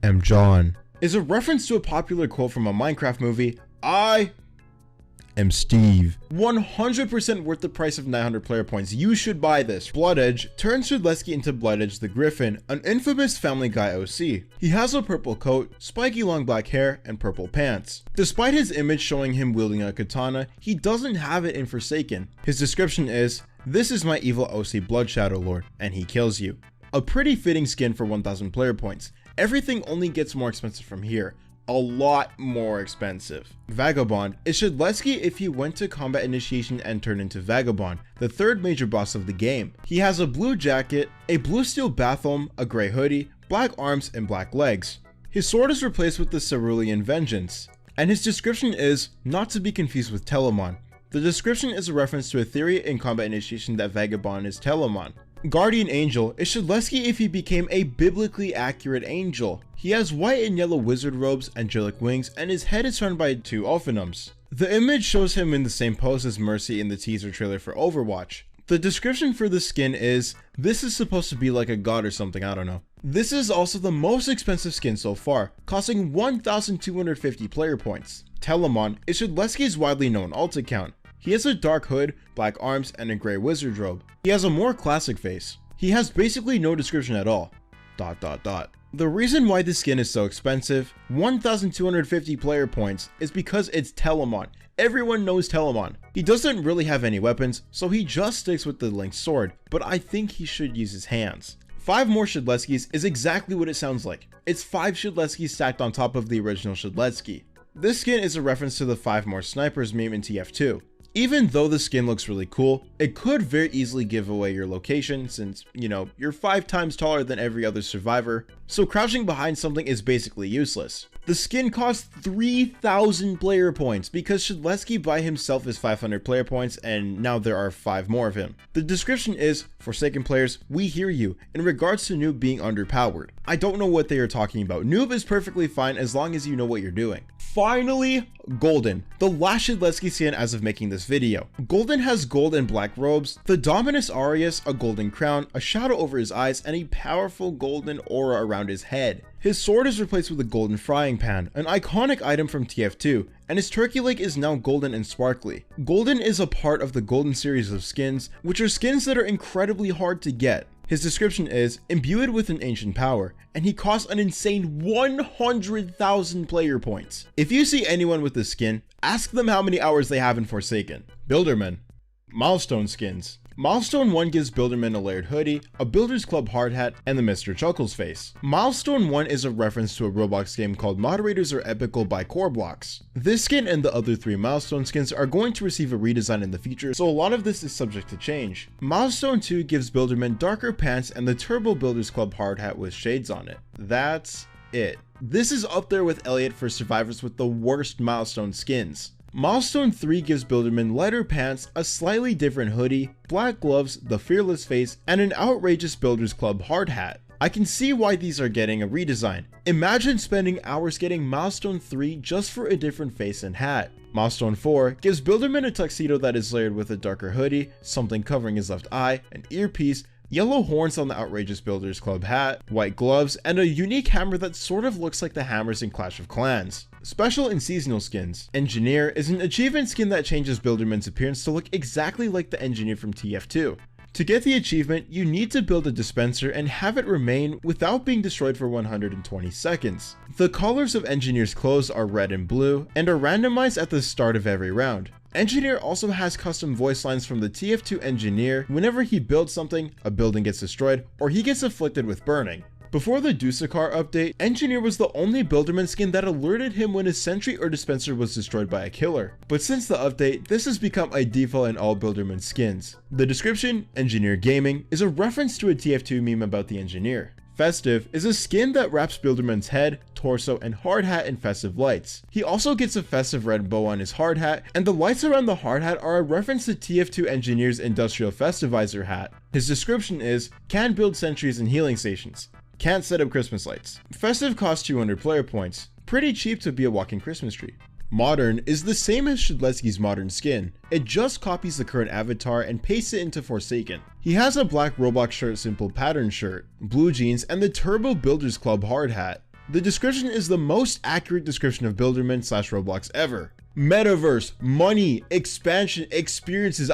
am John," is a reference to a popular quote from a Minecraft movie, "I am Steve." 100% worth the price of 900 player points. You should buy this. Bloodedge turns Shedletsky into Bloodedge the Griffin, an infamous Family Guy OC. He has a purple coat, spiky long black hair, and purple pants. Despite his image showing him wielding a katana, he doesn't have it in Forsaken. His description is, "This is my evil OC Blood Shadow Lord, and he kills you." A pretty fitting skin for 1000 player points. Everything only gets more expensive from here. A lot more expensive. Vagabond is Shedletsky if he went to combat initiation and turned into Vagabond, the third major boss of the game. He has a blue jacket, a blue steel bathhelm, a grey hoodie, black arms, and black legs. His sword is replaced with the Cerulean Vengeance, and his description is, not to be confused with Telamon. The description is a reference to a theory in combat initiation that Vagabond is Telamon. Guardian Angel is Shedletsky if he became a biblically accurate angel. He has white and yellow wizard robes, angelic wings, and his head is surrounded by 2 Ophinums. The image shows him in the same pose as Mercy in the teaser trailer for Overwatch. The description for the skin is, "This is supposed to be like a god or something, I don't know." This is also the most expensive skin so far, costing 1250 player points. Telamon is Shedletsky's widely known alt account. He has a dark hood, black arms, and a grey wizard robe. He has a more classic face. He has basically no description at all. ... The reason why this skin is so expensive, 1250 player points, is because it's Telamon. Everyone knows Telamon. He doesn't really have any weapons, so he just sticks with the linked sword, but I think he should use his hands. 5 more Shedletskys is exactly what it sounds like. It's 5 Shedletskys stacked on top of the original Shedletsky. This skin is a reference to the 5 more snipers meme in TF2. Even though the skin looks really cool, it could very easily give away your location since, you're 5 times taller than every other survivor, so crouching behind something is basically useless. The skin costs 3000 player points because Shedletsky by himself is 500 player points and now there are 5 more of him. The description is, "Forsaken players, we hear you, in regards to Noob being underpowered." I don't know what they are talking about. Noob is perfectly fine as long as you know what you're doing. Finally, Golden, the last Shedletsky skin as of making this video. Golden has gold and black robes, the Dominus Aureus, a golden crown, a shadow over his eyes, and a powerful golden aura around his head. His sword is replaced with a golden frying pan, an iconic item from TF2, and his turkey leg is now golden and sparkly. Golden is a part of the Golden series of skins, which are skins that are incredibly hard to get. His description is, "Imbued with an ancient power," and he costs an insane 100,000 player points. If you see anyone with this skin, ask them how many hours they have in Forsaken. Builderman. Milestone skins. Milestone 1 gives Builderman a layered hoodie, a Builders Club hard hat, and the Mr. Chuckles face. Milestone 1 is a reference to a Roblox game called Moderators Are Epical by Coreblox. This skin and the other 3 Milestone skins are going to receive a redesign in the future, so a lot of this is subject to change. Milestone 2 gives Builderman darker pants and the Turbo Builders Club hard hat with shades on it. That's it. This is up there with Elliot for survivors with the worst Milestone skins. Milestone 3 gives Builderman lighter pants, a slightly different hoodie, black gloves, the fearless face, and an outrageous Builders Club hard hat. I can see why these are getting a redesign. Imagine spending hours getting Milestone 3 just for a different face and hat. Milestone 4 gives Builderman a tuxedo that is layered with a darker hoodie, something covering his left eye, an earpiece, yellow horns on the outrageous Builders Club hat, white gloves, and a unique hammer that sort of looks like the hammers in Clash of Clans. Special and seasonal skins. Engineer is an achievement skin that changes Builderman's appearance to look exactly like the engineer from TF2. To get the achievement, you need to build a dispenser and have it remain without being destroyed for 120 seconds. The colors of Engineer's clothes are red and blue and are randomized at the start of every round. Engineer also has custom voice lines from the TF2 engineer whenever he builds something, a building gets destroyed, or he gets afflicted with burning. Before the Dusekkar update, Engineer was the only Builderman skin that alerted him when his sentry or dispenser was destroyed by a killer. But since the update, this has become a default in all Builderman skins. The description, Engineer Gaming, is a reference to a TF2 meme about the engineer. Festive is a skin that wraps Builderman's head, torso, and hard hat in festive lights. He also gets a festive red bow on his hard hat, and the lights around the hard hat are a reference to TF2 Engineer's Industrial Festivizer hat. His description is, can build sentries and healing stations. Can't set up Christmas lights. Festive costs 200 player points. Pretty cheap to be a walking Christmas tree. Modern is the same as Shedletsky's modern skin. It just copies the current avatar and pastes it into Forsaken. He has a black Roblox shirt simple pattern shirt, blue jeans, and the Turbo Builders Club hard hat. The description is the most accurate description of Builderman / Roblox ever. Metaverse, money, expansion, experiences,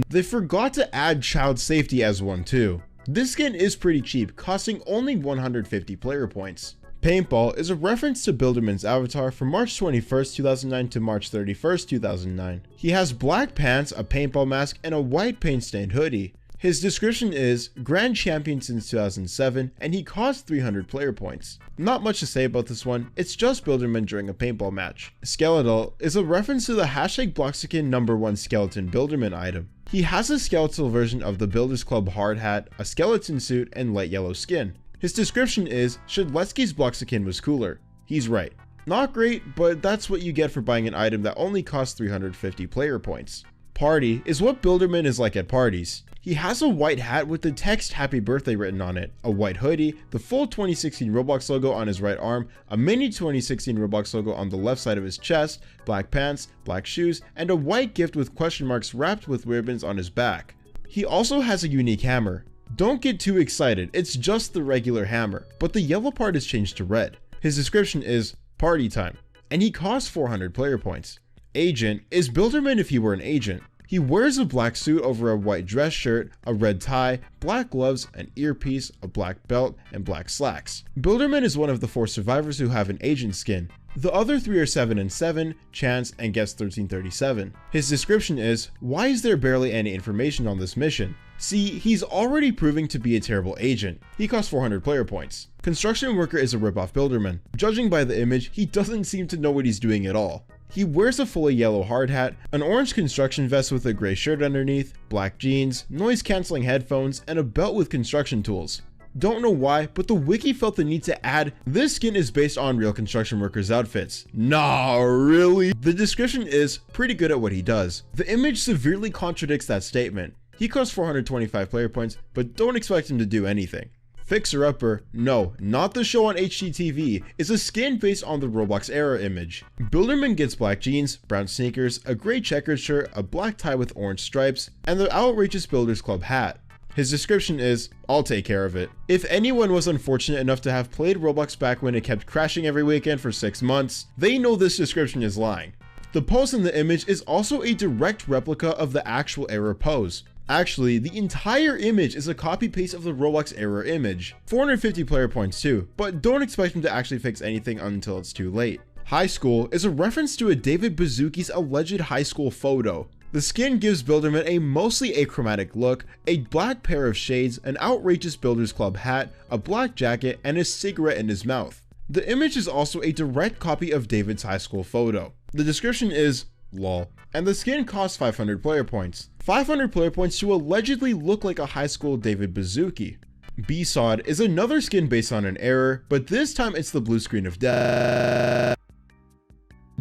They forgot to add child safety as one too. This skin is pretty cheap, costing only 150 player points. Paintball is a reference to Builderman's avatar from March 21st, 2009 to March 31st, 2009. He has black pants, a paintball mask, and a white paint-stained hoodie. His description is, Grand Champion since 2007, and he costs 300 player points. Not much to say about this one, it's just Builderman during a paintball match. Skeletal is a reference to the #Blockskin #1 skeleton Builderman item. He has a skeletal version of the Builders Club hard hat, a skeleton suit, and light yellow skin. His description is, Shedletsky's Blockskin was cooler. He's right. Not great, but that's what you get for buying an item that only costs 350 player points. Party is what Builderman is like at parties. He has a white hat with the text Happy Birthday written on it, a white hoodie, the full 2016 Roblox logo on his right arm, a mini 2016 Roblox logo on the left side of his chest, black pants, black shoes, and a white gift with question marks wrapped with ribbons on his back. He also has a unique hammer. Don't get too excited, it's just the regular hammer, but the yellow part is changed to red. His description is, party time, and he costs 400 player points. Agent is Builderman if he were an agent. He wears a black suit over a white dress shirt, a red tie, black gloves, an earpiece, a black belt, and black slacks. Builderman is one of the 4 survivors who have an agent skin. The other 3 are 7 and 7, Chance, and Guest 1337. His description is, why is there barely any information on this mission? See, he's already proving to be a terrible agent. He costs 400 player points. Construction Worker is a ripoff Builderman. Judging by the image, he doesn't seem to know what he's doing at all. He wears a fully yellow hard hat, an orange construction vest with a gray shirt underneath, black jeans, noise-canceling headphones, and a belt with construction tools. Don't know why, but the wiki felt the need to add, this skin is based on real construction workers' outfits. Nah, really? The description is, pretty good at what he does. The image severely contradicts that statement. He costs 425 player points, but don't expect him to do anything. Fixer Upper, no, not the show on HGTV, is a skin based on the Roblox era image. Builderman gets black jeans, brown sneakers, a gray checkered shirt, a black tie with orange stripes, and the outrageous Builders Club hat. His description is, I'll take care of it. If anyone was unfortunate enough to have played Roblox back when it kept crashing every weekend for 6 months, they know this description is lying. The pose in the image is also a direct replica of the actual era pose. Actually, the entire image is a copy-paste of the Roblox era image. 450 player points too, but don't expect him to actually fix anything until it's too late. High School is a reference to a David Bazuki's alleged high school photo. The skin gives Builderman a mostly achromatic look, a black pair of shades, an outrageous Builders Club hat, a black jacket, and a cigarette in his mouth. The image is also a direct copy of David's high school photo. The description is, lol, and the skin costs 500 player points. 500 player points to allegedly look like a high school David Bazuki. B-Sod is another skin based on an error, but this time it's the blue screen of death.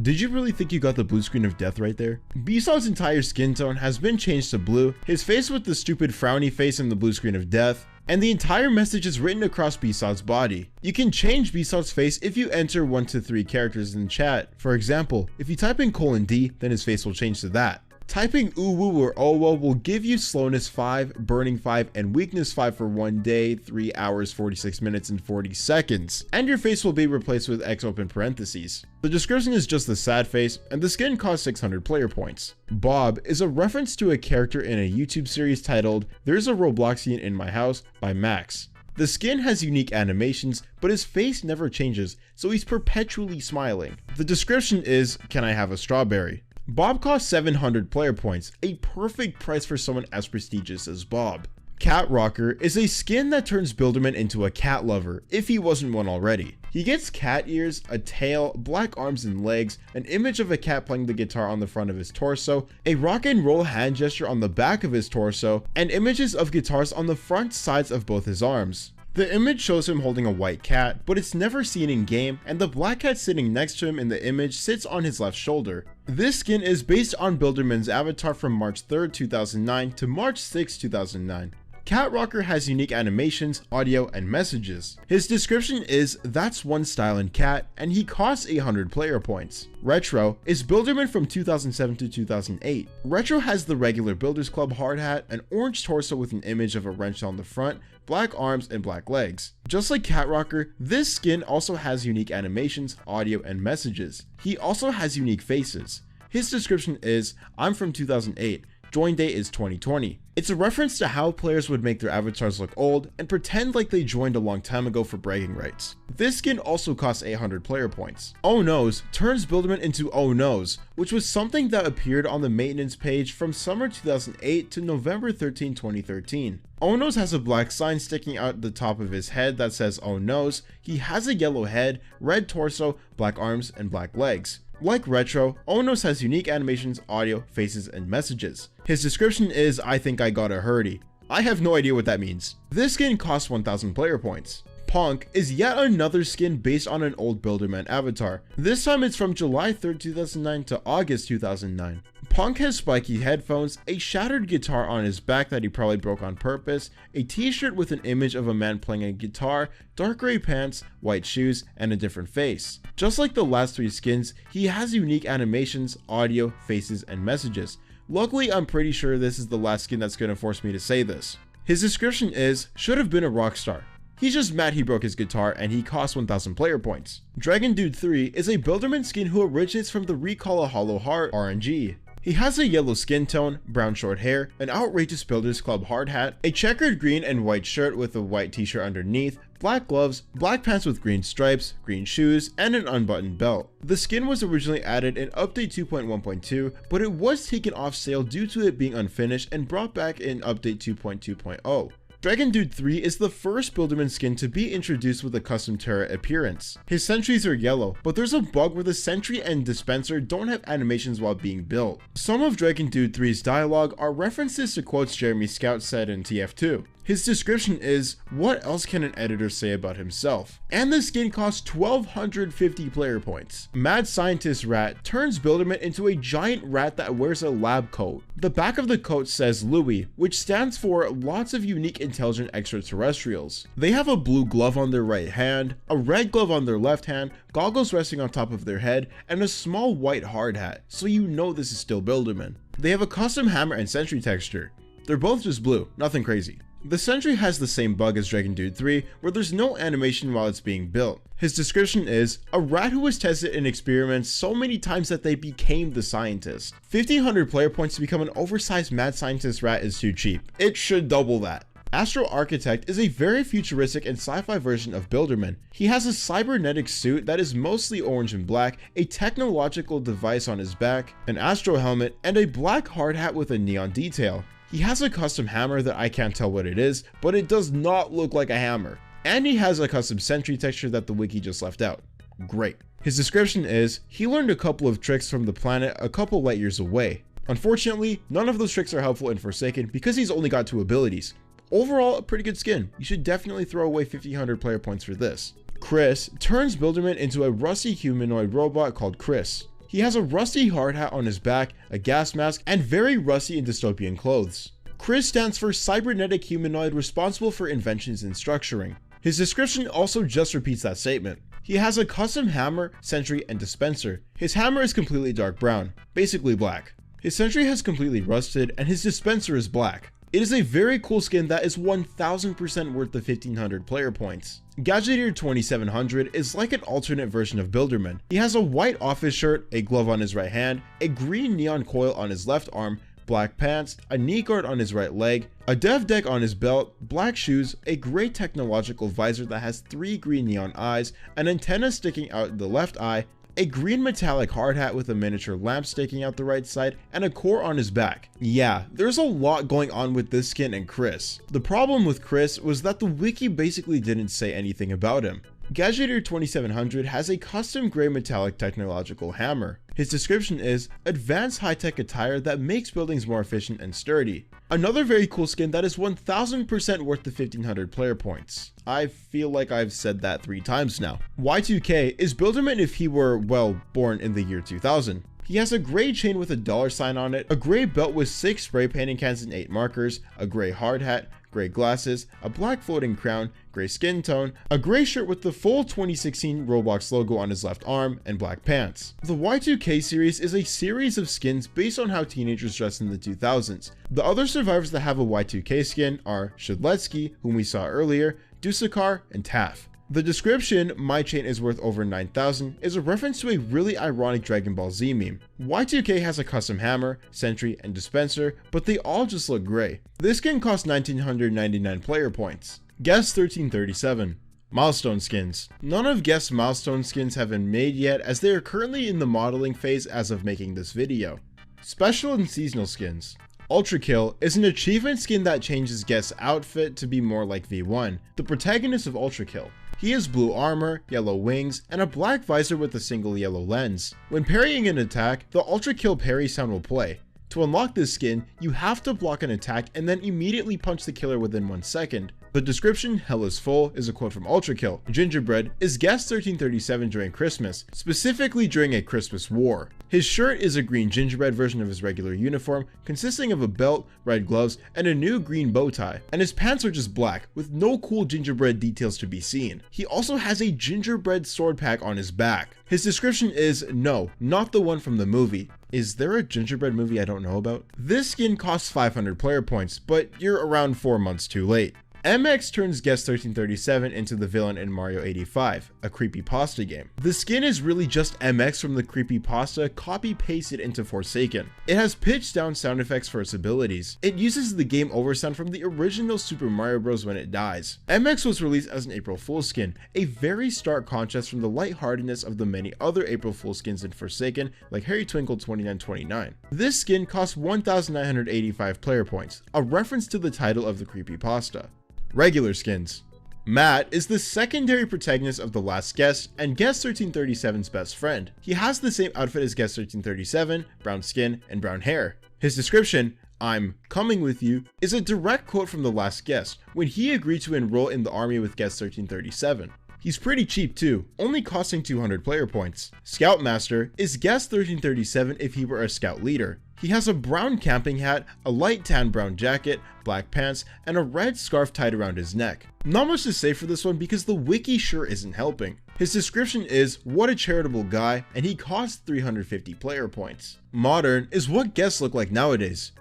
Did you really think you got the blue screen of death right there? B-Sod's entire skin tone has been changed to blue, his face with the stupid frowny face in the blue screen of death, and the entire message is written across B-Sod's body. You can change B-Sod's face if you enter 1 to 3 characters in chat. For example, if you type in :D, then his face will change to that. Typing uwu or owo will give you slowness 5, burning 5, and weakness 5 for 1 day, 3 hours, 46 minutes, and 40 seconds. And your face will be replaced with X open parentheses. The description is just the sad face, and the skin costs 600 player points. Bob is a reference to a character in a YouTube series titled There's a Robloxian in My House by Max. The skin has unique animations, but his face never changes, so he's perpetually smiling. The description is, can I have a strawberry? Bob costs 700 player points, a perfect price for someone as prestigious as Bob. Cat Rocker is a skin that turns Builderman into a cat lover, if he wasn't one already. He gets cat ears, a tail, black arms and legs, an image of a cat playing the guitar on the front of his torso, a rock and roll hand gesture on the back of his torso, and images of guitars on the front sides of both his arms. The image shows him holding a white cat, but it's never seen in game, and the black cat sitting next to him in the image sits on his left shoulder. This skin is based on Builderman's avatar from March 3rd, 2009 to March 6, 2009. Cat Rocker has unique animations, audio, and messages. His description is, that's one style in cat, and he costs 800 player points. Retro is Builderman from 2007 to 2008. Retro has the regular Builders Club hard hat, an orange torso with an image of a wrench on the front, black arms, and black legs. Just like Cat Rocker, this skin also has unique animations, audio, and messages. He also has unique faces. His description is, I'm from 2008. Join date is 2020. It's a reference to how players would make their avatars look old and pretend like they joined a long time ago for bragging rights. This skin also costs 800 player points. Oh No's turns Builderman into Oh No's, which was something that appeared on the maintenance page from summer 2008 to November 13, 2013. Oh No's has a black sign sticking out the top of his head that says Oh No's. He has a yellow head, red torso, black arms, and black legs. Like Retro, Onos has unique animations, audio, faces, and messages. His description is, I think I got a hurdy. I have no idea what that means. This skin costs 1000 player points. Punk is yet another skin based on an old Builderman avatar. This time it's from July 3rd, 2009 to August 2009. Punk has spiky headphones, a shattered guitar on his back that he probably broke on purpose, a t-shirt with an image of a man playing a guitar, dark gray pants, white shoes, and a different face. Just like the last 3 skins, he has unique animations, audio, faces, and messages. Luckily, I'm pretty sure this is the last skin that's going to force me to say this. His description is, should have been a rock star. He's just mad he broke his guitar and he costs 1000 player points. Dragon Dude 3 is a Builderman skin who originates from the Recall a Hollow Heart RNG. He has a yellow skin tone, brown short hair, an outrageous Builders Club hard hat, a checkered green and white shirt with a white t-shirt underneath, black gloves, black pants with green stripes, green shoes, and an unbuttoned belt. The skin was originally added in Update 2.1.2, but it was taken off sale due to it being unfinished and brought back in Update 2.2.0. Dragon Dude 3 is the first Builderman skin to be introduced with a custom turret appearance. His sentries are yellow, but there's a bug where the sentry and dispenser don't have animations while being built. Some of Dragon Dude 3's dialogue are references to quotes Jeremy Scout said in TF2. His description is, what else can an editor say about himself? And the skin costs 1250 player points. Mad Scientist Rat turns Builderman into a giant rat that wears a lab coat. The back of the coat says Louis, which stands for lots of unique intelligent extraterrestrials. They have a blue glove on their right hand, a red glove on their left hand, goggles resting on top of their head, and a small white hard hat, so you know this is still Builderman. They have a custom hammer and sentry texture. They're both just blue, nothing crazy. The sentry has the same bug as Dragon Dude 3, where there's no animation while it's being built. His description is, a rat who was tested in experiments so many times that they became the scientist. 1500 player points to become an oversized mad scientist rat is too cheap. It should double that. Astro Architect is a very futuristic and sci-fi version of Builderman. He has a cybernetic suit that is mostly orange and black, a technological device on his back, an astro helmet, and a black hard hat with a neon detail. He has a custom hammer that I can't tell what it is, but it does not look like a hammer. And he has a custom sentry texture that the wiki just left out. Great. His description is, he learned a couple of tricks from the planet a couple light years away. Unfortunately, none of those tricks are helpful in Forsaken because he's only got 2 abilities. Overall, a pretty good skin. You should definitely throw away 1500 player points for this. Chris turns Builderman into a rusty humanoid robot called Chris. He has a rusty hard hat on his back, a gas mask, and very rusty and dystopian clothes. Chris stands for cybernetic humanoid responsible for inventions and structuring. His description also just repeats that statement. He has a custom hammer, sentry, and dispenser. His hammer is completely dark brown, basically black. His sentry has completely rusted and his dispenser is black. It is a very cool skin that is 1000% worth the 1500 player points. Gadgeteer 2700 is like an alternate version of Builderman. He has a white office shirt, a glove on his right hand, a green neon coil on his left arm, black pants, a knee guard on his right leg, a dev deck on his belt, black shoes, a gray technological visor that has 3 green neon eyes, an antenna sticking out the left eye, a green metallic hard hat with a miniature lamp sticking out the right side, and a core on his back. Yeah, there's a lot going on with this skin and Chris. The problem with Chris was that the wiki basically didn't say anything about him. Gadgeteer 2700 has a custom gray metallic technological hammer. His description is advanced high-tech attire that makes buildings more efficient and sturdy. Another very cool skin that is 1000% worth the 1500 player points. I feel like I've said that 3 times now. Y2K is Builderman if he were, well, born in the year 2000. He has a gray chain with a $sign on it, a gray belt with 6 spray painting cans and 8 markers, a gray hard hat, gray glasses, a black floating crown, gray skin tone, a gray shirt with the full 2016 Roblox logo on his left arm, and black pants. The Y2K series is a series of skins based on how teenagers dressed in the 2000s. The other survivors that have a Y2K skin are Shedletsky, whom we saw earlier, Dusekkar, and Taph. The description, "My chain is worth over 9,000, is a reference to a really ironic Dragon Ball Z meme. Y2K has a custom hammer, sentry, and dispenser, but they all just look gray. This skin costs 1999 player points. Guess 1337. Milestone skins. None of Guess milestone skins have been made yet, as they are currently in the modeling phase as of making this video. Special and seasonal skins. Ultra Kill is an achievement skin that changes Guest's outfit to be more like V1, the protagonist of Ultra Kill. He has blue armor, yellow wings, and a black visor with a single yellow lens. When parrying an attack, the Ultra Kill parry sound will play. To unlock this skin, you have to block an attack and then immediately punch the killer within 1 second. The description, "Hell is full," is a quote from Ultra Kill. Gingerbread is Guest 1337 during Christmas, specifically during a Christmas war. His shirt is a green gingerbread version of his regular uniform, consisting of a belt, red gloves, and a new green bow tie. And his pants are just black, with no cool gingerbread details to be seen. He also has a gingerbread sword pack on his back. His description is, "No, not the one from the movie." Is there a gingerbread movie I don't know about? This skin costs 500 player points, but you're around 4 months too late. MX turns Guest 1337 into the villain in Mario 85, a creepypasta game. The skin is really just MX from the creepypasta copy-pasted into Forsaken. It has pitched down sound effects for its abilities. It uses the game over sound from the original Super Mario Bros. When it dies. MX was released as an April Fool's skin, a very stark contrast from the lightheartedness of the many other April Fool's skins in Forsaken, like Harry Twinkle 2929. This skin costs 1985 player points, a reference to the title of the creepypasta. Regular skins. Matt is the secondary protagonist of The Last Guest and Guest 1337's best friend. He has the same outfit as Guest 1337, brown skin, and brown hair. His description, "I'm coming with you," is a direct quote from The Last Guest, when he agreed to enroll in the army with Guest 1337. He's pretty cheap too, only costing 200 player points. Scoutmaster is Guest 1337 if he were a scout leader. He has a brown camping hat, a light tan brown jacket, black pants, and a red scarf tied around his neck. Not much to say for this one because the wiki sure isn't helping. His description is, "What a charitable guy," and he costs 350 player points. Modern is what guests look like nowadays.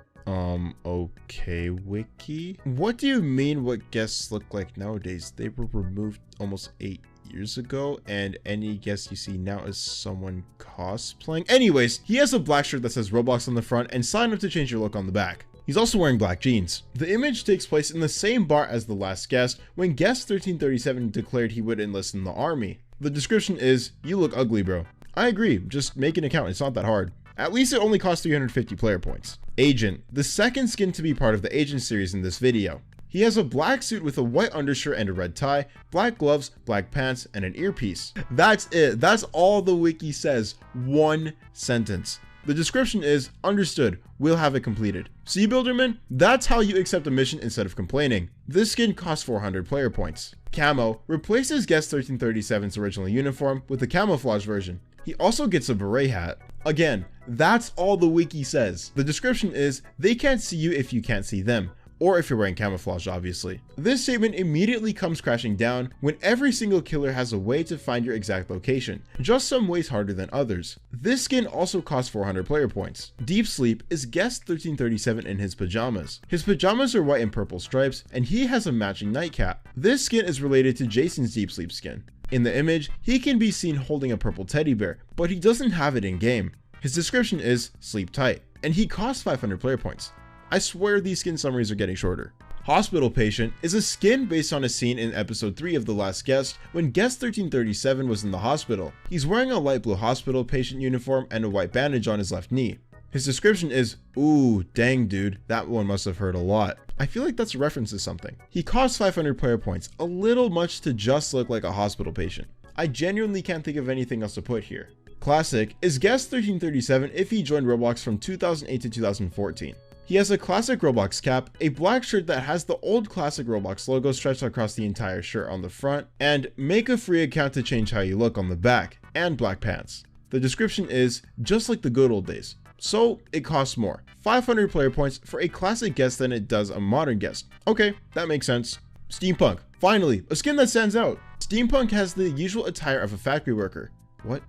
Okay, wiki? What do you mean what guests look like nowadays? They were removed almost 8 years ago, and any guest you see now is someone cosplaying. Anyways, he has a black shirt that says Roblox on the front and sign up to change your look on the back. He's also wearing black jeans. The image takes place in the same bar as The Last Guest, when Guest 1337 declared he would enlist in the army. The description is, "You look ugly, bro." I agree, just make an account, it's not that hard. At least it only costs 350 player points. Agent, the second skin to be part of the Agent series in this video. He has a black suit with a white undershirt and a red tie, black gloves, black pants, and an earpiece. That's it. That's all the wiki says. 1 sentence. The description is, "Understood, we'll have it completed." See, Builderman? That's how you accept a mission instead of complaining. This skin costs 400 player points. Camo replaces Guest 1337's original uniform with the camouflage version. He also gets a beret hat. Again, that's all the wiki says. The description is, "They can't see you if you can't see them. or if you're wearing camouflage obviously. This statement immediately comes crashing down when every single killer has a way to find your exact location, just some ways harder than others. This skin also costs 400 player points. Deep Sleep is guest 1337 in his pajamas. His pajamas are white and purple stripes, and he has a matching nightcap. This skin is related to Jason's Deep Sleep skin. In the image, he can be seen holding a purple teddy bear, but he doesn't have it in game. His description is sleep tight, and he costs 500 player points. I swear these skin summaries are getting shorter. Hospital Patient is a skin based on a scene in episode 3 of The Last Guest when guest 1337 was in the hospital. He's wearing a light blue hospital patient uniform and a white bandage on his left knee. His description is, ooh, dang dude, that one must have hurt a lot. I feel like that's a reference to something. He costs 500 player points, a little much to just look like a hospital patient. I genuinely can't think of anything else to put here. Classic is guest 1337 if he joined Roblox from 2008 to 2014. He has a classic Roblox cap, a black shirt that has the old classic Roblox logo stretched across the entire shirt on the front, and make a free account to change how you look on the back, and black pants. The description is just like the good old days. So it costs more, 500 player points for a classic guest than it does a modern guest. Okay, that makes sense. Steampunk, finally, a skin that stands out. Steampunk has the usual attire of a factory worker. What?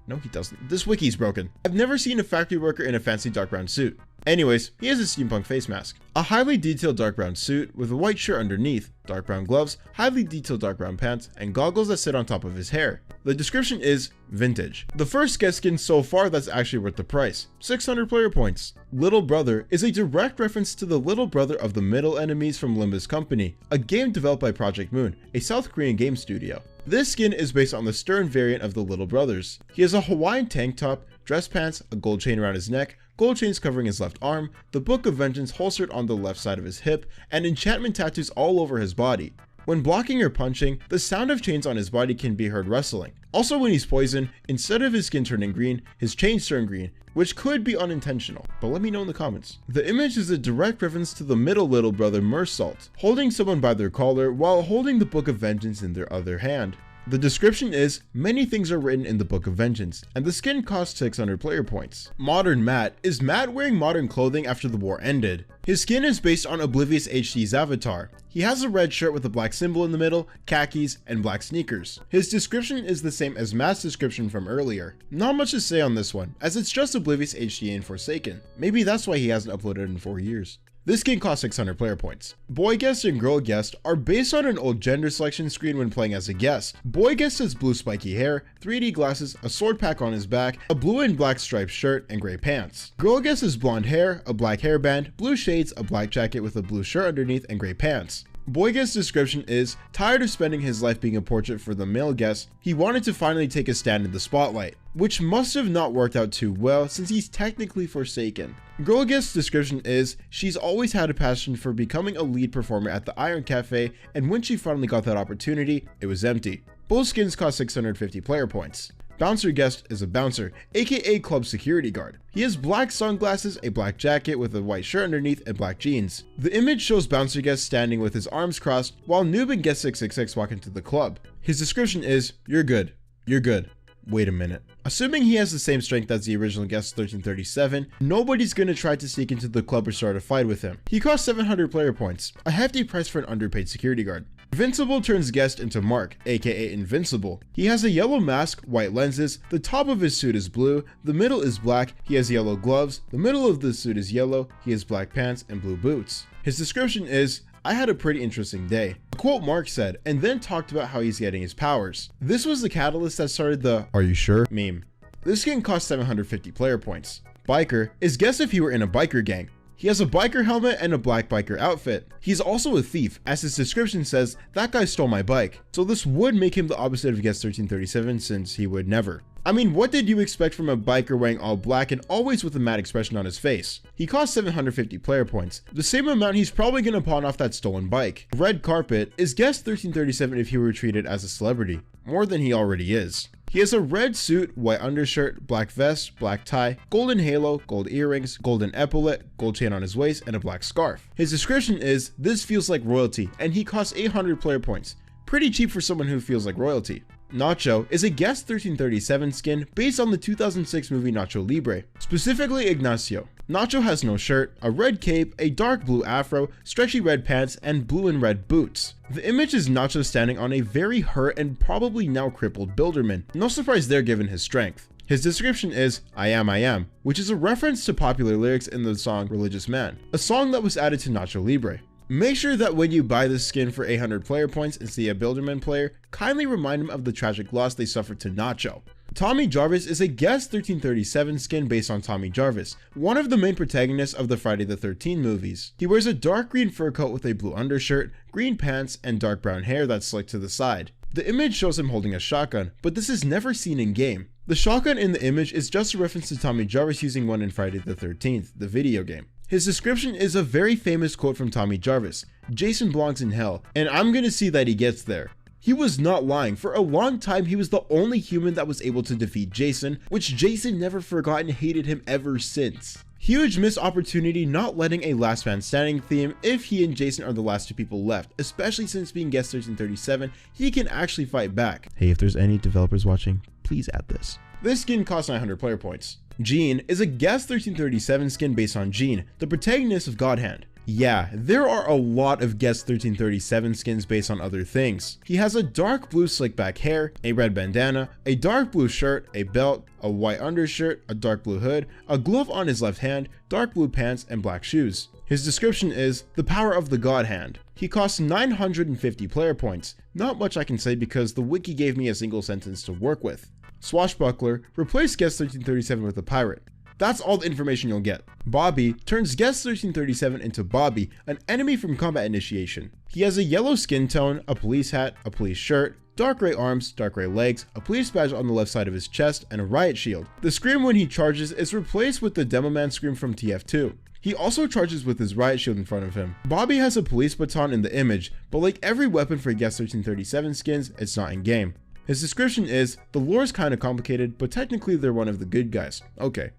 No, he doesn't. This wiki's broken. I've never seen a factory worker in a fancy dark brown suit. Anyways, he has a steampunk face mask. A highly detailed dark brown suit with a white shirt underneath, dark brown gloves, highly detailed dark brown pants, and goggles that sit on top of his hair. The description is vintage. The first guest skin so far that's actually worth the price, 600 player points. Little Brother is a direct reference to the little brother of the middle enemies from Limbus Company, a game developed by Project Moon, a South Korean game studio. This skin is based on the Stern variant of the Little Brothers. He has a Hawaiian tank top, dress pants, a gold chain around his neck, gold chains covering his left arm, the Book of Vengeance holstered on the left side of his hip, and enchantment tattoos all over his body. When blocking or punching, the sound of chains on his body can be heard rustling. Also when he's poisoned, instead of his skin turning green, his chains turn green, which could be unintentional, but let me know in the comments. The image is a direct reference to the middle little brother Mersalt, holding someone by their collar while holding the Book of Vengeance in their other hand. The description is, many things are written in the Book of Vengeance, and the skin costs 600 player points. Modern Matt is Matt wearing modern clothing after the war ended. His skin is based on Oblivious HD's avatar. He has a red shirt with a black symbol in the middle, khakis, and black sneakers. His description is the same as Matt's description from earlier. Not much to say on this one, as it's just Oblivious HD and Forsaken. Maybe that's why he hasn't uploaded in 4 years. This skin costs 600 player points. Boy Guest and Girl Guest are based on an old gender selection screen when playing as a guest. Boy Guest has blue spiky hair, 3D glasses, a sword pack on his back, a blue and black striped shirt, and gray pants. Girl Guest has blonde hair, a black hairband, blue shades, a black jacket with a blue shirt underneath, and gray pants. Boy Guest's description is, tired of spending his life being a portrait for the male guest, he wanted to finally take a stand in the spotlight, which must have not worked out too well since he's technically Forsaken. Girl Guest's description is, she's always had a passion for becoming a lead performer at the Iron Cafe, and when she finally got that opportunity, it was empty. Both skins cost 650 player points. Bouncer Guest is a bouncer, aka club security guard. He has black sunglasses, a black jacket with a white shirt underneath, and black jeans. The image shows Bouncer Guest standing with his arms crossed while Noob and Guest 666 walk into the club. His description is, you're good, you're good. Wait a minute. Assuming he has the same strength as the original guest 1337, nobody's gonna try to sneak into the club or start a fight with him. He costs 700 player points, a hefty price for an underpaid security guard. Invincible turns Guest into Mark, aka Invincible. He has a yellow mask, white lenses, the top of his suit is blue, the middle is black, he has yellow gloves, the middle of the suit is yellow, he has black pants and blue boots. His description is, I had a pretty interesting day. A quote Mark said, and then talked about how he's getting his powers. This was the catalyst that started the "Are you sure?" meme. This skin costs 750 player points. Biker is guess if he were in a biker gang. He has a biker helmet and a black biker outfit. He's also a thief, as his description says, that guy stole my bike. So this would make him the opposite of guest 1337 since he would never. I mean, what did you expect from a biker wearing all black and always with a mad expression on his face? He costs 750 player points, the same amount he's probably gonna pawn off that stolen bike. Red Carpet is guest 1337 if he were treated as a celebrity, more than he already is. He has a red suit, white undershirt, black vest, black tie, golden halo, gold earrings, golden epaulet, gold chain on his waist, and a black scarf. His description is, this feels like royalty, and he costs 800 player points. Pretty cheap for someone who feels like royalty. Nacho is a guest 1337 skin based on the 2006 movie Nacho Libre, specifically Ignacio. Nacho has no shirt, a red cape, a dark blue afro, stretchy red pants, and blue and red boots. The image is Nacho standing on a very hurt and probably now crippled Builderman. No surprise there given his strength. His description is, I am, which is a reference to popular lyrics in the song Religious Man, a song that was added to Nacho Libre. Make sure that when you buy this skin for 800 player points and see a Builderman player, kindly remind him of the tragic loss they suffered to Nacho. Tommy Jarvis is a Guest 1337 skin based on Tommy Jarvis, one of the main protagonists of the Friday the 13th movies. He wears a dark green fur coat with a blue undershirt, green pants, and dark brown hair that's slicked to the side. The image shows him holding a shotgun, but this is never seen in game. The shotgun in the image is just a reference to Tommy Jarvis using one in Friday the 13th, the video game. His description is a very famous quote from Tommy Jarvis, Jason belongs in hell, and I'm gonna see that he gets there. He was not lying. For a long time, he was the only human that was able to defeat Jason, which Jason never forgot and hated him ever since. Huge missed opportunity not letting a last man standing theme if he and Jason are the last two people left, especially since being Guest 1337, he can actually fight back. Hey, if there's any developers watching, please add this. This skin costs 900 player points. Gene is a Guest 1337 skin based on Gene, the protagonist of God Hand. Yeah, there are a lot of Guest 1337 skins based on other things. He has a dark blue slick back hair, a red bandana, a dark blue shirt, a belt, a white undershirt, a dark blue hood, a glove on his left hand, dark blue pants, and black shoes. His description is, the power of the God Hand. He costs 950 player points. Not much I can say because the wiki gave me a single sentence to work with. Swashbuckler, replace Guest 1337 with a pirate. That's all the information you'll get. Bobby turns Guest 1337 into Bobby, an enemy from combat initiation. He has a yellow skin tone, a police hat, a police shirt, dark gray arms, dark gray legs, a police badge on the left side of his chest, and a riot shield. The scream when he charges is replaced with the Demoman scream from TF2. He also charges with his riot shield in front of him. Bobby has a police baton in the image, but like every weapon for Guest 1337 skins, it's not in game. His description is, the lore is kinda complicated, but technically they're one of the good guys. Okay.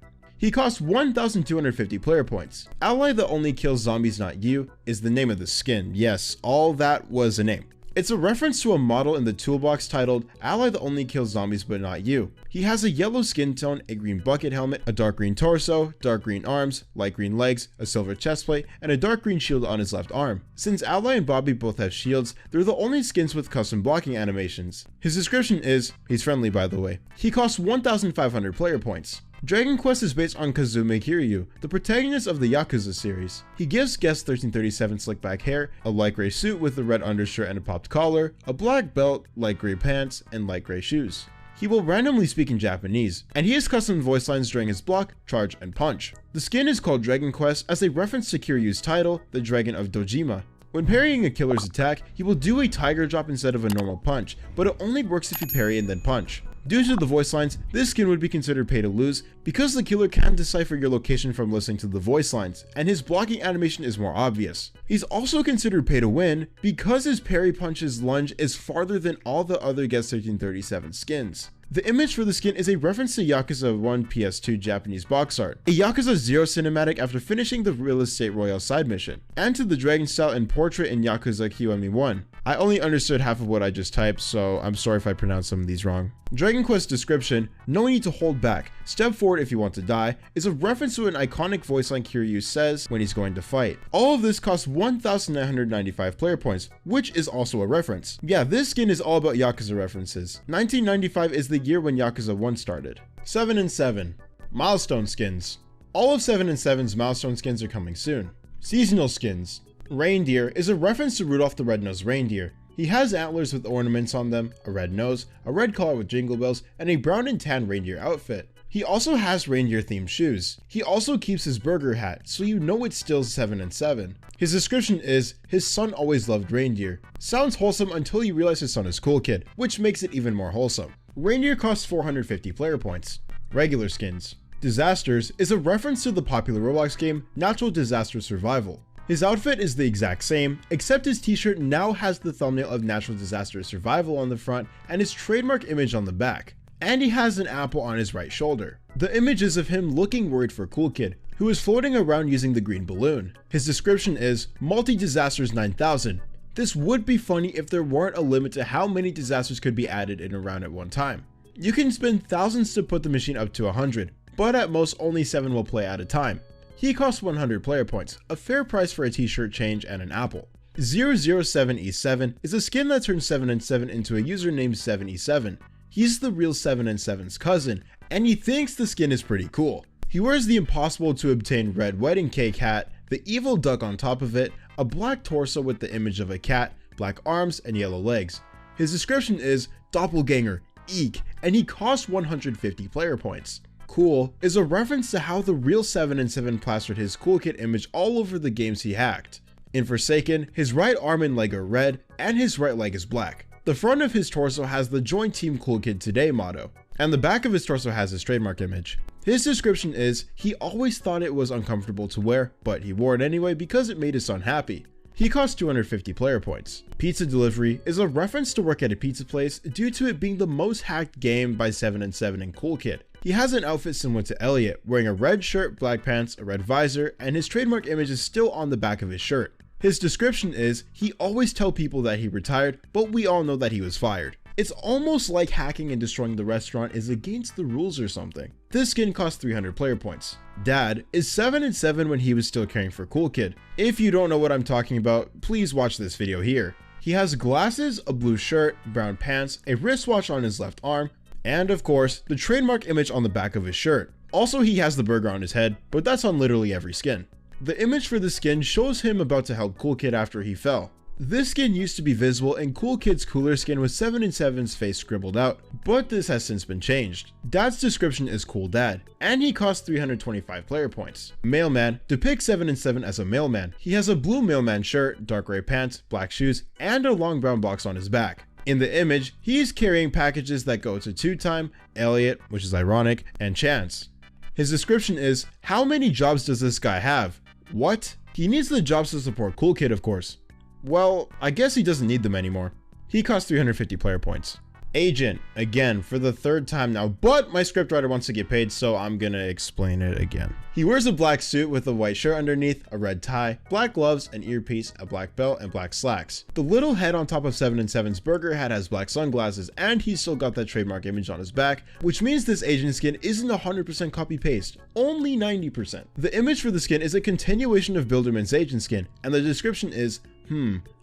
He costs 1,250 player points. Ally that only kills zombies not you is the name of the skin. Yes, all that was a name. It's a reference to a model in the toolbox titled Ally that only kills zombies but not you. He has a yellow skin tone, a green bucket helmet, a dark green torso, dark green arms, light green legs, a silver chestplate, and a dark green shield on his left arm. Since Ally and Bobby both have shields, they're the only skins with custom blocking animations. His description is, he's friendly by the way. He costs 1,500 player points. Dragon Quest is based on Kazume Kiryu, the protagonist of the Yakuza series. He gives Guest 1337 slick back hair, a light gray suit with a red undershirt and a popped collar, a black belt, light gray pants, and light gray shoes. He will randomly speak in Japanese, and he has custom voice lines during his block, charge, and punch. The skin is called Dragon Quest as a reference to Kiryu's title, the Dragon of Dojima. When parrying a killer's attack, he will do a tiger drop instead of a normal punch, but it only works if you parry and then punch. Due to the voice lines, this skin would be considered pay to lose because the killer can't decipher your location from listening to the voice lines, and his blocking animation is more obvious. He's also considered pay to win because his parry punch's lunge is farther than all the other Guest 1337 skins. The image for the skin is a reference to Yakuza 1 PS2 Japanese box art, a Yakuza 0 cinematic after finishing the Real Estate Royale side mission, and to the dragon style and portrait in Yakuza Kiwami 1. I only understood half of what I just typed, so I'm sorry if I pronounced some of these wrong. Dragon Quest description, no need to hold back, step forward if you want to die, is a reference to an iconic voice line Kiryu says when he's going to fight. All of this costs 1,995 player points, which is also a reference. Yeah, this skin is all about Yakuza references. 1995 is the year when Yakuza 1 started. 7 and 7. Milestone skins. All of 7 and 7's milestone skins are coming soon. Seasonal skins. Reindeer is a reference to Rudolph the Red-Nosed Reindeer. He has antlers with ornaments on them, a red nose, a red collar with jingle bells, and a brown and tan reindeer outfit. He also has reindeer-themed shoes. He also keeps his burger hat, so you know it's still 7 and 7. His description is, his son always loved reindeer. Sounds wholesome until you realize his son is Kool Kid, which makes it even more wholesome. Reindeer costs 450 player points. Regular skins. Disasters is a reference to the popular Roblox game Natural Disaster Survival. His outfit is the exact same, except his t-shirt now has the thumbnail of Natural Disaster Survival on the front and his trademark image on the back. And he has an apple on his right shoulder. The image is of him looking worried for Kool Kid, who is floating around using the green balloon. His description is, Multi-Disasters 9000. This would be funny if there weren't a limit to how many disasters could be added in a round at one time. You can spend thousands to put the machine up to 100, but at most only 7 will play at a time. He costs 100 player points, a fair price for a t-shirt change and an apple. 007E7 is a skin that turns 7 and 7 into a user named 7E7. He's the real 7 and 7's cousin, and he thinks the skin is pretty cool. He wears the impossible to obtain red wedding cake hat, the evil duck on top of it, a black torso with the image of a cat, black arms, and yellow legs. His description is doppelganger, eek, and he costs 150 player points. Cool is a reference to how the real 7 and 7 plastered his Kool Kid image all over the games he hacked. In Forsaken, his right arm and leg are red, and his right leg is black. The front of his torso has the Join Team Kool Kid Today motto, and the back of his torso has his trademark image. His description is, he always thought it was uncomfortable to wear, but he wore it anyway because it made his son happy. He costs 250 player points. Pizza Delivery is a reference to work at a pizza place due to it being the most hacked game by 7 and 7 and Kool Kid. He has an outfit similar to Elliot, wearing a red shirt, black pants, a red visor, and his trademark image is still on the back of his shirt. His description is, he always tell people that he retired, but we all know that he was fired. It's almost like hacking and destroying the restaurant is against the rules or something. This skin costs 300 player points. Dad is 7 and 7 when he was still caring for Kool Kid. If you don't know what I'm talking about, please watch this video here. He has glasses, a blue shirt, brown pants, a wristwatch on his left arm, and of course, the trademark image on the back of his shirt. Also, he has the burger on his head, but that's on literally every skin. The image for the skin shows him about to help Kool Kid after he fell. This skin used to be visible in Kool Kid's cooler skin with 7 and 7's face scribbled out, but this has since been changed. Dad's description is Cool Dad, and he costs 325 player points. Mailman depicts 7 and 7 as a mailman. He has a blue mailman shirt, dark gray pants, black shoes, and a long brown box on his back. In the image, he's carrying packages that go to Two Time, Elliot, which is ironic, and Chance. His description is, how many jobs does this guy have? What? He needs the jobs to support Kool Kid, of course. Well, I guess he doesn't need them anymore. He costs 350 player points. Agent, again, for the third time now, but my scriptwriter wants to get paid, so I'm gonna explain it again. He wears a black suit with a white shirt underneath, a red tie, black gloves, an earpiece, a black belt, and black slacks. The little head on top of 7 and 7's burger hat has black sunglasses, and he's still got that trademark image on his back, which means this agent skin isn't 100% copy-paste, only 90%. The image for the skin is a continuation of Builderman's agent skin, and the description is,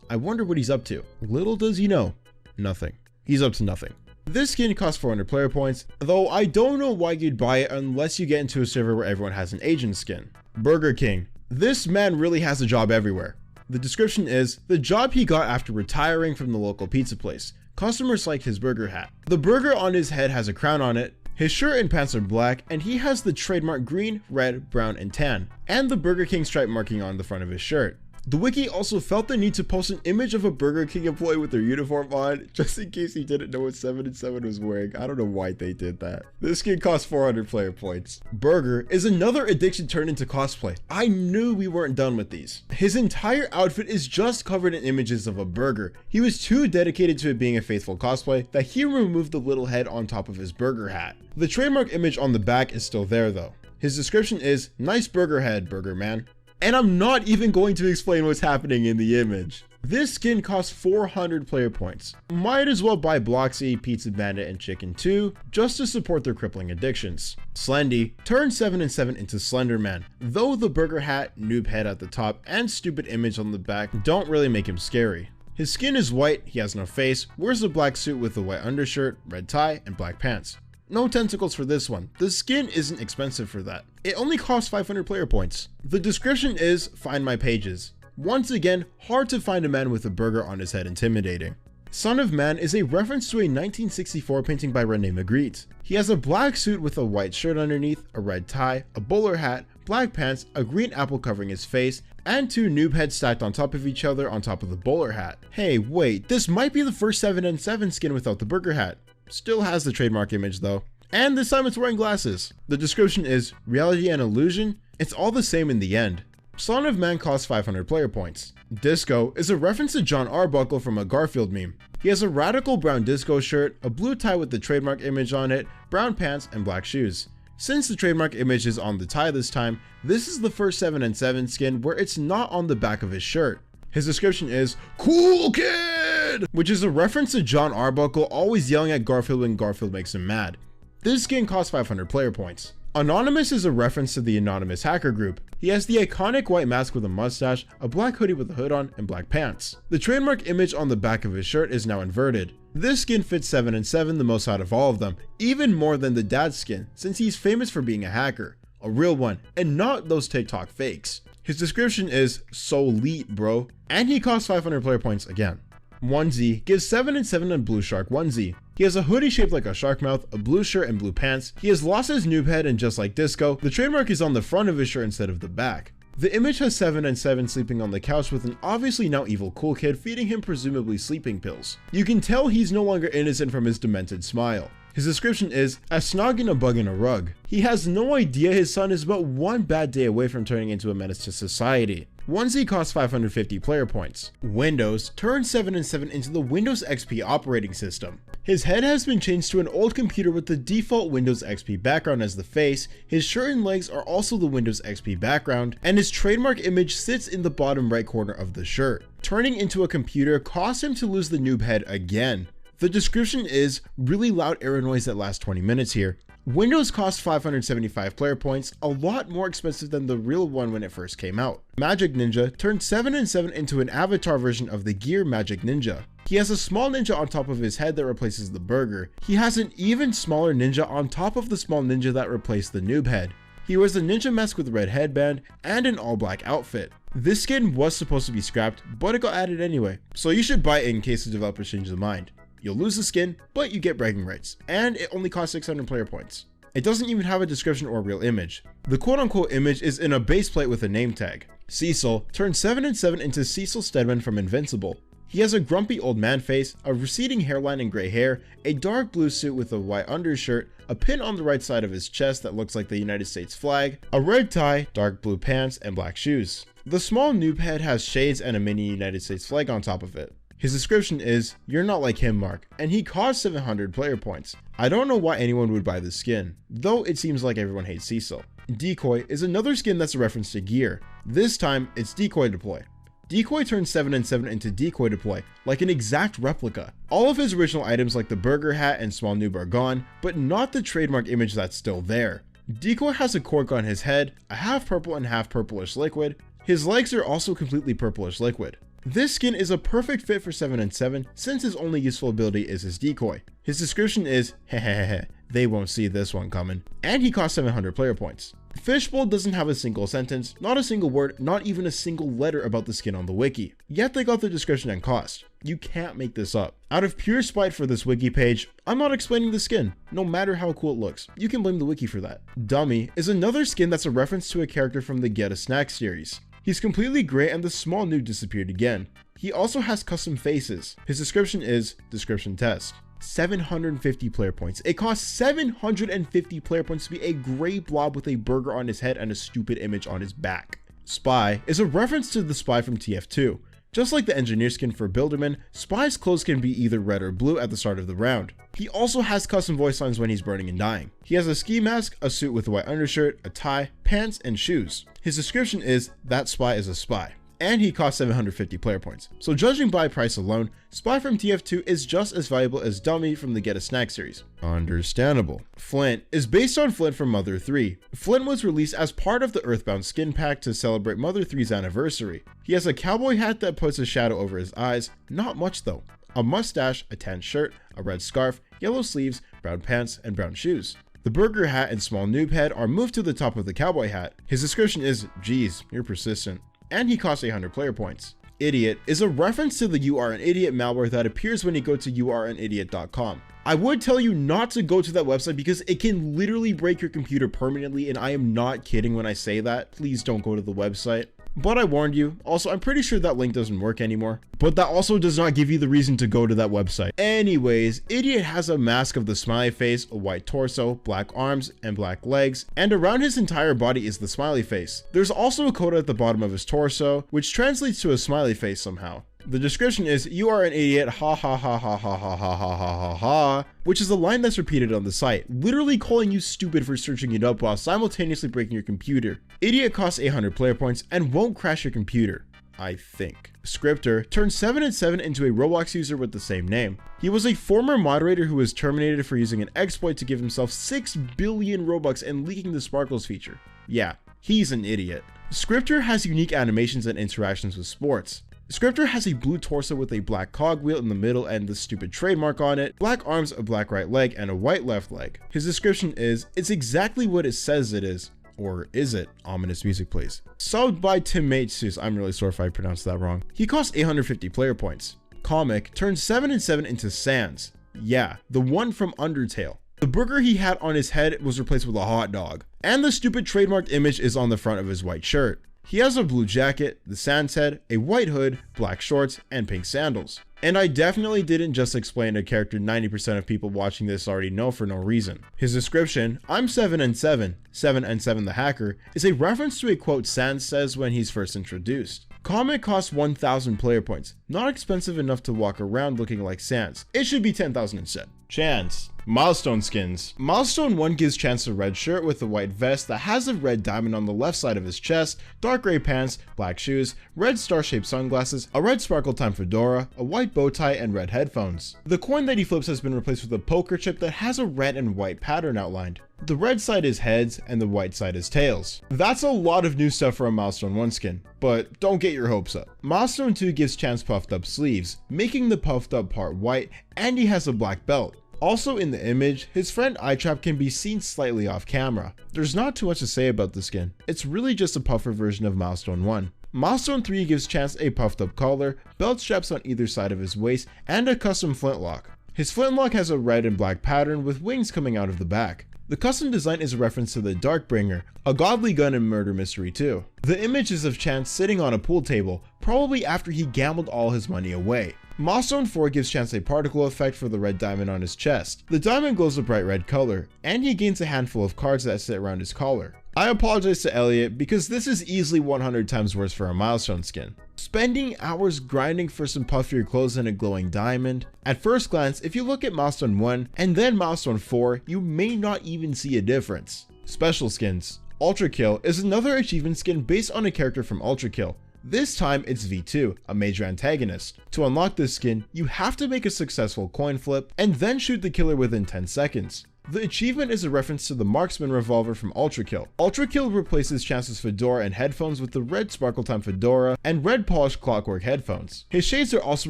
I wonder what he's up to. Little does he know, nothing. He's up to nothing. This skin costs 400 player points, though I don't know why you'd buy it unless you get into a server where everyone has an agent skin. Burger King. This man really has a job everywhere. The description is, the job he got after retiring from the local pizza place. Customers like his burger hat. The burger on his head has a crown on it, his shirt and pants are black, and he has the trademark green, red, brown, and tan, and the Burger King stripe marking on the front of his shirt. The wiki also felt the need to post an image of a Burger King employee with their uniform on, just in case he didn't know what 7 and 7 was wearing. I don't know why they did that. This skin costs 400 player points. Burger is another addiction turned into cosplay. I knew we weren't done with these. His entire outfit is just covered in images of a burger. He was too dedicated to it being a faithful cosplay that he removed the little head on top of his burger hat. The trademark image on the back is still there though. His description is, nice burger head, burger man. And I'm not even going to explain what's happening in the image. This skin costs 400 player points. Might as well buy Bloxy, Pizza Bandit, and Chicken 2 just to support their crippling addictions. Slendy turns 7 and 7 into Slenderman, though the burger hat, noob head at the top, and stupid image on the back don't really make him scary. His skin is white, he has no face, wears a black suit with a white undershirt, red tie, and black pants. No tentacles for this one. The skin isn't expensive for that. It only costs 500 player points. The description is, find my pages. Once again, hard to find a man with a burger on his head intimidating. Son of Man is a reference to a 1964 painting by Rene Magritte. He has a black suit with a white shirt underneath, a red tie, a bowler hat, black pants, a green apple covering his face, and two noob heads stacked on top of each other on top of the bowler hat. Hey, wait, this might be the first 7 and 7 skin without the burger hat. Still has the trademark image though. And this time it's wearing glasses. The description is, reality and illusion? It's all the same in the end. Son of Man costs 500 player points. Disco is a reference to John Arbuckle from a Garfield meme. He has a radical brown disco shirt, a blue tie with the trademark image on it, brown pants, and black shoes. Since the trademark image is on the tie this time, this is the first 7 and 7 skin where it's not on the back of his shirt. His description is, Kool Kid! Which is a reference to John Arbuckle always yelling at Garfield when Garfield makes him mad. This skin costs 500 player points. Anonymous is a reference to the Anonymous hacker group. He has the iconic white mask with a mustache, a black hoodie with a hood on, and black pants. The trademark image on the back of his shirt is now inverted. This skin fits 7 and 7 the most out of all of them, even more than the dad skin, since he's famous for being a hacker. A real one, and not those TikTok fakes. His description is "so elite, bro," and he costs 500 player points again. Onesie gives 7 and 7 on Blue Shark Onesie. He has a hoodie shaped like a shark mouth, a blue shirt, and blue pants. He has lost his noob head, and just like Disco, the trademark is on the front of his shirt instead of the back. The image has 7 and 7 sleeping on the couch with an obviously now evil cool kid feeding him presumably sleeping pills. You can tell he's no longer innocent from his demented smile. His description is "a snog and a bug in a rug." He has no idea his son is but one bad day away from turning into a menace to society. Onesie costs 550 player points. Windows turns 7 and 7 into the Windows XP operating system. His head has been changed to an old computer with the default Windows XP background as the face, his shirt and legs are also the Windows XP background, and his trademark image sits in the bottom right corner of the shirt. Turning into a computer caused him to lose the noob head again. The description is "really loud error noise that lasts 20 minutes here." Windows costs 575 player points, a lot more expensive than the real one when it first came out. Magic Ninja turned 7 and 7 into an avatar version of the gear Magic Ninja. He has a small ninja on top of his head that replaces the burger. He has an even smaller ninja on top of the small ninja that replaced the noob head. He wears a ninja mask with a red headband and an all black outfit. This skin was supposed to be scrapped, but it got added anyway, so you should buy it in case the developers change their mind. You'll lose the skin, but you get bragging rights, and it only costs 600 player points. It doesn't even have a description or a real image. The quote-unquote image is in a base plate with a name tag. Cecil turns 7 and 7 into Cecil Stedman from Invincible. He has a grumpy old man face, a receding hairline and gray hair, a dark blue suit with a white undershirt, a pin on the right side of his chest that looks like the United States flag, a red tie, dark blue pants, and black shoes. The small noob head has shades and a mini United States flag on top of it. His description is "you're not like him, Mark," and he costs 700 player points. I don't know why anyone would buy this skin, though it seems like everyone hates Cecil. Decoy is another skin that's a reference to gear. This time, it's Decoy Deploy. Decoy turns 7 and 7 into Decoy Deploy, like an exact replica. All of his original items like the burger hat and small noob are gone, but not the trademark image that's still there. Decoy has a cork on his head, a half purple and half purplish liquid. His legs are also completely purplish liquid. This skin is a perfect fit for 7 and 7 since his only useful ability is his decoy. His description is "hehehehe, they won't see this one coming," and he costs 700 player points. Fishbowl doesn't have a single sentence, not a single word, not even a single letter about the skin on the wiki, yet they got the description and cost. You can't make this up. Out of pure spite for this wiki page, I'm not explaining the skin, no matter how cool it looks. You can blame the wiki for that. Dummy is another skin that's a reference to a character from the Get a Snack series. He's completely gray and the small noob disappeared again. He also has custom faces. His description is description test. 750 player points. It costs 750 player points to be a gray blob with a burger on his head and a stupid image on his back. Spy is a reference to the Spy from TF2. Just like the engineer skin for Builderman, Spy's clothes can be either red or blue at the start of the round. He also has custom voice lines when he's burning and dying. He has a ski mask, a suit with a white undershirt, a tie, pants, and shoes. His description is "that spy is a spy," and he costs 750 player points. So judging by price alone, Spy from TF2 is just as valuable as Dummy from the Get a Snack series. Understandable. Flint is based on Flint from Mother 3. Flint was released as part of the Earthbound skin pack to celebrate Mother 3's anniversary. He has a cowboy hat that puts a shadow over his eyes, not much though, a mustache, a tan shirt, a red scarf, yellow sleeves, brown pants, and brown shoes. The burger hat and small noob head are moved to the top of the cowboy hat. His description is "geez, you're persistent," and he costs 800 player points. Idiot is a reference to the "you are an idiot" malware that appears when you go to youareanidiot.com. I would tell you not to go to that website because it can literally break your computer permanently, and I am not kidding when I say that. Please don't go to the website. But I warned you. Also, I'm pretty sure that link doesn't work anymore. But that also does not give you the reason to go to that website. Anyways, Idiot has a mask of the smiley face, a white torso, black arms, and black legs, and around his entire body is the smiley face. There's also a coda at the bottom of his torso, which translates to a smiley face somehow. The description is "you are an idiot, ha ha ha ha ha ha ha ha ha ha ha," which is a line that's repeated on the site, literally calling you stupid for searching it up while simultaneously breaking your computer. Idiot costs 800 player points and won't crash your computer, I think. Scripter turns 7 and 7 into a Roblox user with the same name. He was a former moderator who was terminated for using an exploit to give himself 6 billion Robux and leaking the Sparkles feature. Yeah, he's an idiot. Scripter has unique animations and interactions with sports. Scripter has a blue torso with a black cogwheel in the middle and the stupid trademark on it, black arms, a black right leg, and a white left leg. His description is, it's exactly what it says it is. Or is it? Ominous music please. Subbed by Timatesus, I'm really sorry if I pronounced that wrong. He costs 850 player points. Comic turns 7 and 7 into Sans. Yeah, the one from Undertale. The burger he had on his head was replaced with a hot dog. And the stupid trademarked image is on the front of his white shirt. He has a blue jacket, the Sans head, a white hood, black shorts, and pink sandals. And I definitely didn't just explain a character 90% of people watching this already know for no reason. His description, I'm 7 and 7, 7 and 7 the hacker, is a reference to a quote Sans says when he's first introduced. Comic costs 1,000 player points, not expensive enough to walk around looking like Sans. It should be 10,000 instead. Chance. Milestone skins. Milestone 1 gives Chance a red shirt with a white vest that has a red diamond on the left side of his chest, dark gray pants, black shoes, red star-shaped sunglasses, a red sparkle time fedora, a white bow tie, and red headphones. The coin that he flips has been replaced with a poker chip that has a red and white pattern outlined. The red side is heads and the white side is tails. That's a lot of new stuff for a Milestone 1 skin, but don't get your hopes up. Milestone 2 gives Chance puffed up sleeves, making the puffed up part white, and he has a black belt. Also in the image, his friend Eyetrap can be seen slightly off camera. There's not too much to say about the skin. It's really just a puffer version of Milestone 1. Milestone 3 gives Chance a puffed up collar, belt straps on either side of his waist, and a custom flintlock. His flintlock has a red and black pattern with wings coming out of the back. The custom design is a reference to the Darkbringer, a godly gun in murder mystery too. The image is of Chance sitting on a pool table, probably after he gambled all his money away. Milestone 4 gives Chance a particle effect for the red diamond on his chest. The diamond glows a bright red color, and he gains a handful of cards that sit around his collar. I apologize to Elliot because this is easily 100 times worse for a Milestone skin. Spending hours grinding for some puffier clothes and a glowing diamond. At first glance, if you look at Milestone 1 and then Milestone 4, you may not even see a difference. Special skins. Ultra Kill is another achievement skin based on a character from Ultra Kill. This time it's V2, a major antagonist. To unlock this skin, you have to make a successful coin flip and then shoot the killer within 10 seconds. The achievement is a reference to the marksman revolver from Ultra Kill. Ultra Kill replaces Chance's fedora and headphones with the red sparkle time fedora and red polished clockwork headphones. His shades are also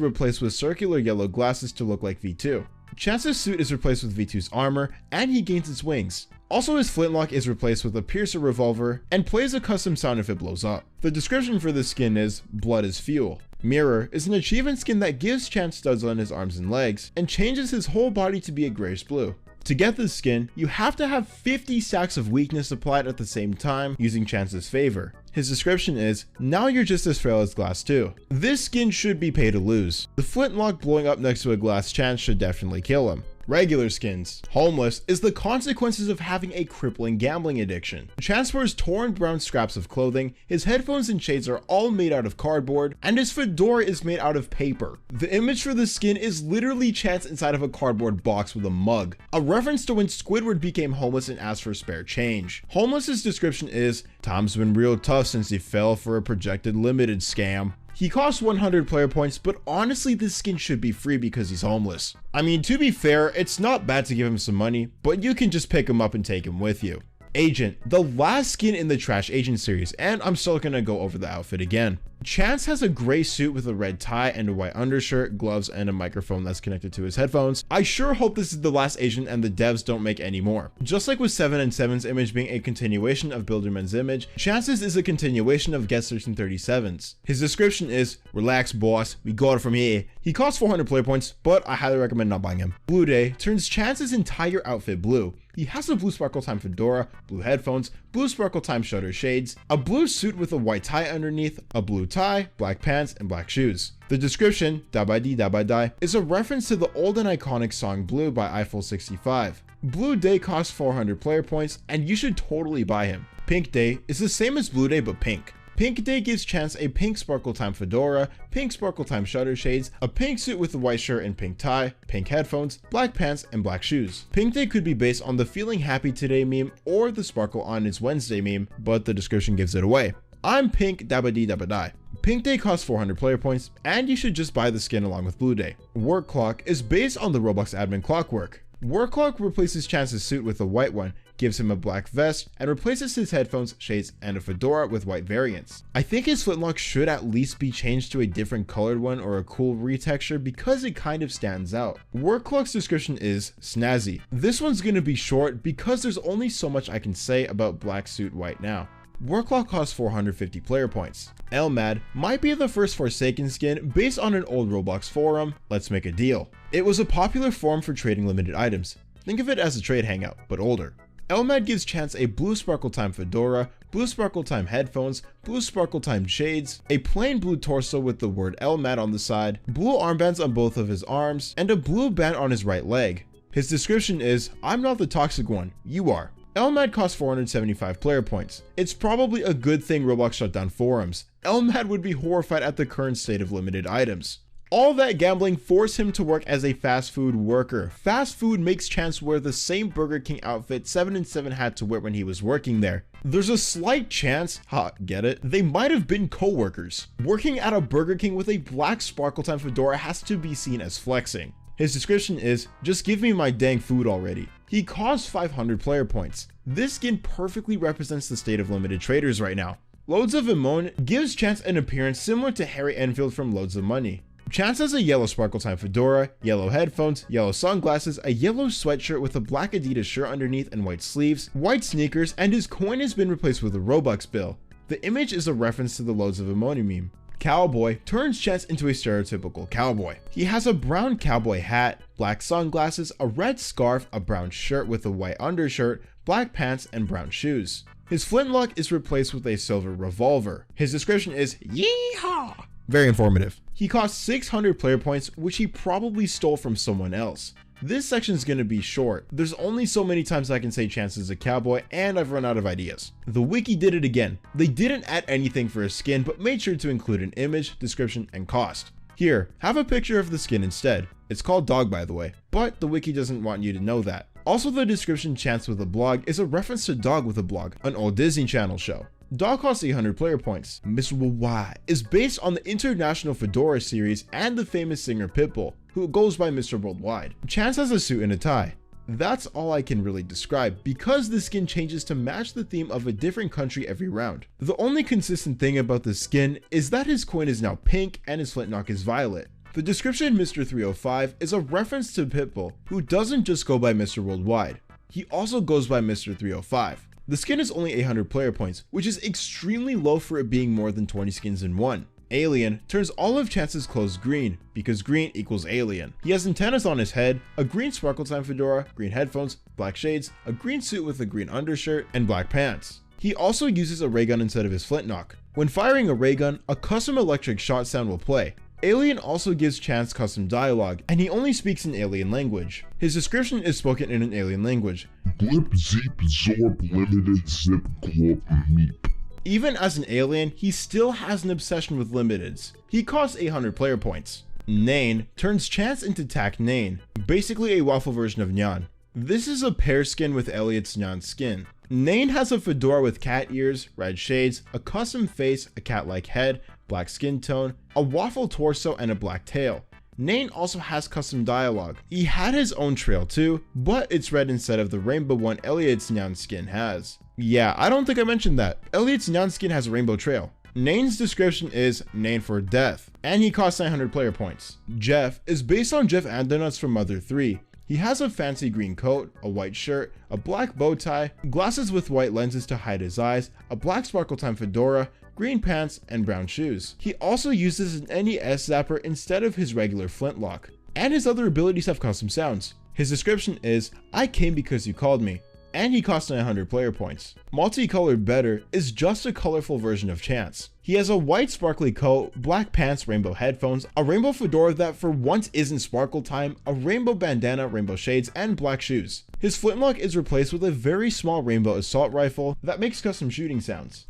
replaced with circular yellow glasses to look like V2. Chance's suit is replaced with V2's armor and he gains its wings. Also, his flintlock is replaced with a piercer revolver and plays a custom sound if it blows up. The description for this skin is, blood is fuel. Mirror is an achievement skin that gives Chance studs on his arms and legs and changes his whole body to be a grayish blue. To get this skin, you have to have 50 stacks of weakness applied at the same time using Chance's favor. His description is, now you're just as frail as glass too. This skin should be pay to lose. The flintlock blowing up next to a glass Chance should definitely kill him. Regular skins. Homeless is the consequences of having a crippling gambling addiction. Chance wears torn brown scraps of clothing, his headphones and shades are all made out of cardboard, and his fedora is made out of paper. The image for the skin is literally Chance inside of a cardboard box with a mug, a reference to when Squidward became homeless and asked for spare change. Homeless's description is, time's been real tough since he fell for a projected limited scam. He costs 100 player points, but honestly this skin should be free because he's homeless. I mean, to be fair, it's not bad to give him some money, but you can just pick him up and take him with you. Agent, the last skin in the Trash Agent series, and I'm still gonna go over the outfit again. Chance has a gray suit with a red tie and a white undershirt, gloves, and a microphone that's connected to his headphones. I sure hope this is the last agent and the devs don't make any more. Just like with 7 and 7's image being a continuation of Builderman's image, Chance's is a continuation of Guest 1337's. His description is, relax boss, we got it from here. He costs 400 player points, but I highly recommend not buying him. Blue Day turns Chance's entire outfit blue. He has a blue sparkle time fedora, blue headphones, blue sparkle time shutter shades, a blue suit with a white tie underneath, a blue tie, black pants, and black shoes. The description, Da by Dee Da by Die, is a reference to the old and iconic song Blue by Eiffel 65. Blue Day costs 400 player points, and you should totally buy him. Pink Day is the same as Blue Day but pink. Pink Day gives Chance a pink sparkle time fedora, pink sparkle time shutter shades, a pink suit with a white shirt and pink tie, pink headphones, black pants, and black shoes. Pink Day could be based on the Feeling Happy Today meme or the Sparkle on It's Wednesday meme, but the description gives it away. I'm Pink Dabba Dee Dabba Die. Pink Day costs 400 player points, and you should just buy the skin along with Blue Day. Work Clock is based on the Roblox admin Clockwork. Work Clock replaces Chance's suit with a white one, gives him a black vest, and replaces his headphones, shades, and a fedora with white variants. I think his flintlock should at least be changed to a different colored one or a cool retexture because it kind of stands out. Workclock's description is snazzy. This one's gonna be short because there's only so much I can say about black suit white now. Workclock costs 450 player points. Elmad might be the first Forsaken skin based on an old Roblox forum. Let's make a deal. It was a popular forum for trading limited items. Think of it as a trade hangout, but older. Elmad gives Chance a blue sparkle time fedora, blue sparkle time headphones, blue sparkle time shades, a plain blue torso with the word Elmad on the side, blue armbands on both of his arms, and a blue band on his right leg. His description is, "I'm not the toxic one, you are." Elmad costs 475 player points. It's probably a good thing Roblox shut down forums. Elmad would be horrified at the current state of limited items. All that gambling forced him to work as a fast food worker. Fast food makes Chance wear the same Burger King outfit 7 and 7 had to wear when he was working there. There's a slight chance, get it? They might have been co-workers. Working at a Burger King with a black sparkle time fedora has to be seen as flexing. His description is, "Just give me my dang food already." He costs 500 player points. This skin perfectly represents the state of limited traders right now. Loads of Amon gives Chance an appearance similar to Harry Enfield from Loads of Money. Chance has a yellow sparkle time fedora, yellow headphones, yellow sunglasses, a yellow sweatshirt with a black Adidas shirt underneath and white sleeves, white sneakers, and his coin has been replaced with a Robux bill. The image is a reference to the Loads of Amoni meme. Cowboy turns Chance into a stereotypical cowboy. He has a brown cowboy hat, black sunglasses, a red scarf, a brown shirt with a white undershirt, black pants, and brown shoes. His flintlock is replaced with a silver revolver. His description is, "Yeehaw!" Very informative. He costs 600 player points, which he probably stole from someone else. This section is going to be short. There's only so many times I can say Chance is a cowboy, and I've run out of ideas. The wiki did it again. They didn't add anything for a skin, but made sure to include an image, description, and cost. Here, have a picture of the skin instead. It's called Dog, by the way, but the wiki doesn't want you to know that. Also, the description Chance with a blog is a reference to Dog with a blog, an old Disney Channel show. Dog costs 800 player points. Miserable Y is based on the International Fedora series and the famous singer Pitbull, who goes by Mr. Worldwide. Chance has a suit and a tie. That's all I can really describe because the skin changes to match the theme of a different country every round. The only consistent thing about the skin is that his coin is now pink and his flintlock is violet. The description Mr. 305 is a reference to Pitbull, who doesn't just go by Mr. Worldwide. He also goes by Mr. 305. The skin is only 800 player points, which is extremely low for it being more than 20 skins in one. Alien turns all of Chance's clothes green, because green equals alien. He has antennas on his head, a green sparkle time fedora, green headphones, black shades, a green suit with a green undershirt, and black pants. He also uses a ray gun instead of his flintlock. When firing a ray gun, a custom electric shot sound will play. Alien also gives Chance custom dialogue, and he only speaks in alien language. His description is spoken in an alien language. Blip, zeep, zorp, limited, zip, glop, meep. Even as an alien, he still has an obsession with limiteds. He costs 800 player points. Nain turns Chance into Tak Nain, basically a waffle version of Nyan. This is a pair skin with Elliot's Nyan skin. Nain has a fedora with cat ears, red shades, a custom face, a cat-like head, black skin tone, a waffle torso, and a black tail. Nain also has custom dialogue. He had his own trail too, but it's red instead of the rainbow one Elliot's Nyan skin has. Yeah, I don't think I mentioned that. Elliot's Nyan skin has a rainbow trail. Nain's description is Nain for death, and he costs 900 player points. Jeff is based on Jeff Andonuts from Mother 3. He has a fancy green coat, a white shirt, a black bow tie, glasses with white lenses to hide his eyes, a black sparkle time fedora, green pants, and brown shoes. He also uses an NES zapper instead of his regular flintlock, and his other abilities have custom sounds. His description is, "I came because you called me," and he costs 900 player points. Multicolored Better is just a colorful version of Chance. He has a white sparkly coat, black pants, rainbow headphones, a rainbow fedora that for once isn't sparkle time, a rainbow bandana, rainbow shades, and black shoes. His flintlock is replaced with a very small rainbow assault rifle that makes custom shooting sounds.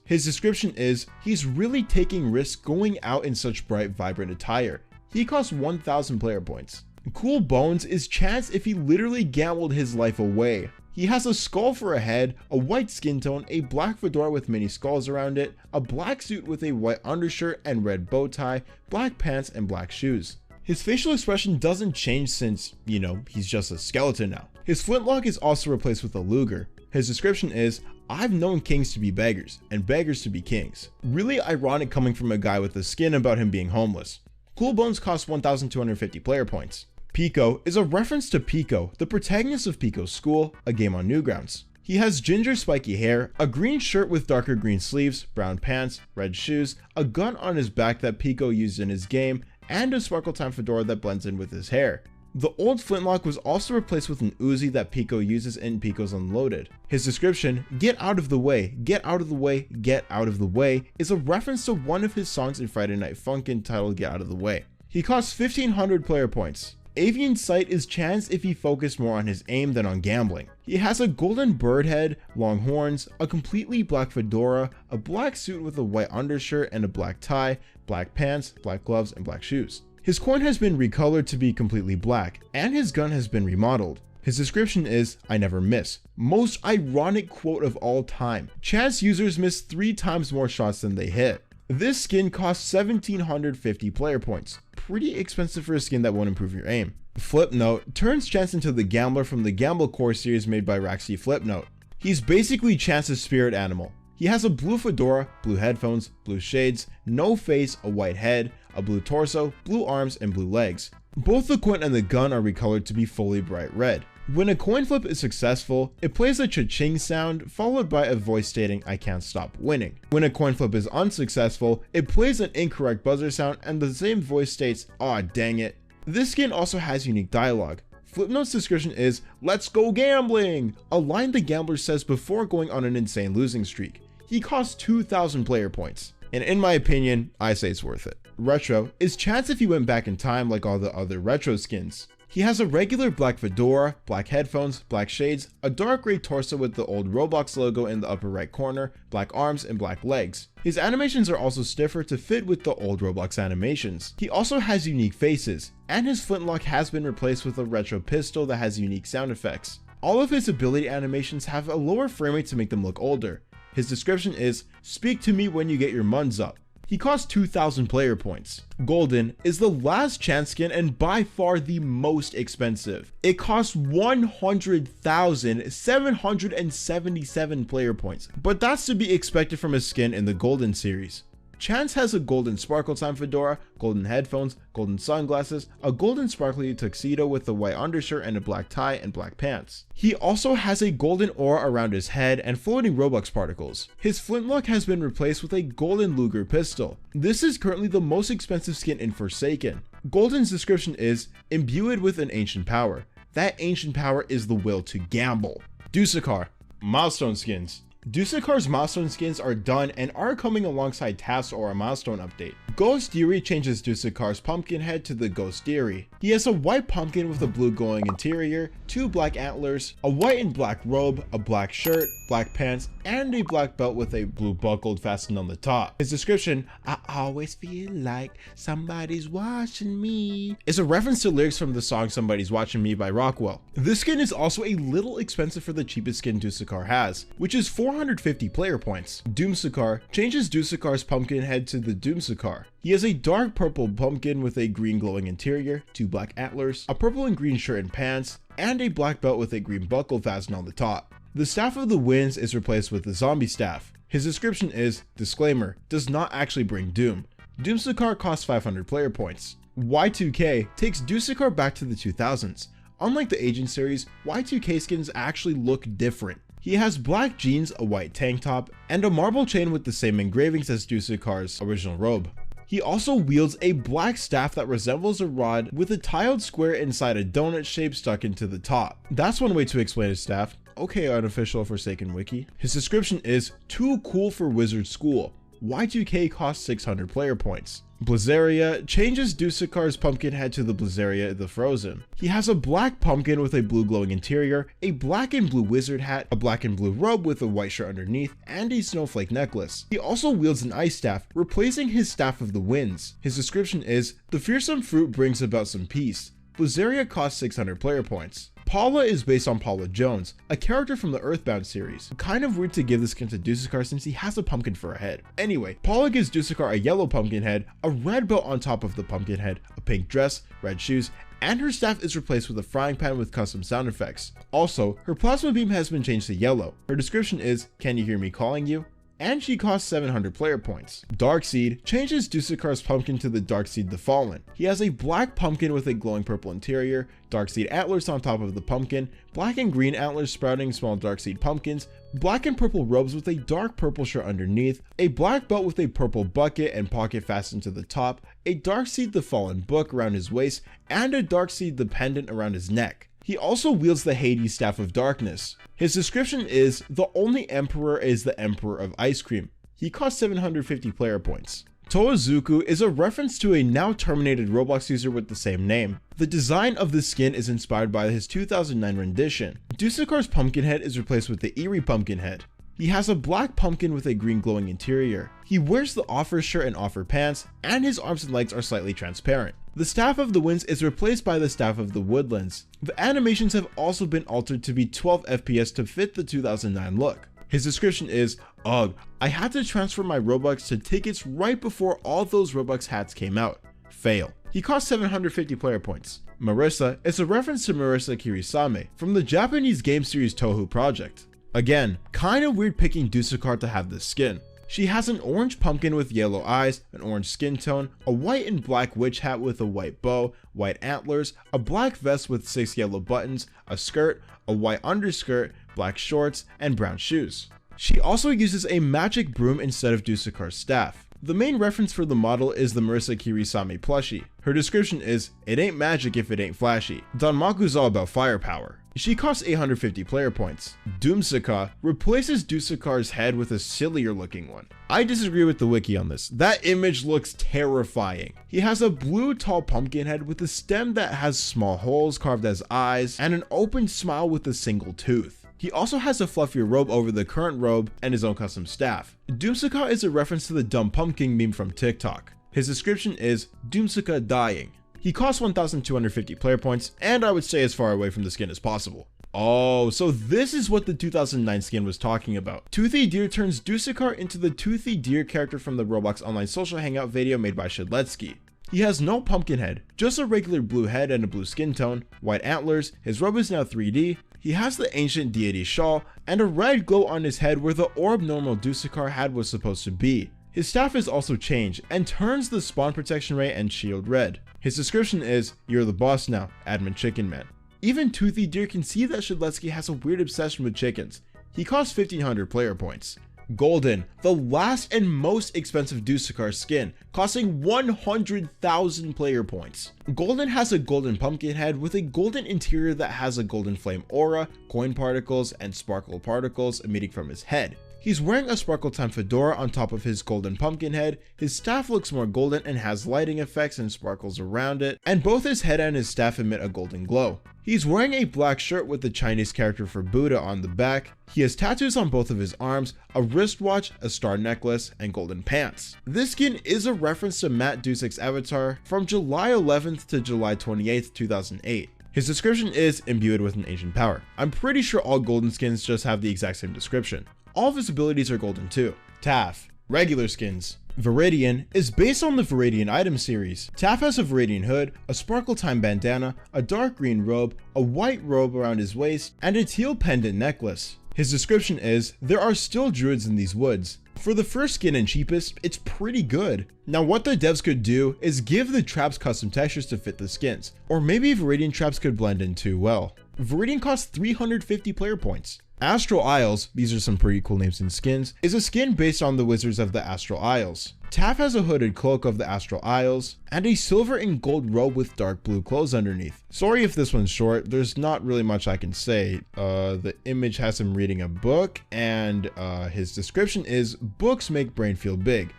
His description is, he's really taking risks going out in such bright, vibrant attire. He costs 1000 player points. Cool Bones is Chance if he literally gambled his life away. He has a skull for a head, a white skin tone, a black fedora with many skulls around it, a black suit with a white undershirt and red bow tie, black pants, and black shoes. His facial expression doesn't change since, he's just a skeleton now. His flintlock is also replaced with a Luger. His description is, "I've known kings to be beggars, and beggars to be kings." Really ironic coming from a guy with a skin about him being homeless. Cool Bones costs 1,250 player points. Pico is a reference to Pico, the protagonist of Pico's School, a game on Newgrounds. He has ginger spiky hair, a green shirt with darker green sleeves, brown pants, red shoes, a gun on his back that Pico used in his game, and a sparkle time fedora that blends in with his hair. The old flintlock was also replaced with an Uzi that Pico uses in Pico's Unloaded. His description, "Get out of the way, get out of the way, get out of the way," is a reference to one of his songs in Friday Night Funkin' titled Get Out of the Way. He costs 1,500 player points. Avian Sight is chance if he focused more on his aim than on gambling. He has a golden bird head, long horns, a completely black fedora, a black suit with a white undershirt and a black tie, black pants, black gloves, and black shoes. His coin has been recolored to be completely black, and his gun has been remodeled. His description is, "I never miss." Most ironic quote of all time. Chance users miss 3 times more shots than they hit. This skin costs 1,750 player points. Pretty expensive for a skin that won't improve your aim. Flipnote turns Chance into the Gambler from the Gamble Core series made by Raxi Flipnote. He's basically Chance's spirit animal. He has a blue fedora, blue headphones, blue shades, no face, a white head, a blue torso, blue arms, and blue legs. Both the coin and the gun are recolored to be fully bright red. When a coin flip is successful, it plays a cha-ching sound followed by a voice stating, "I can't stop winning." When a coin flip is unsuccessful, it plays an incorrect buzzer sound and the same voice states, "Aw, dang it." This skin also has unique dialogue. Flipnote's description is, "Let's go gambling!" a line the gambler says before going on an insane losing streak. He costs 2,000 player points. And in my opinion, I say it's worth it. Retro is chance if he went back in time like all the other retro skins. He has a regular black fedora, black headphones, black shades, a dark gray torso with the old Roblox logo in the upper right corner, black arms, and black legs. His animations are also stiffer to fit with the old Roblox animations. He also has unique faces, and his flintlock has been replaced with a retro pistol that has unique sound effects. All of his ability animations have a lower frame rate to make them look older. His description is, "Speak to me when you get your muns up." He costs 2,000 player points. Golden is the last chance skin and by far the most expensive. It costs 100,777 player points, but that's to be expected from a skin in the Golden series. Chance has a golden sparkle time fedora, golden headphones, golden sunglasses, a golden sparkly tuxedo with a white undershirt and a black tie and black pants. He also has a golden aura around his head and floating Robux particles. His flintlock has been replaced with a golden Luger pistol. This is currently the most expensive skin in Forsaken. Golden's description is, "Imbued with an ancient power. That ancient power is the will to gamble." Dusekkar, milestone skins. Dusekkar's milestone skins are done and are coming alongside Taph's Aura milestone update. Ghost Deary changes Dusekkar's pumpkin head to the Ghost Deary. He has a white pumpkin with a blue glowing interior, 2 black antlers, a white and black robe, a black shirt, black pants, and a black belt with a blue buckle fastened on the top. His description, "I always feel like somebody's watching me," is a reference to lyrics from the song Somebody's Watching Me by Rockwell. This skin is also a little expensive for the cheapest skin Dusekkar has, which is 450 player points. Doombringer changes Dusekkar's pumpkin head to the Doombringer. He has a dark purple pumpkin with a green glowing interior, 2 black antlers, a purple and green shirt and pants, and a black belt with a green buckle fastened on the top. The Staff of the Winds is replaced with the Zombie Staff. His description is, disclaimer, does not actually bring doom. Doombringer costs 500 player points. Y2K takes Dusekkar back to the 2000s. Unlike the Agent series, Y2K skins actually look different. He has black jeans, a white tank top, and a marble chain with the same engravings as Dusekkar's original robe. He also wields a black staff that resembles a rod with a tiled square inside a donut shape stuck into the top. That's one way to explain his staff. Okay, unofficial Forsaken wiki. His description is, "Too cool for wizard school. Y2K costs 600 player points." Blizzaria changes Dusekkar's pumpkin head to the Blizzaria the Frozen. He has a black pumpkin with a blue glowing interior, a black and blue wizard hat, a black and blue robe with a white shirt underneath, and a snowflake necklace. He also wields an ice staff, replacing his Staff of the Winds. His description is, "The fearsome fruit brings about some peace. Blazzaria costs 600 player points. Paula is based on Paula Jones, a character from the Earthbound series. Kind of weird to give this skin to Dusekkar since he has a pumpkin for a head. Anyway, Paula gives Dusekkar a yellow pumpkin head, a red belt on top of the pumpkin head, a pink dress, red shoes, and her staff is replaced with a frying pan with custom sound effects. Also, her plasma beam has been changed to yellow. Her description is, "Can you hear me calling you?" And she costs 700 player points. Darkseid changes Dusekkar's pumpkin to the Darkseid the Fallen. He has a black pumpkin with a glowing purple interior, Darkseid antlers on top of the pumpkin, black and green antlers sprouting small Darkseid pumpkins, black and purple robes with a dark purple shirt underneath, a black belt with a purple bucket and pocket fastened to the top, a Darkseid the Fallen book around his waist, and a Darkseid the pendant around his neck. He also wields the Hades Staff of Darkness. His description is, "The only emperor is the Emperor of Ice Cream." He costs 750 player points. Toazuku is a reference to a now terminated Roblox user with the same name. The design of the skin is inspired by his 2009 rendition. Dusekkar's pumpkin head is replaced with the Eerie pumpkin head. He has a black pumpkin with a green glowing interior. He wears the Offer shirt and Offer pants, and his arms and legs are slightly transparent. The Staff of the Winds is replaced by the Staff of the Woodlands. The animations have also been altered to be 12 FPS to fit the 2009 look. His description is, "Ugh, I had to transfer my Robux to tickets right before all those Robux hats came out. Fail." He costs 750 player points. Marissa is a reference to Marissa Kirisame from the Japanese game series Touhou Project. Again, kinda weird picking Dusekkar to have this skin. She has an orange pumpkin with yellow eyes, an orange skin tone, a white and black witch hat with a white bow, white antlers, a black vest with 6 yellow buttons, a skirt, a white underskirt, black shorts, and brown shoes. She also uses a magic broom instead of Dusekkar's staff. The main reference for the model is the Marissa Kirisame plushie. Her description is, "It ain't magic if it ain't flashy. Danmaku's all about firepower." She costs 850 player points. Doombringer replaces Dusekkar's head with a sillier looking one. I disagree with the wiki on this. That image looks terrifying. He has a blue tall pumpkin head with a stem that has small holes carved as eyes and an open smile with a single tooth. He also has a fluffier robe over the current robe and his own custom staff. Doombringer is a reference to the dumb pumpkin meme from TikTok. His description is, "Doombringer dying." He costs 1250 player points, and I would stay as far away from the skin as possible. Oh, so this is what the 2009 skin was talking about. Toothy Deer turns Dusekkar into the Toothy Deer character from the Roblox online social hangout video made by Shedletsky. He has no pumpkin head, just a regular blue head and a blue skin tone, white antlers, his robe is now 3D, he has the ancient deity shawl, and a red glow on his head where the orb normal Dusekkar had was supposed to be. His staff is also changed and turns the spawn protection ray and shield red. His description is, "You're the boss now, admin chicken man." Even Toothy Deer can see that Shedletsky has a weird obsession with chickens. He costs 1500 player points. Golden, the last and most expensive Dusekkar skin, costing 100,000 player points. Golden has a golden pumpkin head with a golden interior that has a golden flame aura, coin particles, and sparkle particles emitting from his head. He's wearing a Sparkle Time fedora on top of his golden pumpkin head, his staff looks more golden and has lighting effects and sparkles around it, and both his head and his staff emit a golden glow. He's wearing a black shirt with the Chinese character for Buddha on the back. He has tattoos on both of his arms, a wristwatch, a star necklace, and golden pants. This skin is a reference to Matt Dusek's avatar from July 11th to July 28th, 2008. His description is, "Imbued with an ancient power." I'm pretty sure all golden skins just have the exact same description. All of his abilities are golden too. Taph, regular skins. Viridian is based on the Viridian item series. Taph has a Viridian hood, a Sparkle Time bandana, a dark green robe, a white robe around his waist, and a teal pendant necklace. His description is, "There are still druids in these woods." For the first skin and cheapest, it's pretty good. Now what the devs could do is give the traps custom textures to fit the skins, or maybe Viridian traps could blend in too well. Viridian costs 350 player points. Astral Isles, these are some pretty cool names and skins, is a skin based on the Wizards of the Astral Isles. Taph has a hooded cloak of the Astral Isles, and a silver and gold robe with dark blue clothes underneath. Sorry if this one's short, there's not really much I can say. The image has him reading a book, and his description is, "Books make brain feel big."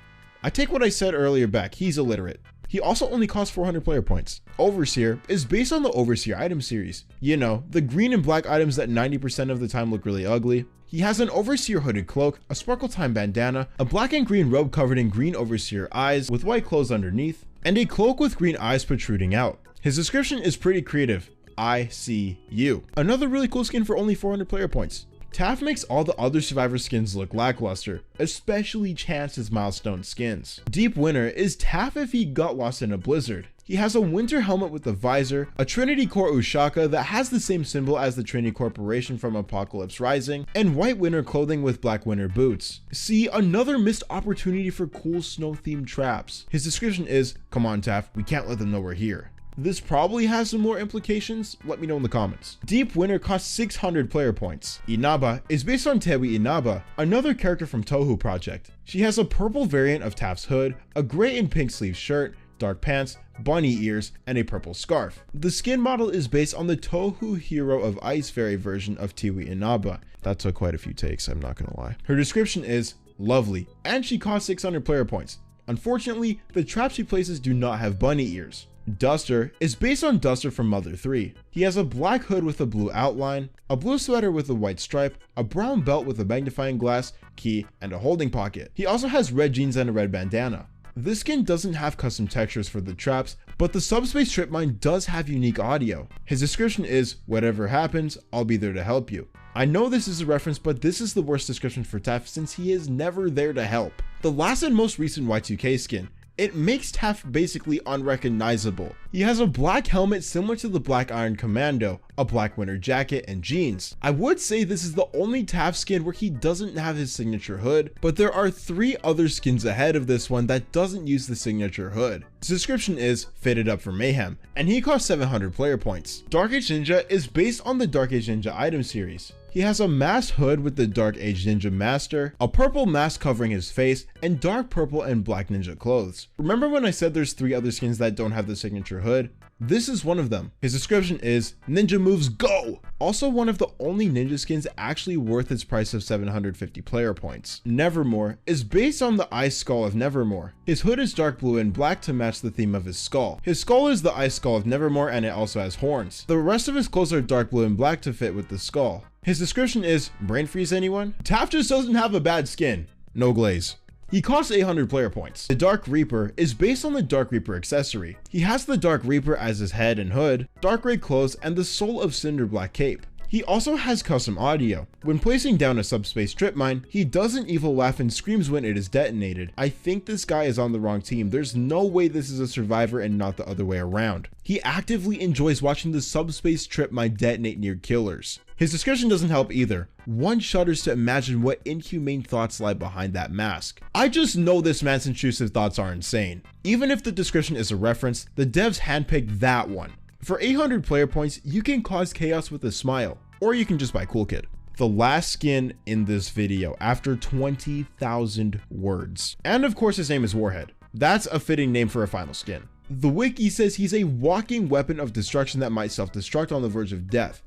I take what I said earlier back, he's illiterate. He also only costs 400 player points. Overseer is based on the Overseer item series. You know, the green and black items that 90% of the time look really ugly. He has an Overseer hooded cloak, a Sparkle Time bandana, a black and green robe covered in green Overseer eyes with white clothes underneath, and a cloak with green eyes protruding out. His description is pretty creative. I see you. Another really cool skin for only 400 player points. Taph makes all the other Survivor skins look lackluster, especially Chance's milestone skins. Deep Winter is Taph if he got lost in a blizzard. He has a winter helmet with a visor, a Trinity Core Ushaka that has the same symbol as the Trinity Corporation from Apocalypse Rising, and white winter clothing with black winter boots. See, another missed opportunity for cool snow themed traps. His description is, come on Taph, we can't let them know we're here. This probably has some more implications, let me know in the comments. Deep Winter costs 600 player points. Inaba is based on Tewi Inaba, another character from Touhou Project. She has a purple variant of Taph's hood, a gray and pink sleeve shirt, dark pants, bunny ears, and a purple scarf. The skin model is based on the Touhou Hero of Ice Fairy version of Tewi Inaba. That took quite a few takes, I'm not gonna lie. Her description is lovely, and she costs 600 player points. Unfortunately, the traps she places do not have bunny ears. Duster is based on Duster from Mother 3. He has a black hood with a blue outline, a blue sweater with a white stripe, a brown belt with a magnifying glass, key, and a holding pocket. He also has red jeans and a red bandana. This skin doesn't have custom textures for the traps, but the subspace trip mine does have unique audio. His description is, whatever happens, I'll be there to help you. I know this is a reference, but this is the worst description for Taph since he is never there to help. The last and most recent Y2K skin. It makes Taph basically unrecognizable. He has a black helmet similar to the Black Iron Commando, a black winter jacket, and jeans. I would say this is the only Taph skin where he doesn't have his signature hood, but there are 3 other skins ahead of this one that doesn't use the signature hood. His description is fitted up for mayhem, and he costs 700 player points. Dark Age Ninja is based on the Dark Age Ninja item series. He has a masked hood with the Dark Age Ninja Master, a purple mask covering his face, and dark purple and black ninja clothes. Remember when I said there's 3 other skins that don't have the signature hood? This is one of them. His description is, ninja moves go! Also one of the only ninja skins actually worth its price of 750 player points. Nevermore is based on the ice skull of Nevermore. His hood is dark blue and black to match the theme of his skull. His skull is the ice skull of Nevermore and it also has horns. The rest of his clothes are dark blue and black to fit with the skull. His description is, brain freeze anyone? Taph just doesn't have a bad skin. No glaze. He costs 800 player points. The Dark Reaper is based on the Dark Reaper accessory. He has the Dark Reaper as his head and hood, dark gray clothes, and the Soul of Cinder black cape. He also has custom audio. When placing down a subspace trip mine, he does an evil laugh and screams when it is detonated. I think this guy is on the wrong team. There's no way this is a survivor and not the other way around. He actively enjoys watching the subspace trip mine detonate near killers. His description doesn't help either. One shudders to imagine what inhumane thoughts lie behind that mask. I just know this man's intrusive thoughts are insane. Even if the description is a reference, the devs handpicked that one. For 800 player points, you can cause chaos with a smile, or you can just buy Kool Killer. The last skin in this video after 20,000 words. And of course his name is Warhead. That's a fitting name for a final skin. The wiki says he's a walking weapon of destruction that might self-destruct on the verge of death.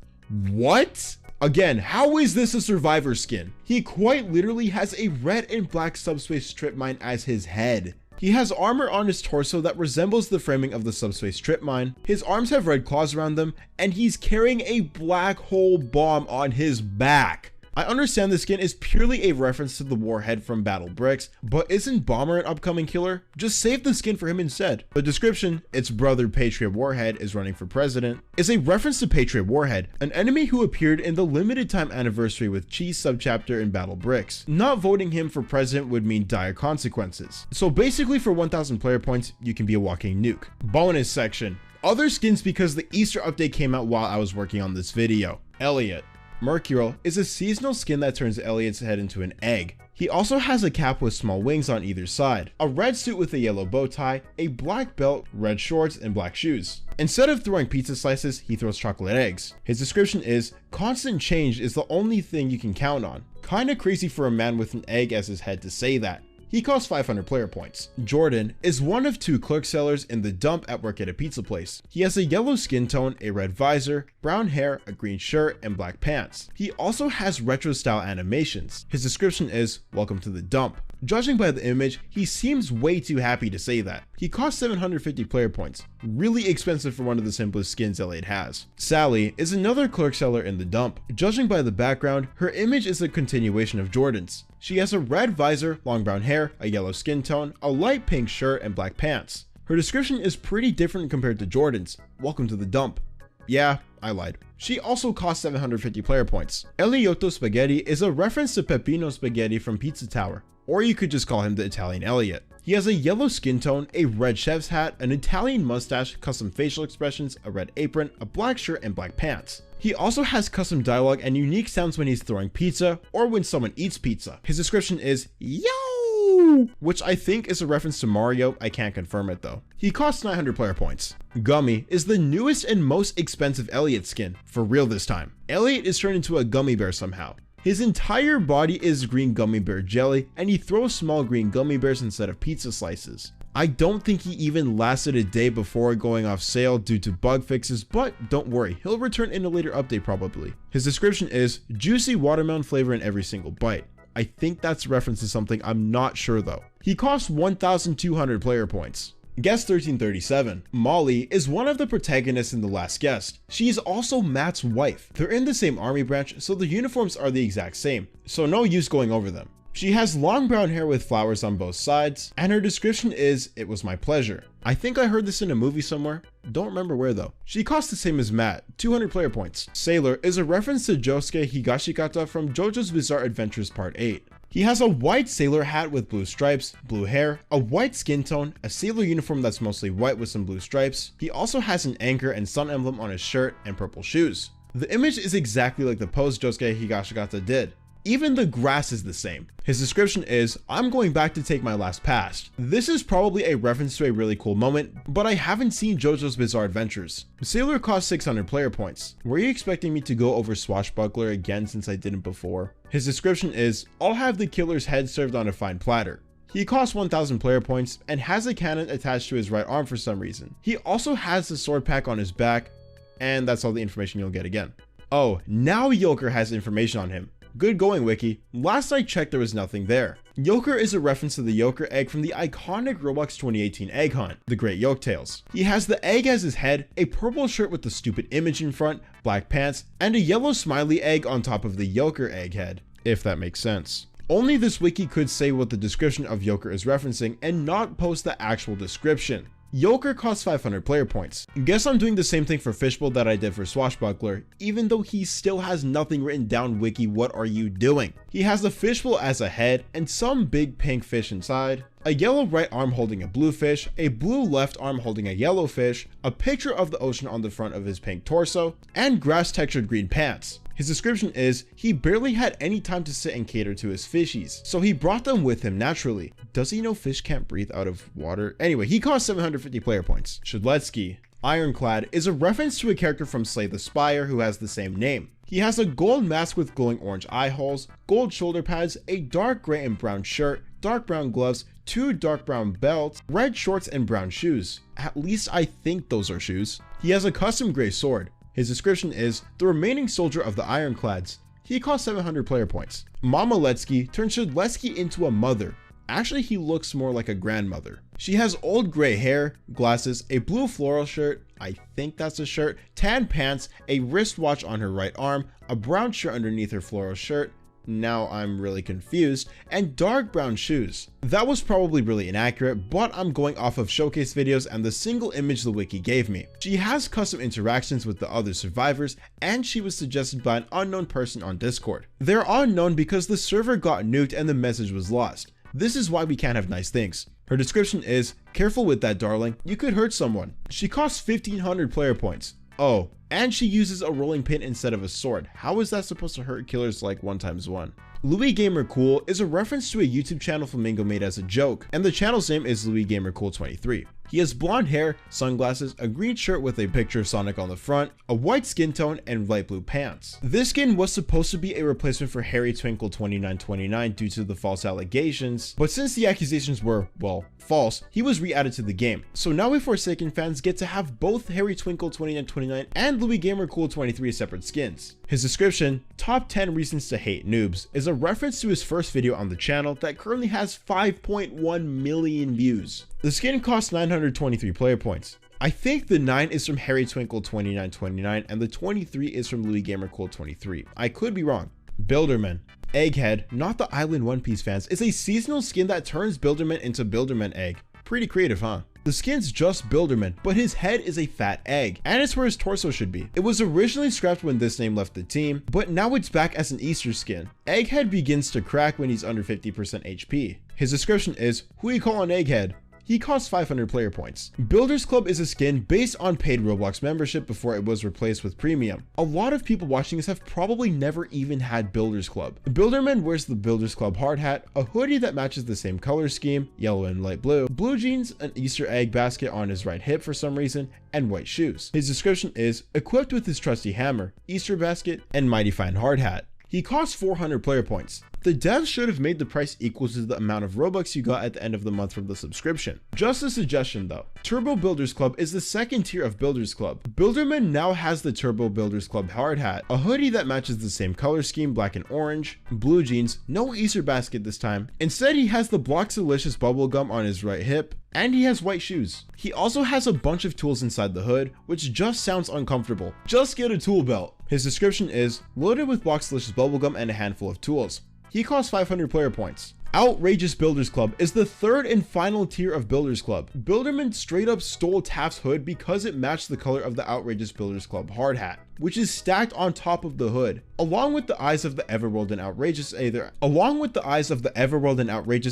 What? Again, how is this a survivor skin? He quite literally has a red and black subspace strip mine as his head. He has armor on his torso that resembles the framing of the subspace trip mine. His arms have red claws around them, and he's carrying a black hole bomb on his back. I understand this skin is purely a reference to the Warhead from Battle Bricks, but isn't Bomber an upcoming killer? Just save the skin for him instead. The description, its brother Patriot Warhead is running for president, is a reference to Patriot Warhead, an enemy who appeared in the limited time anniversary with Cheese subchapter in Battle Bricks. Not voting him for president would mean dire consequences. So basically for 1000 player points, you can be a walking nuke. Bonus section. Other skins because the Easter update came out while I was working on this video. Elliot. Mercurial is a seasonal skin that turns Elliot's head into an egg. He also has a cap with small wings on either side, a red suit with a yellow bow tie, a black belt, red shorts, and black shoes. Instead of throwing pizza slices, he throws chocolate eggs. His description is, constant change is the only thing you can count on. Kinda crazy for a man with an egg as his head to say that. He costs 500 player points. Jordan is one of 2 clerk sellers in the dump at work at a pizza place. He has a yellow skin tone, a red visor, brown hair, a green shirt, and black pants. He also has retro style animations. His description is, welcome to the dump. Judging by the image, he seems way too happy to say that. He costs 750 player points. Really expensive for one of the simplest skins Elliot has. Sally is another clerk seller in the dump. Judging by the background, her image is a continuation of Jordan's. She has a red visor, long brown hair, a yellow skin tone, a light pink shirt, and black pants. Her Her description is pretty different compared to Jordan's. Welcome to the dump. Yeah, I lied. She also costs 750 player points. Eliotto Spaghetti is a reference to Peppino Spaghetti from Pizza Tower, or you could just call him the Italian Elliot. He has a yellow skin tone, a red chef's hat, an Italian mustache, custom facial expressions, a red apron, a black shirt, and black pants. He also has custom dialogue and unique sounds when he's throwing pizza or when someone eats pizza. His description is yo, which I think is a reference to Mario. I can't confirm it though. He costs 900 player points. Gummy is the newest and most expensive Elliot skin, for real this time. Elliot is turned into a gummy bear somehow. His entire body is green gummy bear jelly, and he throws small green gummy bears instead of pizza slices. I don't think he even lasted a day before going off sale due to bug fixes, but don't worry, he'll return in a later update probably. His description is juicy watermelon flavor in every single bite. I think that's a reference to something, I'm not sure though. He costs 1,200 player points. Guest 1337. Molly is one of the protagonists in The Last Guest. She is also Matt's wife. They're in the same army branch, so the uniforms are the exact same, so no use going over them. She has long brown hair with flowers on both sides, and her description is, "It was my pleasure." I think I heard this in a movie somewhere, don't remember where though. She costs the same as Matt, 200 player points. Sailor is a reference to Josuke Higashikata from JoJo's Bizarre Adventures Part 8. He has a white sailor hat with blue stripes, blue hair, a white skin tone, a sailor uniform that's mostly white with some blue stripes. He also has an anchor and sun emblem on his shirt and purple shoes. The image is exactly like the pose Josuke Higashikata did. Even the grass is the same. His description is, "I'm going back to take my last pass." This is probably a reference to a really cool moment, but I haven't seen JoJo's Bizarre Adventures. Sailor costs 600 player points. Were you expecting me to go over Swashbuckler again since I didn't before? His description is, "I'll have the killer's head served on a fine platter." He costs 1,000 player points and has a cannon attached to his right arm for some reason. He also has the sword pack on his back, and that's all the information you'll get again. Oh, now Joker has information on him. Good going, Wiki. Last I checked, there was nothing there. Joker is a reference to the Joker egg from the iconic Roblox 2018 egg hunt, the Great Yolk-Tales. He has the egg as his head, a purple shirt with the stupid image in front, black pants, and a yellow smiley egg on top of the Joker egg head, if that makes sense. Only this wiki could say what the description of Joker is referencing and not post the actual description. Joker costs 500 player points. Guess I'm doing the same thing for Fishbowl that I did for Swashbuckler, even though he still has nothing written down. Wiki, what are you doing? He has the fishbowl as a head and some big pink fish inside, a yellow right arm holding a blue fish, a blue left arm holding a yellow fish, a picture of the ocean on the front of his pink torso, and grass textured green pants. His description is, he barely had any time to sit and cater to his fishies, so he brought them with him naturally. Does he know fish can't breathe out of water? Anyway, he costs 750 player points. Shedletsky. Ironclad is a reference to a character from Slay the Spire who has the same name. He has a gold mask with glowing orange eye holes, gold shoulder pads, a dark gray and brown shirt, dark brown gloves, 2 dark brown belts, red shorts, and brown shoes. At least I think those are shoes. He has a custom gray sword. His description is, the remaining soldier of the Ironclads. He costs 700 player points. Mama Letsky turns Shedletsky into a mother. Actually, he looks more like a grandmother. She has old gray hair, glasses, a blue floral shirt, I think that's a shirt, tan pants, a wristwatch on her right arm, a brown shirt underneath her floral shirt, now I'm really confused, and dark brown shoes. That was probably really inaccurate, but I'm going off of showcase videos and the single image the wiki gave me. She has custom interactions with the other survivors, and she was suggested by an unknown person on Discord. They're unknown because the server got nuked and the message was lost. This is why we can't have nice things. Her description is, careful with that, darling, you could hurt someone. She costs 1,500 player points. Oh, and she uses a rolling pin instead of a sword. How is that supposed to hurt killers like 1x1? Louis Gamer Cool is a reference to a YouTube channel Flamingo made as a joke, and the channel's name is Louis Gamer Cool 23. He has blonde hair, sunglasses, a green shirt with a picture of Sonic on the front, a white skin tone, and light blue pants. This skin was supposed to be a replacement for Harry Twinkle 2929 due to the false allegations, but since the accusations were, well, false, he was re-added to the game. So now we Forsaken fans get to have both Harry Twinkle 2929 and Louis Gamer Cool 23 as separate skins. His description, top 10 reasons to hate noobs, is a reference to his first video on the channel that currently has 5.1 million views. The skin costs 923 player points. I think the 9 is from Harry Twinkle 2929 and the 23 is from Louis Gamer Cool 23. I could be wrong. Builderman. Egghead, not the Island One Piece fans, is a seasonal skin that turns Builderman into Builderman Egg. Pretty creative, huh? The skin's just Builderman, but his head is a fat egg, and it's where his torso should be. It was originally scrapped when this name left the team, but now it's back as an Easter skin. Egghead begins to crack when he's under 50% HP. His description is, who you call an egghead? He costs 500 player points. Builders Club is a skin based on paid Roblox membership before it was replaced with premium. A lot of people watching this have probably never even had Builders Club. Builderman wears the Builders Club hard hat, a hoodie that matches the same color scheme, yellow and light blue, blue jeans, an Easter egg basket on his right hip for some reason, and white shoes. His description is, equipped with his trusty hammer, Easter basket, and mighty fine hard hat. He costs 400 player points. The devs should have made the price equal to the amount of Robux you got at the end of the month from the subscription. Just a suggestion though, Turbo Builders Club is the second tier of Builders Club. Builderman now has the Turbo Builders Club hard hat, a hoodie that matches the same color scheme, black and orange, blue jeans, no Easter basket this time. Instead, he has the Blox Delicious bubblegum on his right hip, and he has white shoes. He also has a bunch of tools inside the hood, which just sounds uncomfortable. Just get a tool belt. His description is, loaded with Blox Delicious bubblegum and a handful of tools. He costs 500 player points. Outrageous Builders Club is the third and final tier of Builders Club. Builderman straight up stole Taph's hood because it matched the color of the Outrageous Builders Club hard hat, which is stacked on top of the hood, along with the eyes of the Everworld and Outrageous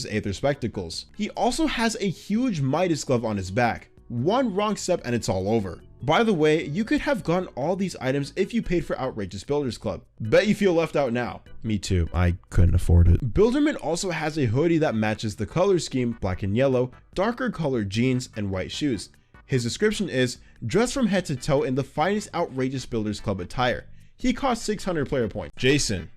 Aether spectacles. He also has a huge Midas glove on his back. One wrong step and it's all over. By the way, you could have gotten all these items if you paid for Outrageous Builders Club. Bet you feel left out now. Me too, I couldn't afford it. Builderman also has a hoodie that matches the color scheme, black and yellow, darker colored jeans, and white shoes. His description is, dressed from head to toe in the finest Outrageous Builders Club attire. He costs 600 player points. Jason.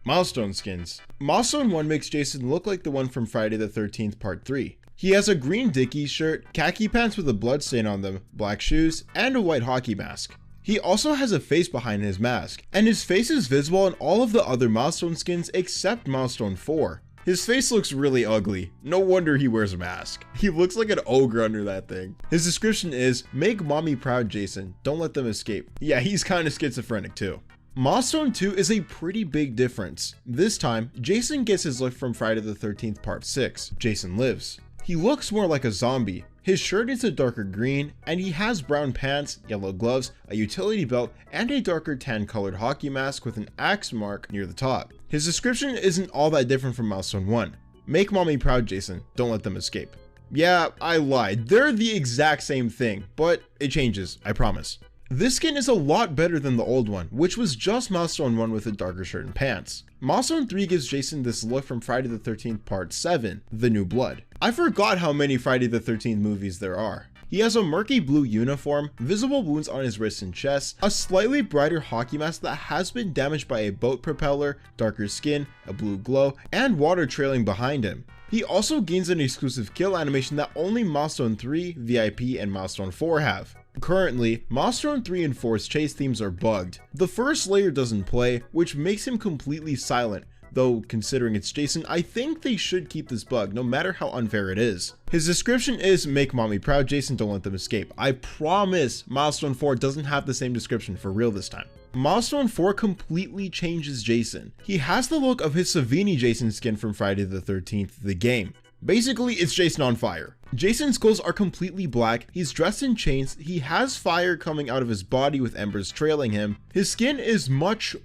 Milestone skins. Milestone 1 makes Jason look like the one from Friday the 13th Part 3. He has a green Dickies shirt, khaki pants with a blood stain on them, black shoes, and a white hockey mask. He also has a face behind his mask, and his face is visible in all of the other Milestone skins except Milestone 4. His face looks really ugly. No wonder he wears a mask. He looks like an ogre under that thing. His description is, make mommy proud Jason, don't let them escape. Yeah, he's kind of schizophrenic too. Milestone 2 is a pretty big difference. This time, Jason gets his look from Friday the 13th Part 6, Jason Lives. He looks more like a zombie. His shirt is a darker green, and he has brown pants, yellow gloves, a utility belt, and a darker tan colored hockey mask with an axe mark near the top. His description isn't all that different from Milestone 1. Make mommy proud Jason, don't let them escape. Yeah, I lied, they're the exact same thing, but it changes, I promise. This skin is a lot better than the old one, which was just Milestone 1 with a darker shirt and pants. Milestone 3 gives Jason this look from Friday the 13th Part 7, The New Blood. I forgot how many Friday the 13th movies there are. He has a murky blue uniform, visible wounds on his wrists and chest, a slightly brighter hockey mask that has been damaged by a boat propeller, darker skin, a blue glow, and water trailing behind him. He also gains an exclusive kill animation that only Milestone 3, VIP, and Milestone 4 have. Currently, Milestone 3 and 4's chase themes are bugged. The first layer doesn't play, which makes him completely silent, though considering it's Jason, I think they should keep this bug no matter how unfair it is. His description is, make mommy proud Jason, don't let them escape. I promise Milestone 4 doesn't have the same description for real this time. Milestone 4 completely changes Jason. He has the look of his Savini Jason skin from Friday the 13th, the game. Basically, it's Jason on fire. Jason's clothes are completely black, he's dressed in chains, he has fire coming out of his body with embers trailing him, his skin is much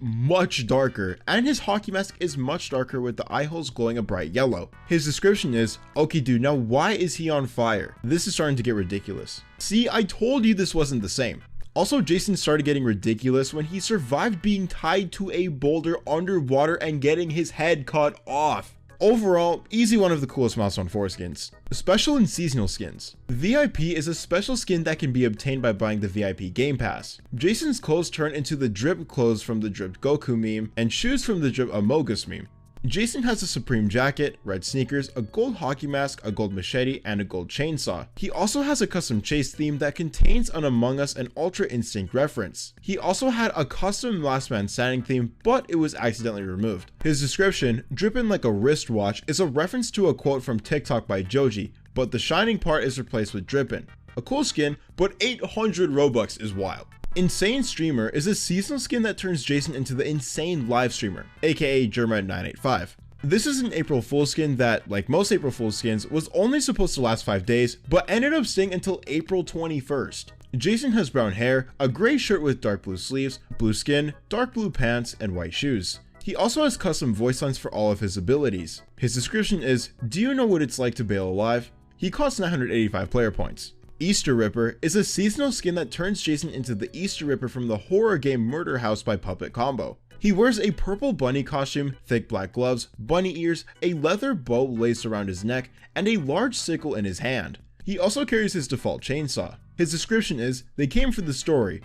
darker, and his hockey mask is much darker with the eye holes glowing a bright yellow. His description is, okay dude, now why is he on fire? This is starting to get ridiculous. See, I told you this wasn't the same. Also, Jason started getting ridiculous when he survived being tied to a boulder underwater and getting his head cut off. Overall, easy one of the coolest Milestone 4 skins. Special and seasonal skins. VIP is a special skin that can be obtained by buying the VIP Game Pass. Jason's clothes turn into the drip clothes from the dripped Goku meme, and shoes from the drip Amogus meme. Jason has a Supreme jacket, red sneakers, a gold hockey mask, a gold machete, and a gold chainsaw. He also has a custom chase theme that contains an Among Us and Ultra Instinct reference. He also had a custom Last Man Standing theme, but it was accidentally removed. His description, dripping like a wristwatch, is a reference to a quote from TikTok by Joji, but the shining part is replaced with drippin'. A cool skin, but 800 Robux is wild. Insane Streamer is a seasonal skin that turns Jason into the Insane Live Streamer, aka Germa985. This is an April Fool's skin that, like most April Fool's skins, was only supposed to last 5 days, but ended up staying until April 21st. Jason has brown hair, a gray shirt with dark blue sleeves, blue skin, dark blue pants, and white shoes. He also has custom voice lines for all of his abilities. His description is, "Do you know what it's like to bail alive?" He costs 985 player points. Easter Ripper is a seasonal skin that turns Jason into the Easter Ripper from the horror game Murder House by Puppet Combo. He wears a purple bunny costume, thick black gloves, bunny ears, a leather bow laced around his neck, and a large sickle in his hand. He also carries his default chainsaw. His description is, "They came for the story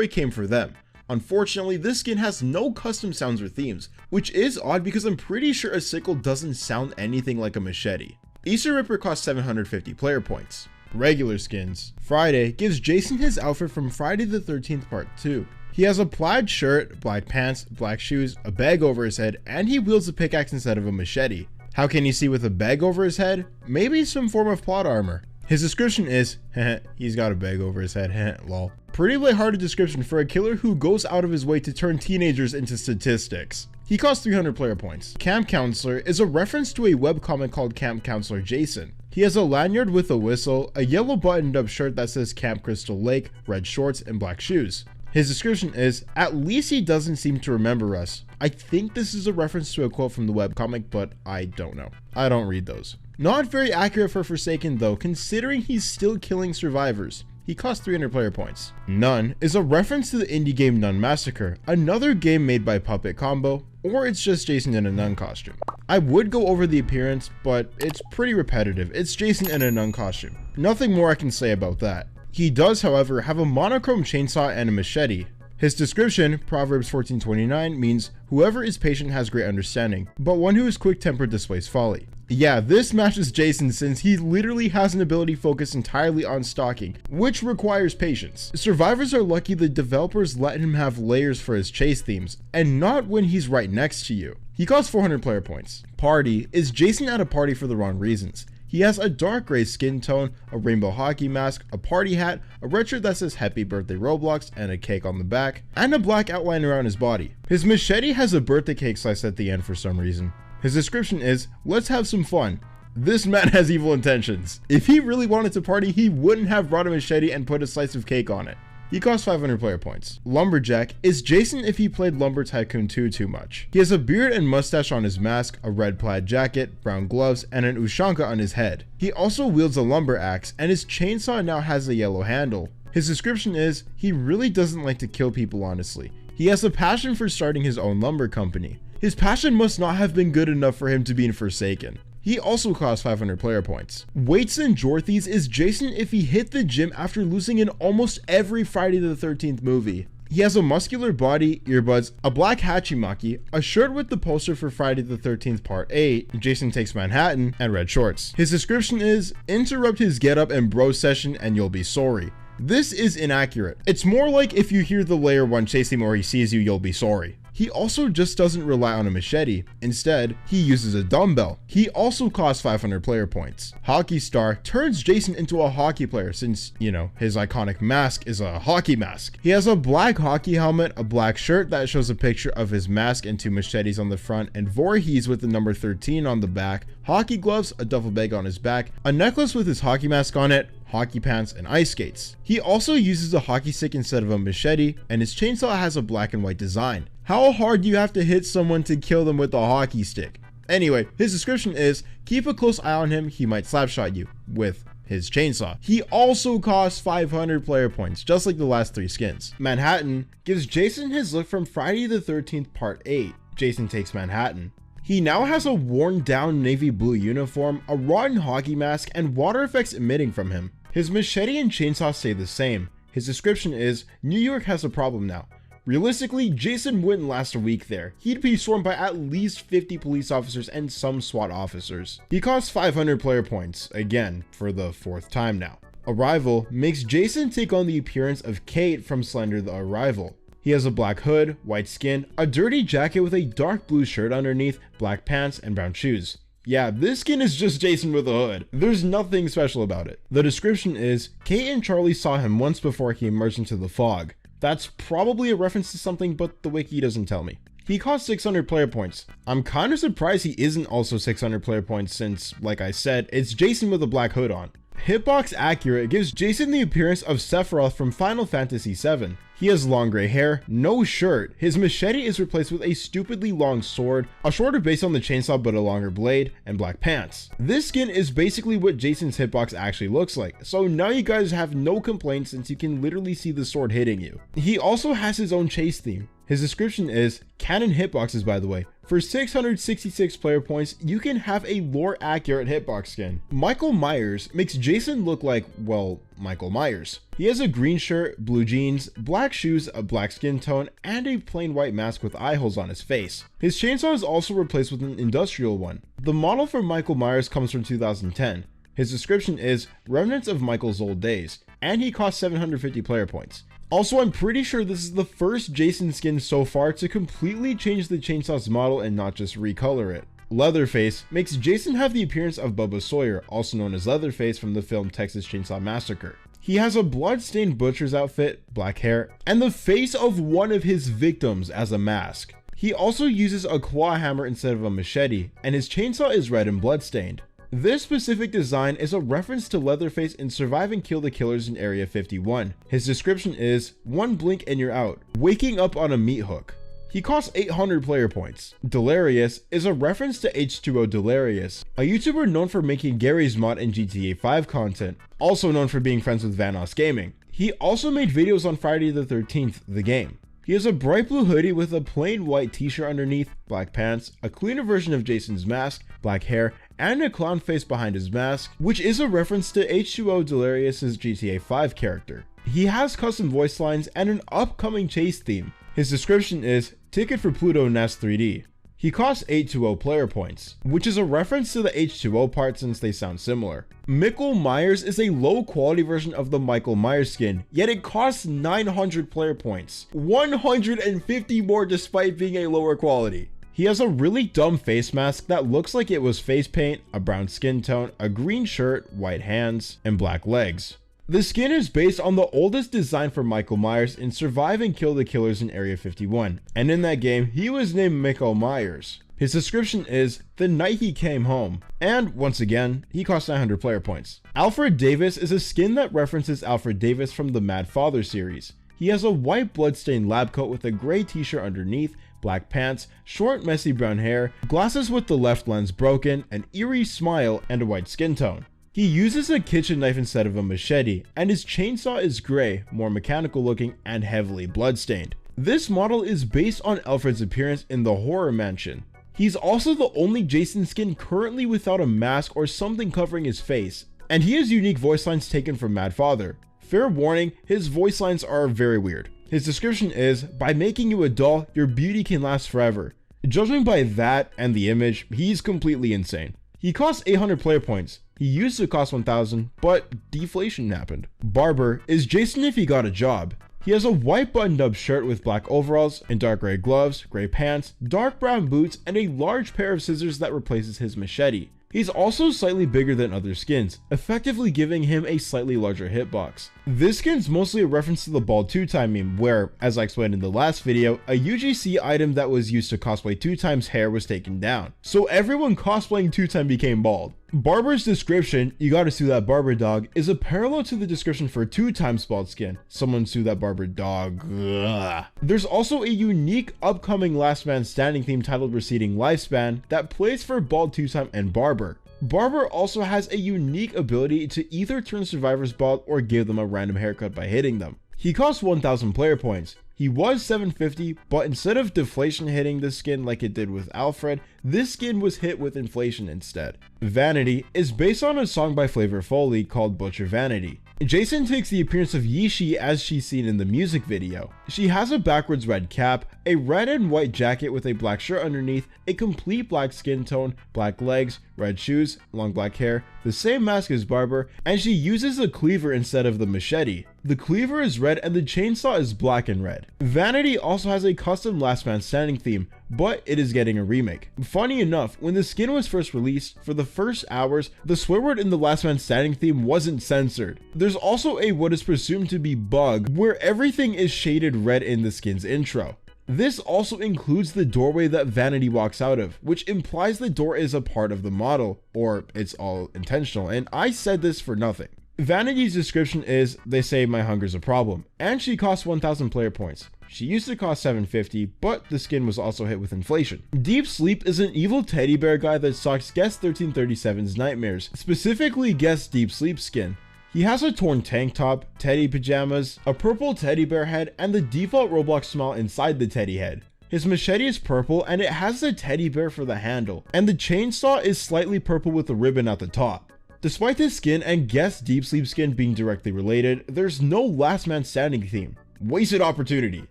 came for them." Unfortunately, this skin has no custom sounds or themes, which is odd because I'm pretty sure a sickle doesn't sound anything like a machete. Easter Ripper costs 750 player points. Regular skins. Friday gives Jason his outfit from Friday the 13th Part 2. He has a plaid shirt, black pants, black shoes, a bag over his head, and he wields a pickaxe instead of a machete. How can you see with a bag over his head? Maybe some form of plot armor. His description is, heh, he's got a bag over his head, heh, lol. Pretty lighthearted description for a killer who goes out of his way to turn teenagers into statistics. He costs 300 player points. Camp Counselor is a reference to a webcomic called Camp Counselor Jason. He has a lanyard with a whistle, a yellow buttoned up shirt that says Camp Crystal Lake, red shorts, and black shoes. His description is, "At least he doesn't seem to remember us." I think this is a reference to a quote from the webcomic, but I don't know. I don't read those. Not very accurate for Forsaken though, considering he's still killing survivors. He costs 300 player points. Nun is a reference to the indie game Nun Massacre, another game made by Puppet Combo, or it's just Jason in a nun costume. I would go over the appearance, but it's pretty repetitive. It's Jason in a nun costume. Nothing more I can say about that. He does, however, have a monochrome chainsaw and a machete. His description, Proverbs 14:29, means, "Whoever is patient has great understanding, but one who is quick-tempered displays folly." Yeah, this matches Jason since he literally has an ability focused entirely on stalking, which requires patience. Survivors are lucky the developers let him have layers for his chase themes, and not when he's right next to you. He costs 400 player points. Party is Jason at a party for the wrong reasons. He has a dark gray skin tone, a rainbow hockey mask, a party hat, a red shirt that says Happy Birthday Roblox and a cake on the back, and a black outline around his body. His machete has a birthday cake slice at the end for some reason. His description is, "Let's have some fun." This man has evil intentions. If he really wanted to party, he wouldn't have brought a machete and put a slice of cake on it. He costs 500 player points. Lumberjack is Jason if he played Lumber Tycoon 2 too much. He has a beard and mustache on his mask, a red plaid jacket, brown gloves, and an ushanka on his head. He also wields a lumber axe, and his chainsaw now has a yellow handle. His description is, he really doesn't like to kill people honestly. He has a passion for starting his own lumber company. His passion must not have been good enough for him to be in Forsaken. He also costs 500 player points. Weights and Jorthies is Jason if he hit the gym after losing in almost every Friday the 13th movie. He has a muscular body, earbuds, a black hachimaki, a shirt with the poster for Friday the 13th Part 8, Jason Takes Manhattan, and red shorts. His description is, interrupt his getup and bro session and you'll be sorry. This is inaccurate. It's more like if you hear the layer 1 chase him or he sees you, you'll be sorry. He also just doesn't rely on a machete. Instead, he uses a dumbbell. He also costs 500 player points. Hockey Star turns Jason into a hockey player since, you know, his iconic mask is a hockey mask. He has a black hockey helmet, a black shirt that shows a picture of his mask and 2 machetes on the front, and Voorhees with the number 13 on the back, hockey gloves, a duffel bag on his back, a necklace with his hockey mask on it, hockey pants, and ice skates. He also uses a hockey stick instead of a machete, and his chainsaw has a black and white design. How hard do you have to hit someone to kill them with a hockey stick? Anyway, his description is, keep a close eye on him, he might slapshot you with his chainsaw. He also costs 500 player points, just like the last 3 skins. Manhattan gives Jason his look from Friday the 13th Part 8, Jason Takes Manhattan. He now has a worn down navy blue uniform, a rotten hockey mask, and water effects emitting from him. His machete and chainsaw stay the same. His description is, New York has a problem now. Realistically, Jason wouldn't last a week there. He'd be swarmed by at least 50 police officers and some SWAT officers. He costs 500 player points, again, for the 4th time now. Arrival makes Jason take on the appearance of Kate from Slender the Arrival. He has a black hood, white skin, a dirty jacket with a dark blue shirt underneath, black pants, and brown shoes. Yeah, this skin is just Jason with a hood. There's nothing special about it. The description is, Kate and Charlie saw him once before he emerged into the fog. That's probably a reference to something, but the wiki doesn't tell me. He costs 600 player points. I'm kind of surprised he isn't also 600 player points since, like I said, it's Jason with a black hood on. Hitbox accurate gives Jason the appearance of Sephiroth from Final Fantasy VII. He has long gray hair, no shirt, his machete is replaced with a stupidly long sword, a shorter base on the chainsaw but a longer blade, and black pants. This skin is basically what Jason's hitbox actually looks like, so now you guys have no complaints since you can literally see the sword hitting you. He also has his own chase theme. His description is, canon hitboxes by the way, for 666 player points, you can have a lore accurate hitbox skin. Michael Myers makes Jason look like, well, Michael Myers. He has a green shirt, blue jeans, black shoes, a black skin tone, and a plain white mask with eye holes on his face. His chainsaw is also replaced with an industrial one. The model for Michael Myers comes from 2010. His description is, remnants of Michael's old days, and he costs 750 player points. Also, I'm pretty sure this is the first Jason skin so far to completely change the chainsaw's model and not just recolor it. Leatherface makes Jason have the appearance of Bubba Sawyer, also known as Leatherface from the film Texas Chainsaw Massacre. He has a blood-stained butcher's outfit, black hair, and the face of one of his victims as a mask. He also uses a claw hammer instead of a machete, and his chainsaw is red and bloodstained. This specific design is a reference to Leatherface in Survive and Kill the Killers in Area 51. His description is, one blink and you're out, waking up on a meat hook. He costs 800 player points. Delirious is a reference to H2O Delirious, a YouTuber known for making Gary's Mod and GTA 5 content, also known for being friends with Vanoss Gaming. He also made videos on Friday the 13th, the game. He has a bright blue hoodie with a plain white t-shirt underneath, black pants, a cleaner version of Jason's mask, black hair, and a clown face behind his mask, which is a reference to H2O Delirious's GTA 5 character. He has custom voice lines and an upcoming chase theme. His description is, ticket for Pluto NAS 3D. He costs 820 player points, which is a reference to the H2O part since they sound similar. Michael Myers is a low quality version of the Michael Myers skin, yet it costs 900 player points, 150 more despite being a lower quality. He has a really dumb face mask that looks like it was face paint, a brown skin tone, a green shirt, white hands, and black legs. The skin is based on the oldest design for Michael Myers in Survive and Kill the Killers in Area 51, and in that game, he was named Michael Myers. His description is, the night he came home, and once again, he costs 900 player points. Alfred Davis is a skin that references Alfred Davis from the Mad Father series. He has a white bloodstained lab coat with a gray t-shirt underneath, black pants, short messy brown hair, glasses with the left lens broken, an eerie smile, and a white skin tone. He uses a kitchen knife instead of a machete, and his chainsaw is gray, more mechanical looking, and heavily bloodstained. This model is based on Alfred's appearance in the Horror Mansion. He's also the only Jason skin currently without a mask or something covering his face, and he has unique voice lines taken from Mad Father. Fair warning, his voice lines are very weird. His description is, by making you a doll, your beauty can last forever. Judging by that and the image, he's completely insane. He costs 800 player points. He used to cost 1000, but deflation happened. Barber is Jason if he got a job. He has a white buttoned up shirt with black overalls and dark gray gloves, gray pants, dark brown boots, and a large pair of scissors that replaces his machete. He's also slightly bigger than other skins, effectively giving him a slightly larger hitbox. This skin's mostly a reference to the bald 2-time meme where, as I explained in the last video, a UGC item that was used to cosplay 2time's hair was taken down. So everyone cosplaying 2time became bald. Barber's description, you gotta sue that barber dog, is a parallel to the description for 2time's bald skin. Someone sue that barber dog. Ugh. There's also a unique upcoming Last Man Standing theme titled Receding Lifespan that plays for bald 2time and barber. Barber also has a unique ability to either turn survivors bald or give them a random haircut by hitting them. He costs 1000 player points. He was 750, but instead of deflation hitting the skin like it did with Alfred, this skin was hit with inflation instead. Vanity is based on a song by Flavor Foley called Butcher Vanity. Jason takes the appearance of Yishi as she's seen in the music video. She has a backwards red cap, a red and white jacket with a black shirt underneath, a complete black skin tone, black legs, red shoes, long black hair, the same mask as Barber, and she uses a cleaver instead of the machete. The cleaver is red and the chainsaw is black and red. Vanity also has a custom Last Man Standing theme, but it is getting a remake. Funny enough, when the skin was first released, for the first hours, the swear word in the Last Man Standing theme wasn't censored. There's also a what is presumed to be bug, where everything is shaded red in the skin's intro. This also includes the doorway that Vanity walks out of, which implies the door is a part of the model, or it's all intentional, and I said this for nothing. Vanity's description is, they say my hunger's a problem, and she costs 1000 player points. She used to cost 750, but the skin was also hit with inflation. Deep Sleep is an evil teddy bear guy that stalks Guest 1337's nightmares, specifically Guest Deep Sleep skin. He has a torn tank top, teddy pajamas, a purple teddy bear head, and the default Roblox smile inside the teddy head. His machete is purple and it has the teddy bear for the handle, and the chainsaw is slightly purple with a ribbon at the top. Despite this skin and Guest Deep Sleep skin being directly related, there's no last man standing theme. Wasted opportunity.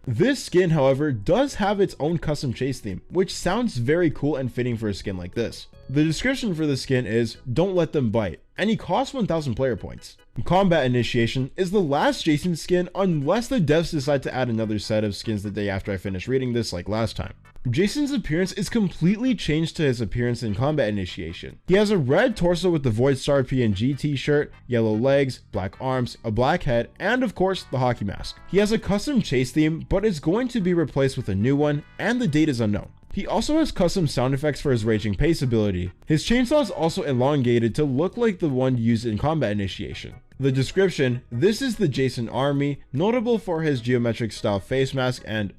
This skin, however, does have its own custom chase theme, which sounds very cool and fitting for a skin like this. The description for the skin is, don't let them bite, and he costs 1000 player points. Combat Initiation is the last Jason skin unless the devs decide to add another set of skins the day after I finish reading this like last time. Jason's appearance is completely changed to his appearance in Combat Initiation. He has a red torso with the Void Star PNG t-shirt, yellow legs, black arms, a black head, and of course the hockey mask. He has a custom chase theme, but is going to be replaced with a new one, and the date is unknown. He also has custom sound effects for his Raging Pace ability. His chainsaw is also elongated to look like the one used in Combat Initiation. The description, this is the Jason army, notable for his geometric style face mask and,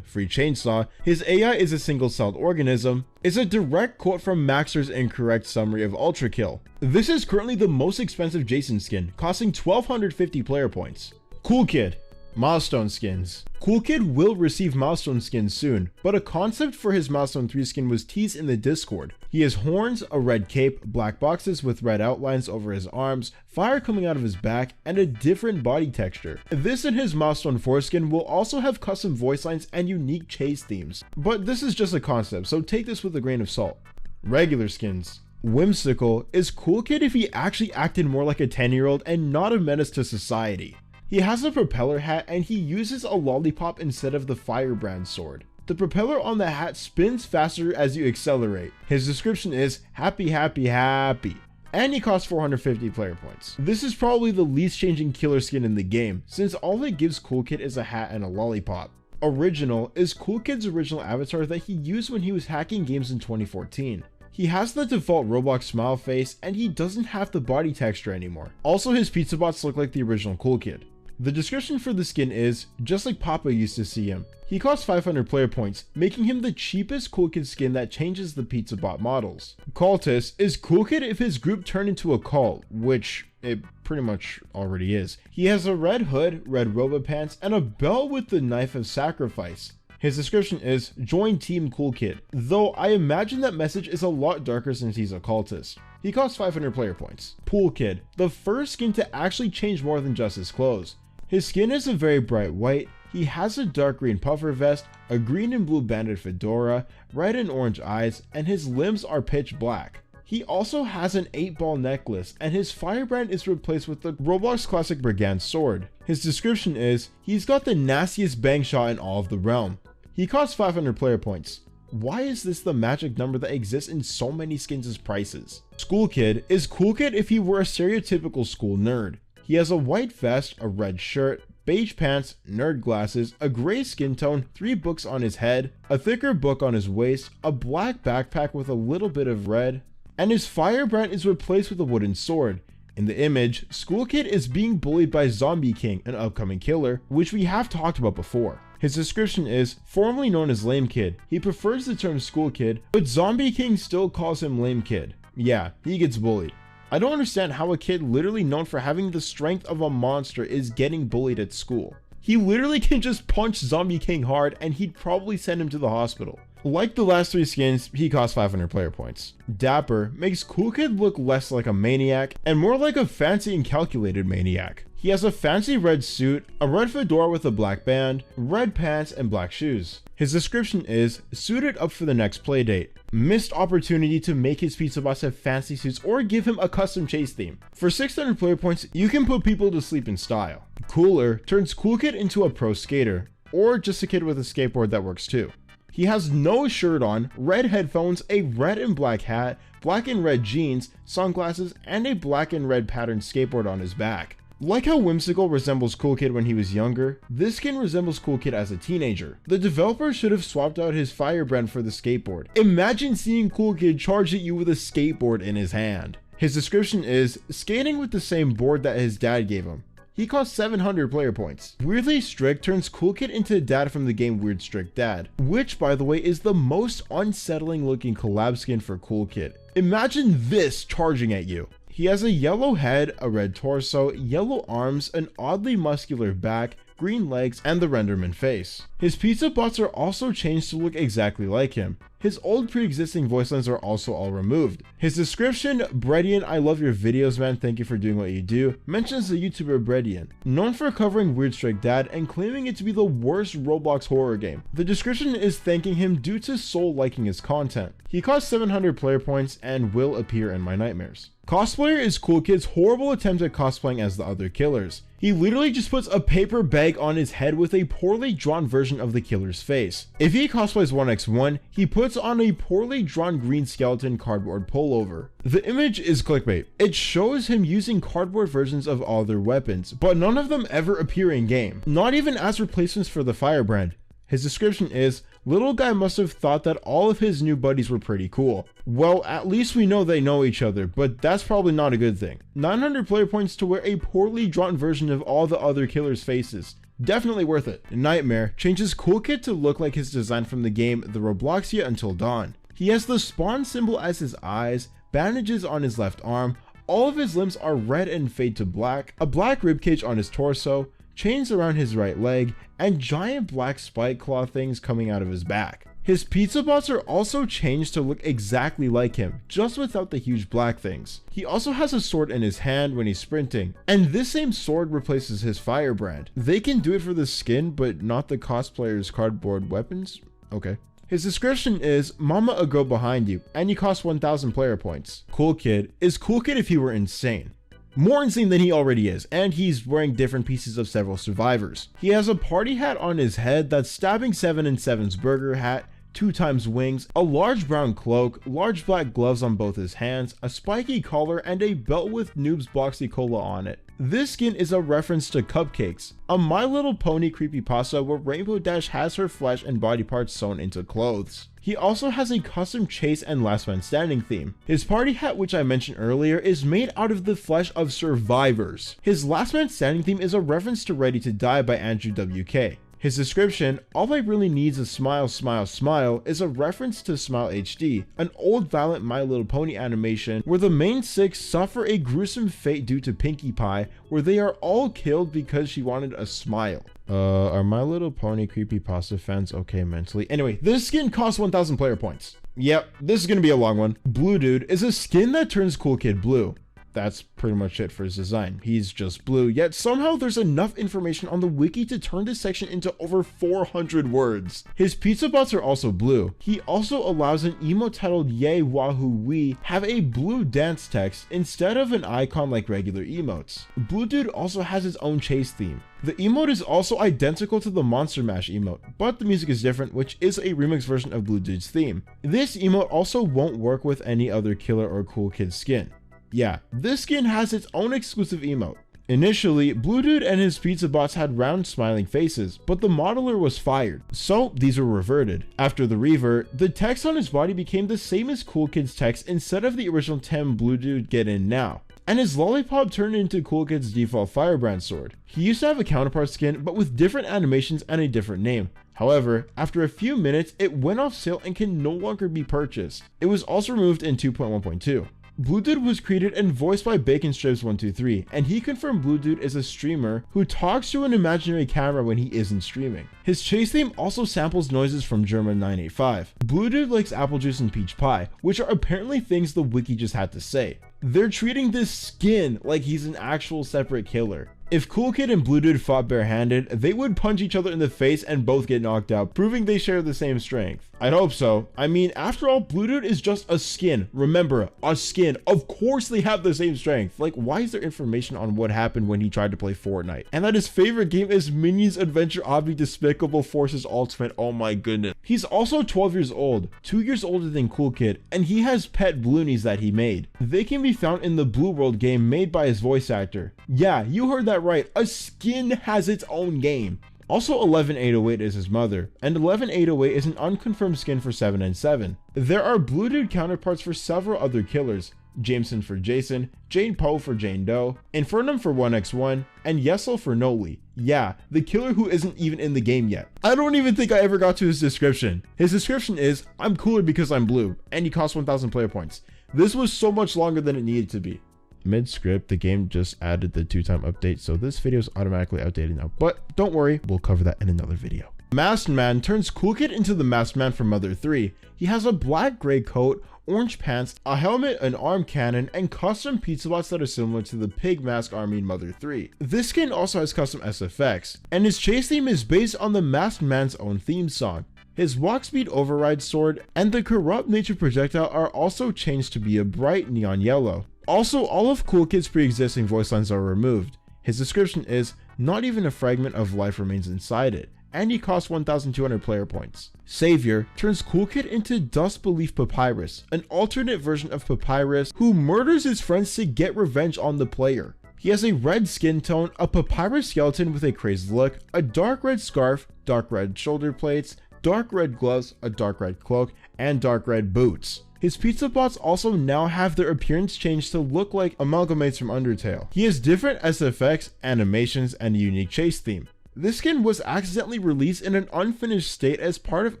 free chainsaw. His AI is a single-celled organism, is a direct quote from Maxer's incorrect summary of Ultra Kill. This is currently the most expensive Jason skin, costing 1250 player points. Kool Kid. Milestone skins. Kool Kid will receive milestone skins soon, but a concept for his milestone 3 skin was teased in the Discord. He has horns, a red cape, black boxes with red outlines over his arms, fire coming out of his back, and a different body texture. This and his milestone 4 skin will also have custom voice lines and unique chase themes, but this is just a concept, so take this with a grain of salt. Regular skins. Whimsical is Kool Kid if he actually acted more like a 10-year-old and not a menace to society. He has a propeller hat and he uses a lollipop instead of the firebrand sword. The propeller on the hat spins faster as you accelerate. His description is happy, happy, happy. And he costs 450 player points. This is probably the least changing killer skin in the game, since all it gives Kool Kid is a hat and a lollipop. Original is Kool Kid's original avatar that he used when he was hacking games in 2014. He has the default Roblox smile face and he doesn't have the body texture anymore. Also, his pizza bots look like the original Kool Kid. The description for the skin is, just like Papa used to see him. He costs 500 player points, making him the cheapest Kool Kid skin that changes the pizza bot models. Cultist is Kool Kid if his group turned into a cult, which it pretty much already is. He has a red hood, red robo pants, and a belt with the knife of sacrifice. His description is, join Team Kool Kid, though I imagine that message is a lot darker since he's a cultist. He costs 500 player points. Pool Kid, the first skin to actually change more than just his clothes. His skin is a very bright white, he has a dark green puffer vest, a green and blue banded fedora, red and orange eyes, and his limbs are pitch black. He also has an 8-ball necklace, and his firebrand is replaced with the Roblox classic brigand sword. His description is, he's got the nastiest bang shot in all of the realm. He costs 500 player points. Why is this the magic number that exists in so many skins' prices? School Kid is Kool Kid if he were a stereotypical school nerd. He has a white vest, a red shirt, beige pants, nerd glasses, a gray skin tone, 3 books on his head, a thicker book on his waist, a black backpack with a little bit of red, and his firebrand is replaced with a wooden sword. In the image, School Kid is being bullied by Zombie King, an upcoming killer, which we have talked about before. His description is, formerly known as Lame Kid. He prefers the term School Kid, but Zombie King still calls him Lame Kid. Yeah, he gets bullied. I don't understand how a kid literally known for having the strength of a monster is getting bullied at school. He literally can just punch Zombie King hard and he'd probably send him to the hospital. Like the last 3 skins, he costs 500 player points. Dapper makes Kool Kid look less like a maniac and more like a fancy and calculated maniac. He has a fancy red suit, a red fedora with a black band, red pants, and black shoes. His description is, suited up for the next playdate. Missed opportunity to make his pizza bots have fancy suits or give him a custom chase theme. For 600 player points, you can put people to sleep in style. Cooler turns Kool Kid into a pro skater, or just a kid with a skateboard that works too. He has no shirt on, red headphones, a red and black hat, black and red jeans, sunglasses, and a black and red patterned skateboard on his back. Like how Whimsical resembles Kool Kid when he was younger, this skin resembles Kool Kid as a teenager. The developer should have swapped out his firebrand for the skateboard. Imagine seeing Kool Kid charge at you with a skateboard in his hand. His description is, skating with the same board that his dad gave him. He costs 700 player points. Weirdly Strict turns Kool Kid into Dad from the game Weird Strict Dad, which by the way is the most unsettling looking collab skin for Kool Kid. Imagine this charging at you. He has a yellow head, a red torso, yellow arms, an oddly muscular back, green legs, and the Renderman face. His pizza bots are also changed to look exactly like him. His old pre-existing voice lines are also all removed. His description, Bredian, I love your videos man, thank you for doing what you do, mentions the YouTuber Bredian, known for covering Weird Strict Dad and claiming it to be the worst Roblox horror game. The description is thanking him due to Soul liking his content. He costs 700 player points and will appear in my nightmares. Cosplayer is Kool Kid's horrible attempt at cosplaying as the other killers. He literally just puts a paper bag on his head with a poorly drawn version of the killer's face. If he cosplays 1x1, he puts on a poorly drawn green skeleton cardboard pullover. The image is clickbait. It shows him using cardboard versions of all their weapons, but none of them ever appear in game, not even as replacements for the firebrand. His description is, little guy must have thought that all of his new buddies were pretty cool. Well, at least we know they know each other, but that's probably not a good thing. 900 player points to wear a poorly drawn version of all the other killers' faces. Definitely worth it. Nightmare changes Kool Kid to look like his design from the game The Robloxia Until Dawn. He has the spawn symbol as his eyes, bandages on his left arm, all of his limbs are red and fade to black, a black ribcage on his torso, chains around his right leg, and giant black spike claw things coming out of his back. His pizza bots are also changed to look exactly like him, just without the huge black things. He also has a sword in his hand when he's sprinting, and this same sword replaces his firebrand. They can do it for the skin, but not the cosplayer's cardboard weapons? Okay. His description is, Mama a girl behind you, and you cost 1000 player points. Kool Kid is Kool Kid if he were insane. More insane than he already is, and he's wearing different pieces of several survivors. He has a party hat on his head that's stabbing 7 and 7's burger hat, 2x wings, a large brown cloak, large black gloves on both his hands, a spiky collar, and a belt with Noob's Boxy Cola on it. This skin is a reference to Cupcakes, a My Little Pony creepypasta where Rainbow Dash has her flesh and body parts sewn into clothes. He also has a custom chase and last man standing theme. His party hat, which I mentioned earlier, is made out of the flesh of survivors. His last man standing theme is a reference to Ready to Die by Andrew WK. His description, all I really need's a smile, smile, smile, is a reference to Smile HD, an old violent My Little Pony animation where the main 6 suffer a gruesome fate due to Pinkie Pie, where they are all killed because she wanted a smile. Are My Little Pony creepypasta fans okay mentally? Anyway, this skin costs 1000 player points. Yep, this is gonna be a long one. Blue Dude is a skin that turns Kool Kid blue. That's pretty much it for his design. He's just blue, yet somehow there's enough information on the wiki to turn this section into over 400 words. His pizza bots are also blue. He also allows an emote titled Yay Wahoo Wee have a blue dance text instead of an icon like regular emotes. Blue Dude also has his own chase theme. The emote is also identical to the Monster Mash emote, but the music is different, which is a remix version of Blue Dude's theme. This emote also won't work with any other killer or Kool Kid skin. Yeah, this skin has its own exclusive emote. Initially, Blue Dude and his pizza bots had round smiling faces, but the modeler was fired, so these were reverted. After the revert, the text on his body became the same as Kool Kid's text instead of the original 10 Blue Dude get in now. And his lollipop turned into Kool Kid's default firebrand sword. He used to have a counterpart skin, but with different animations and a different name. However, after a few minutes, it went off sale and can no longer be purchased. It was also removed in 2.1.2. Blue Dude was created and voiced by BaconStripes123, and he confirmed Blue Dude is a streamer who talks to an imaginary camera when he isn't streaming. His chase theme also samples noises from German 985. Blue Dude likes apple juice and peach pie, which are apparently things the wiki just had to say. They're treating this skin like he's an actual separate killer. If Kool Kid and Blue Dude fought barehanded, they would punch each other in the face and both get knocked out, proving they share the same strength. I'd hope so. I mean, after all, Blue Dude is just a skin. Remember, a skin. Of course they have the same strength. Like, why is there information on what happened when he tried to play Fortnite? And that his favorite game is Minions Adventure Obby Despicable Forces Ultimate. Oh my goodness. He's also 12 years old, 2 years older than Kool Kid, and he has pet Bloonies that he made. They can be found in the Blue World game made by his voice actor. Yeah, you heard that right. A skin has its own game. Also, 11808 is his mother, and 11808 is an unconfirmed skin for 797. There are Blue Dude counterparts for several other killers: Jameson for Jason, Jane Poe for Jane Doe, Infernum for 1x1, and Yesel for Noli. Yeah, the killer who isn't even in the game yet. I don't even think I ever got to his description. His description is, "I'm cooler because I'm blue, and he costs 1000 player points." This was so much longer than it needed to be. Mid-script, the game just added the 2-time update, so this video is automatically outdated now, but don't worry, we'll cover that in another video. Masked Man turns Kool Kid into the Masked Man from Mother 3. He has a black-gray coat, orange pants, a helmet, an arm cannon, and custom pizza bots that are similar to the pig mask army in Mother 3. This skin also has custom SFX, and his chase theme is based on the Masked Man's own theme song. His walk speed override sword and the corrupt nature projectile are also changed to be a bright neon yellow. Also, all of Kool Kid's pre-existing voice lines are removed. His description is, "Not even a fragment of life remains inside it," and he costs 1200 player points. Savior turns Kool Kid into Dust Belief Papyrus, an alternate version of Papyrus who murders his friends to get revenge on the player. He has a red skin tone, a papyrus skeleton with a crazed look, a dark red scarf, dark red shoulder plates, dark red gloves, a dark red cloak, and dark red boots. His pizza bots also now have their appearance changed to look like amalgamates from Undertale. He has different SFX, animations, and a unique chase theme. This skin was accidentally released in an unfinished state as part of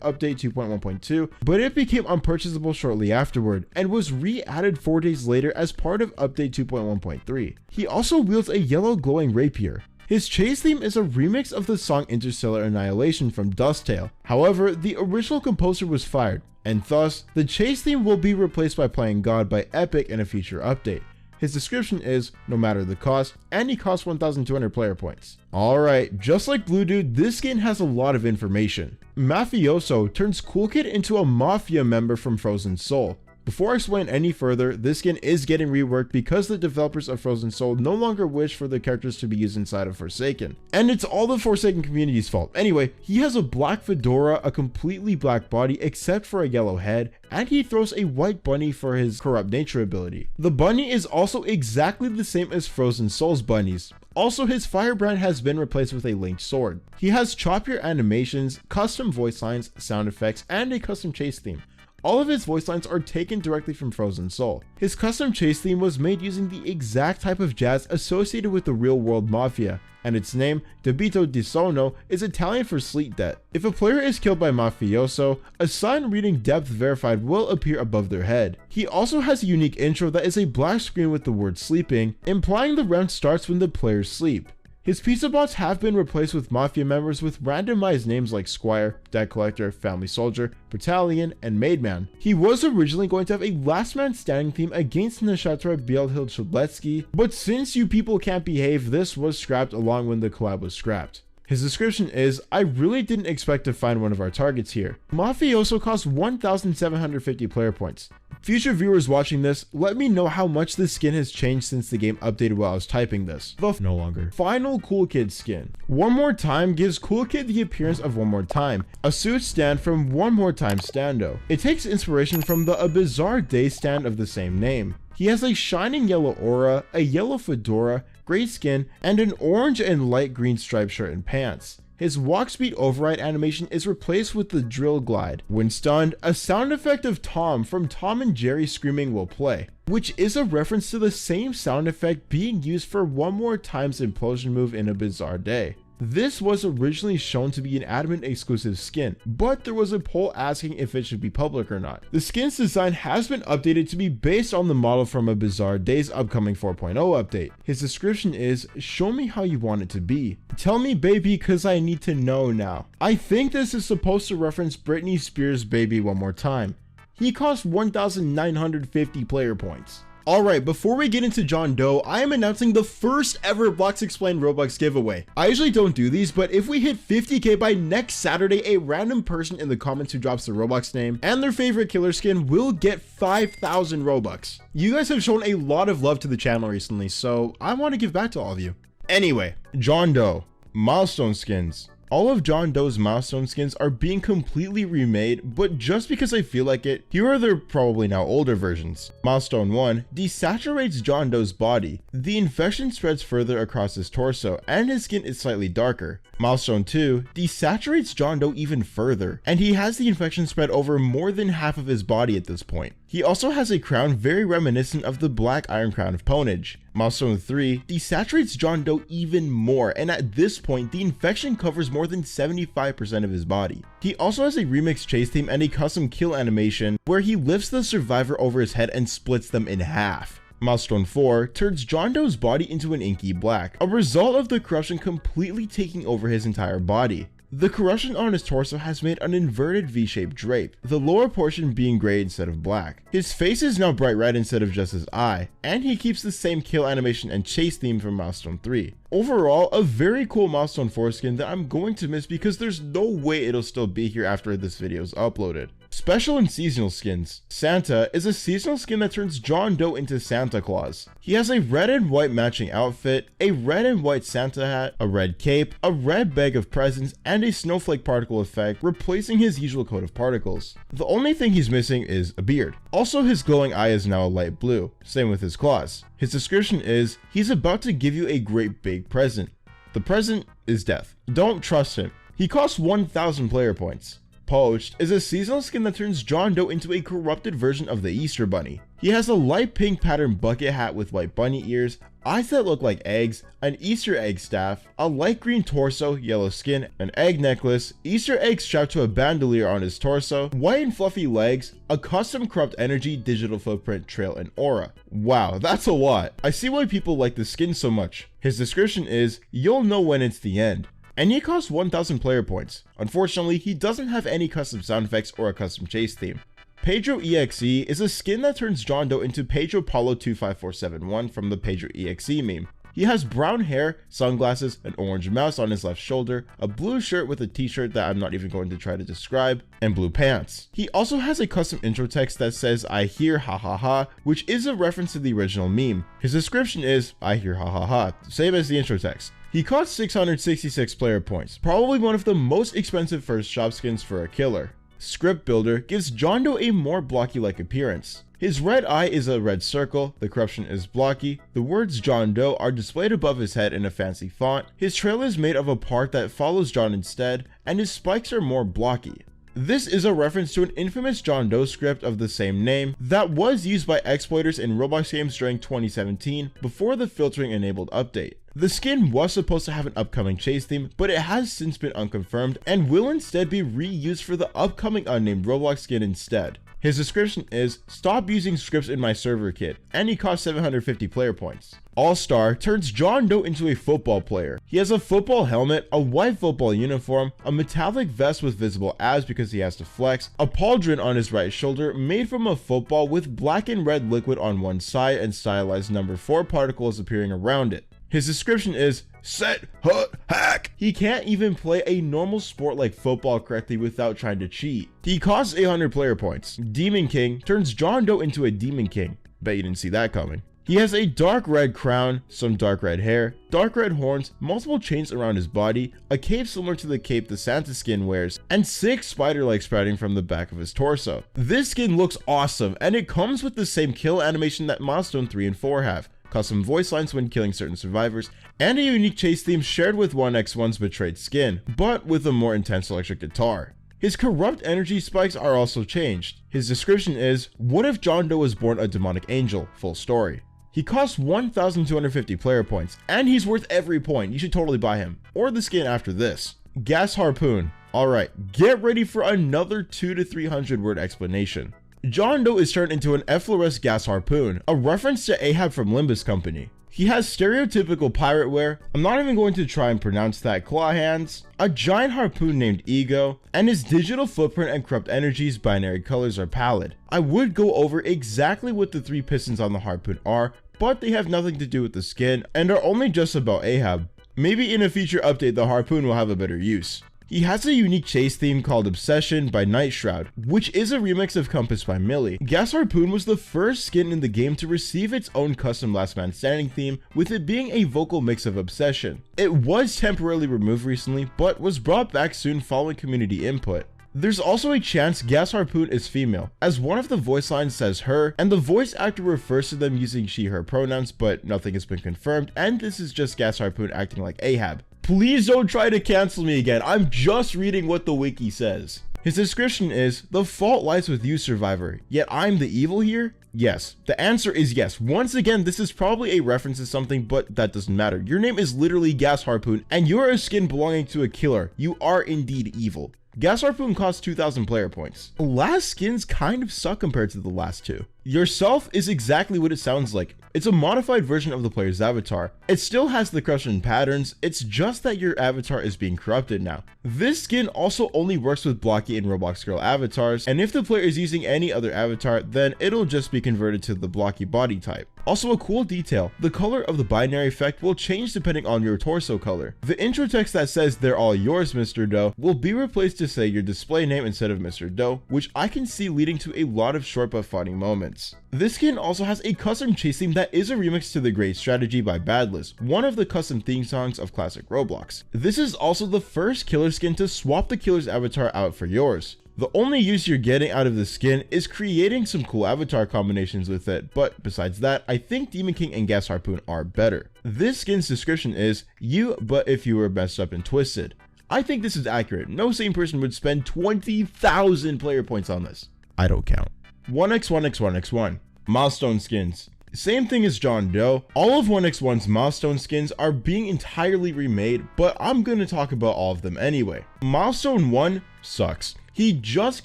update 2.1.2, but it became unpurchasable shortly afterward, and was re-added 4 days later as part of update 2.1.3. He also wields a yellow glowing rapier. His chase theme is a remix of the song Interstellar Annihilation from Dusttale. However, the original composer was fired, and thus, the chase theme will be replaced by Playing God by Epic in a future update. His description is, "No matter the cost," and he costs 1200 player points. Alright, just like Blue Dude, this skin has a lot of information. Mafioso turns Kool Kid into a Mafia member from Frozen Soul. Before I explain any further, this skin is getting reworked because the developers of Frozen Soul no longer wish for the characters to be used inside of Forsaken. And it's all the Forsaken community's fault. Anyway, he has a black fedora, a completely black body except for a yellow head, and he throws a white bunny for his corrupt nature ability. The bunny is also exactly the same as Frozen Soul's bunnies. Also, his firebrand has been replaced with a linked sword. He has choppier animations, custom voice lines, sound effects, and a custom chase theme. All of his voice lines are taken directly from Frozen Soul. His custom chase theme was made using the exact type of jazz associated with the real world mafia, and its name, Debito di Sonno, is Italian for sleet debt. If a player is killed by Mafioso, a sign reading depth verified will appear above their head. He also has a unique intro that is a black screen with the word sleeping, implying the round starts when the players sleep. His pizza bots have been replaced with Mafia members with randomized names like Squire, Debt Collector, Family Soldier, Battalion, and Maidman. He was originally going to have a last man standing theme against Nashatra Bielhild Shedletsky, but since you people can't behave, this was scrapped along when the collab was scrapped. His description is, "I really didn't expect to find one of our targets here." Mafioso costs 1750 player points. Future viewers watching this, let me know how much this skin has changed since the game updated while I was typing this. No longer. Final Kool Kid skin. One More Time gives Kool Kid the appearance of One More Time, a suit stand from One More Time Stando. It takes inspiration from the A Bizarre Day stand of the same name. He has a shining yellow aura, a yellow fedora, gray skin, and an orange and light green striped shirt and pants. His walk speed override animation is replaced with the drill glide. When stunned, a sound effect of Tom from Tom and Jerry screaming will play, which is a reference to the same sound effect being used for One More Time's implosion move in A Bizarre Day. This was originally shown to be an admin exclusive skin, but there was a poll asking if it should be public or not. The skin's design has been updated to be based on the model from A Bizarre Day's upcoming 4.0 update. His description is, "Show me how you want it to be. Tell me baby cause I need to know now." I think this is supposed to reference Britney Spears' Baby One More Time. He costs 1950 player points. Alright, before we get into John Doe, I am announcing the first ever Blocks Explained Roblox giveaway. I usually don't do these, but if we hit 50k by next Saturday, a random person in the comments who drops their Roblox name and their favorite killer skin will get 5,000 Robux. You guys have shown a lot of love to the channel recently, so I want to give back to all of you. Anyway, John Doe, milestone skins. All of John Doe's milestone skins are being completely remade, but just because I feel like it, here are their probably now older versions. Milestone 1 desaturates John Doe's body. The infection spreads further across his torso, and his skin is slightly darker. Milestone 2 desaturates John Doe even further, and he has the infection spread over more than half of his body at this point. He also has a crown very reminiscent of the black iron crown of Ponage. Milestone 3 desaturates John Doe even more, and at this point the infection covers more than 75% of his body. He also has a remixed chase theme and a custom kill animation where he lifts the survivor over his head and splits them in half. Milestone 4 turns John Doe's body into an inky black, a result of the corruption completely taking over his entire body. The corruption on his torso has made an inverted V-shaped drape, the lower portion being gray instead of black. His face is now bright red instead of just his eye, and he keeps the same kill animation and chase theme from Milestone 3. Overall, a very cool Milestone 4 skin that I'm going to miss because there's no way it'll still be here after this video is uploaded. Special and seasonal skins. Santa is a seasonal skin that turns John Doe into Santa Claus. He has a red and white matching outfit, a red and white Santa hat, a red cape, a red bag of presents, and a snowflake particle effect, replacing his usual coat of particles. The only thing he's missing is a beard. Also, his glowing eye is now a light blue, same with his claws. His description is, he's about to give you a great big present. The present is death. Don't trust him. He costs 1,000 player points. Poached is a seasonal skin that turns John Doe into a corrupted version of the Easter Bunny. He has a light pink patterned bucket hat with white bunny ears, eyes that look like eggs, an Easter egg staff, a light green torso, yellow skin, an egg necklace, Easter egg strapped to a bandolier on his torso, white and fluffy legs, a custom corrupt energy, digital footprint, trail, and aura. Wow, that's a lot. I see why people like the skin so much. His description is, you'll know when it's the end. And he costs 1,000 player points. Unfortunately, he doesn't have any custom sound effects or a custom chase theme. Pedro EXE is a skin that turns John Doe into Pedro Paulo 25471 from the Pedro EXE meme. He has brown hair, sunglasses, an orange mouse on his left shoulder, a blue shirt with a t-shirt that I'm not even going to try to describe, and blue pants. He also has a custom intro text that says I hear ha ha ha, which is a reference to the original meme. His description is I hear ha ha ha, same as the intro text. He costs 666 player points, probably one of the most expensive first shop skins for a killer. Script Builder gives John Doe a more blocky-like appearance. His red eye is a red circle, the corruption is blocky, the words John Doe are displayed above his head in a fancy font, his trail is made of a part that follows John instead, and his spikes are more blocky. This is a reference to an infamous John Doe script of the same name that was used by exploiters in Roblox games during 2017 before the filtering enabled update. The skin was supposed to have an upcoming chase theme, but it has since been unconfirmed and will instead be reused for the upcoming unnamed Roblox skin instead. His description is, stop using scripts in my server kit, and he costs 750 player points. All-Star turns John Doe into a football player. He has a football helmet, a white football uniform, a metallic vest with visible abs because he has to flex, a pauldron on his right shoulder made from a football with black and red liquid on one side and stylized number 4 particles appearing around it. His description is, set, hut, hack. He can't even play a normal sport like football correctly without trying to cheat. He costs 800 player points. Demon King turns John Doe into a Demon King. Bet you didn't see that coming. He has a dark red crown, some dark red hair, dark red horns, multiple chains around his body, a cape similar to the cape the Santa skin wears, and 6 spider legs sprouting from the back of his torso. This skin looks awesome, and it comes with the same kill animation that Milestone 3 and 4 have, custom voice lines when killing certain survivors, and a unique chase theme shared with 1x1's Betrayed skin, but with a more intense electric guitar. His corrupt energy spikes are also changed. His description is, what if John Doe was born a demonic angel? Full story. He costs 1,250 player points, and he's worth every point. You should totally buy him, or the skin after this. Gas Harpoon. Alright, get ready for another 200 to 300 word explanation. John Doe is turned into an efflorescent gas harpoon, a reference to Ahab from Limbus Company. He has stereotypical pirate wear, I'm not even going to try and pronounce that, claw hands, a giant harpoon named Ego, and his digital footprint and corrupt energies binary colors are pallid. I would go over exactly what the 3 pistons on the harpoon are, but they have nothing to do with the skin and are only just about Ahab. Maybe in a future update the harpoon will have a better use. He has a unique chase theme called Obsession by Night Shroud, which is a remix of Compass by Millie. Gas Harpoon was the first skin in the game to receive its own custom Last Man Standing theme, with it being a vocal mix of Obsession. It was temporarily removed recently, but was brought back soon following community input. There's also a chance Gas Harpoon is female, as one of the voice lines says her, and the voice actor refers to them using she/her pronouns, but nothing has been confirmed, and this is just Gas Harpoon acting like Ahab. Please don't try to cancel me again, I'm just reading what the wiki says. His description is, the fault lies with you, Survivor, yet I'm the evil here? Yes. The answer is yes. Once again, this is probably a reference to something, but that doesn't matter. Your name is literally Gas Harpoon, and you're a skin belonging to a killer. You are indeed evil. Gas Harpoon costs 2,000 player points. The last skins kind of suck compared to the last 2. Yourself is exactly what it sounds like. It's a modified version of the player's avatar. It still has the corruption patterns, it's just that your avatar is being corrupted now. This skin also only works with blocky and Roblox girl avatars, and if the player is using any other avatar, then it'll just be converted to the blocky body type. Also a cool detail, the color of the binary effect will change depending on your torso color. The intro text that says "they're all yours, Mr. Doe" will be replaced to say your display name instead of Mr. Doe, which I can see leading to a lot of short but funny moments. This skin also has a custom chase theme that is a remix to The Great Strategy by Badless, one of the custom theme songs of classic Roblox. This is also the first killer skin to swap the killer's avatar out for yours. The only use you're getting out of the skin is creating some cool avatar combinations with it, but besides that, I think Demon King and Gas Harpoon are better. This skin's description is, you but if you were messed up and twisted. I think this is accurate. No sane person would spend 20,000 player points on this. I don't count. 1x1x1x1. Milestone skins. Same thing as John Doe, all of 1x1's milestone skins are being entirely remade, but I'm gonna talk about all of them anyway. Milestone 1 sucks. He just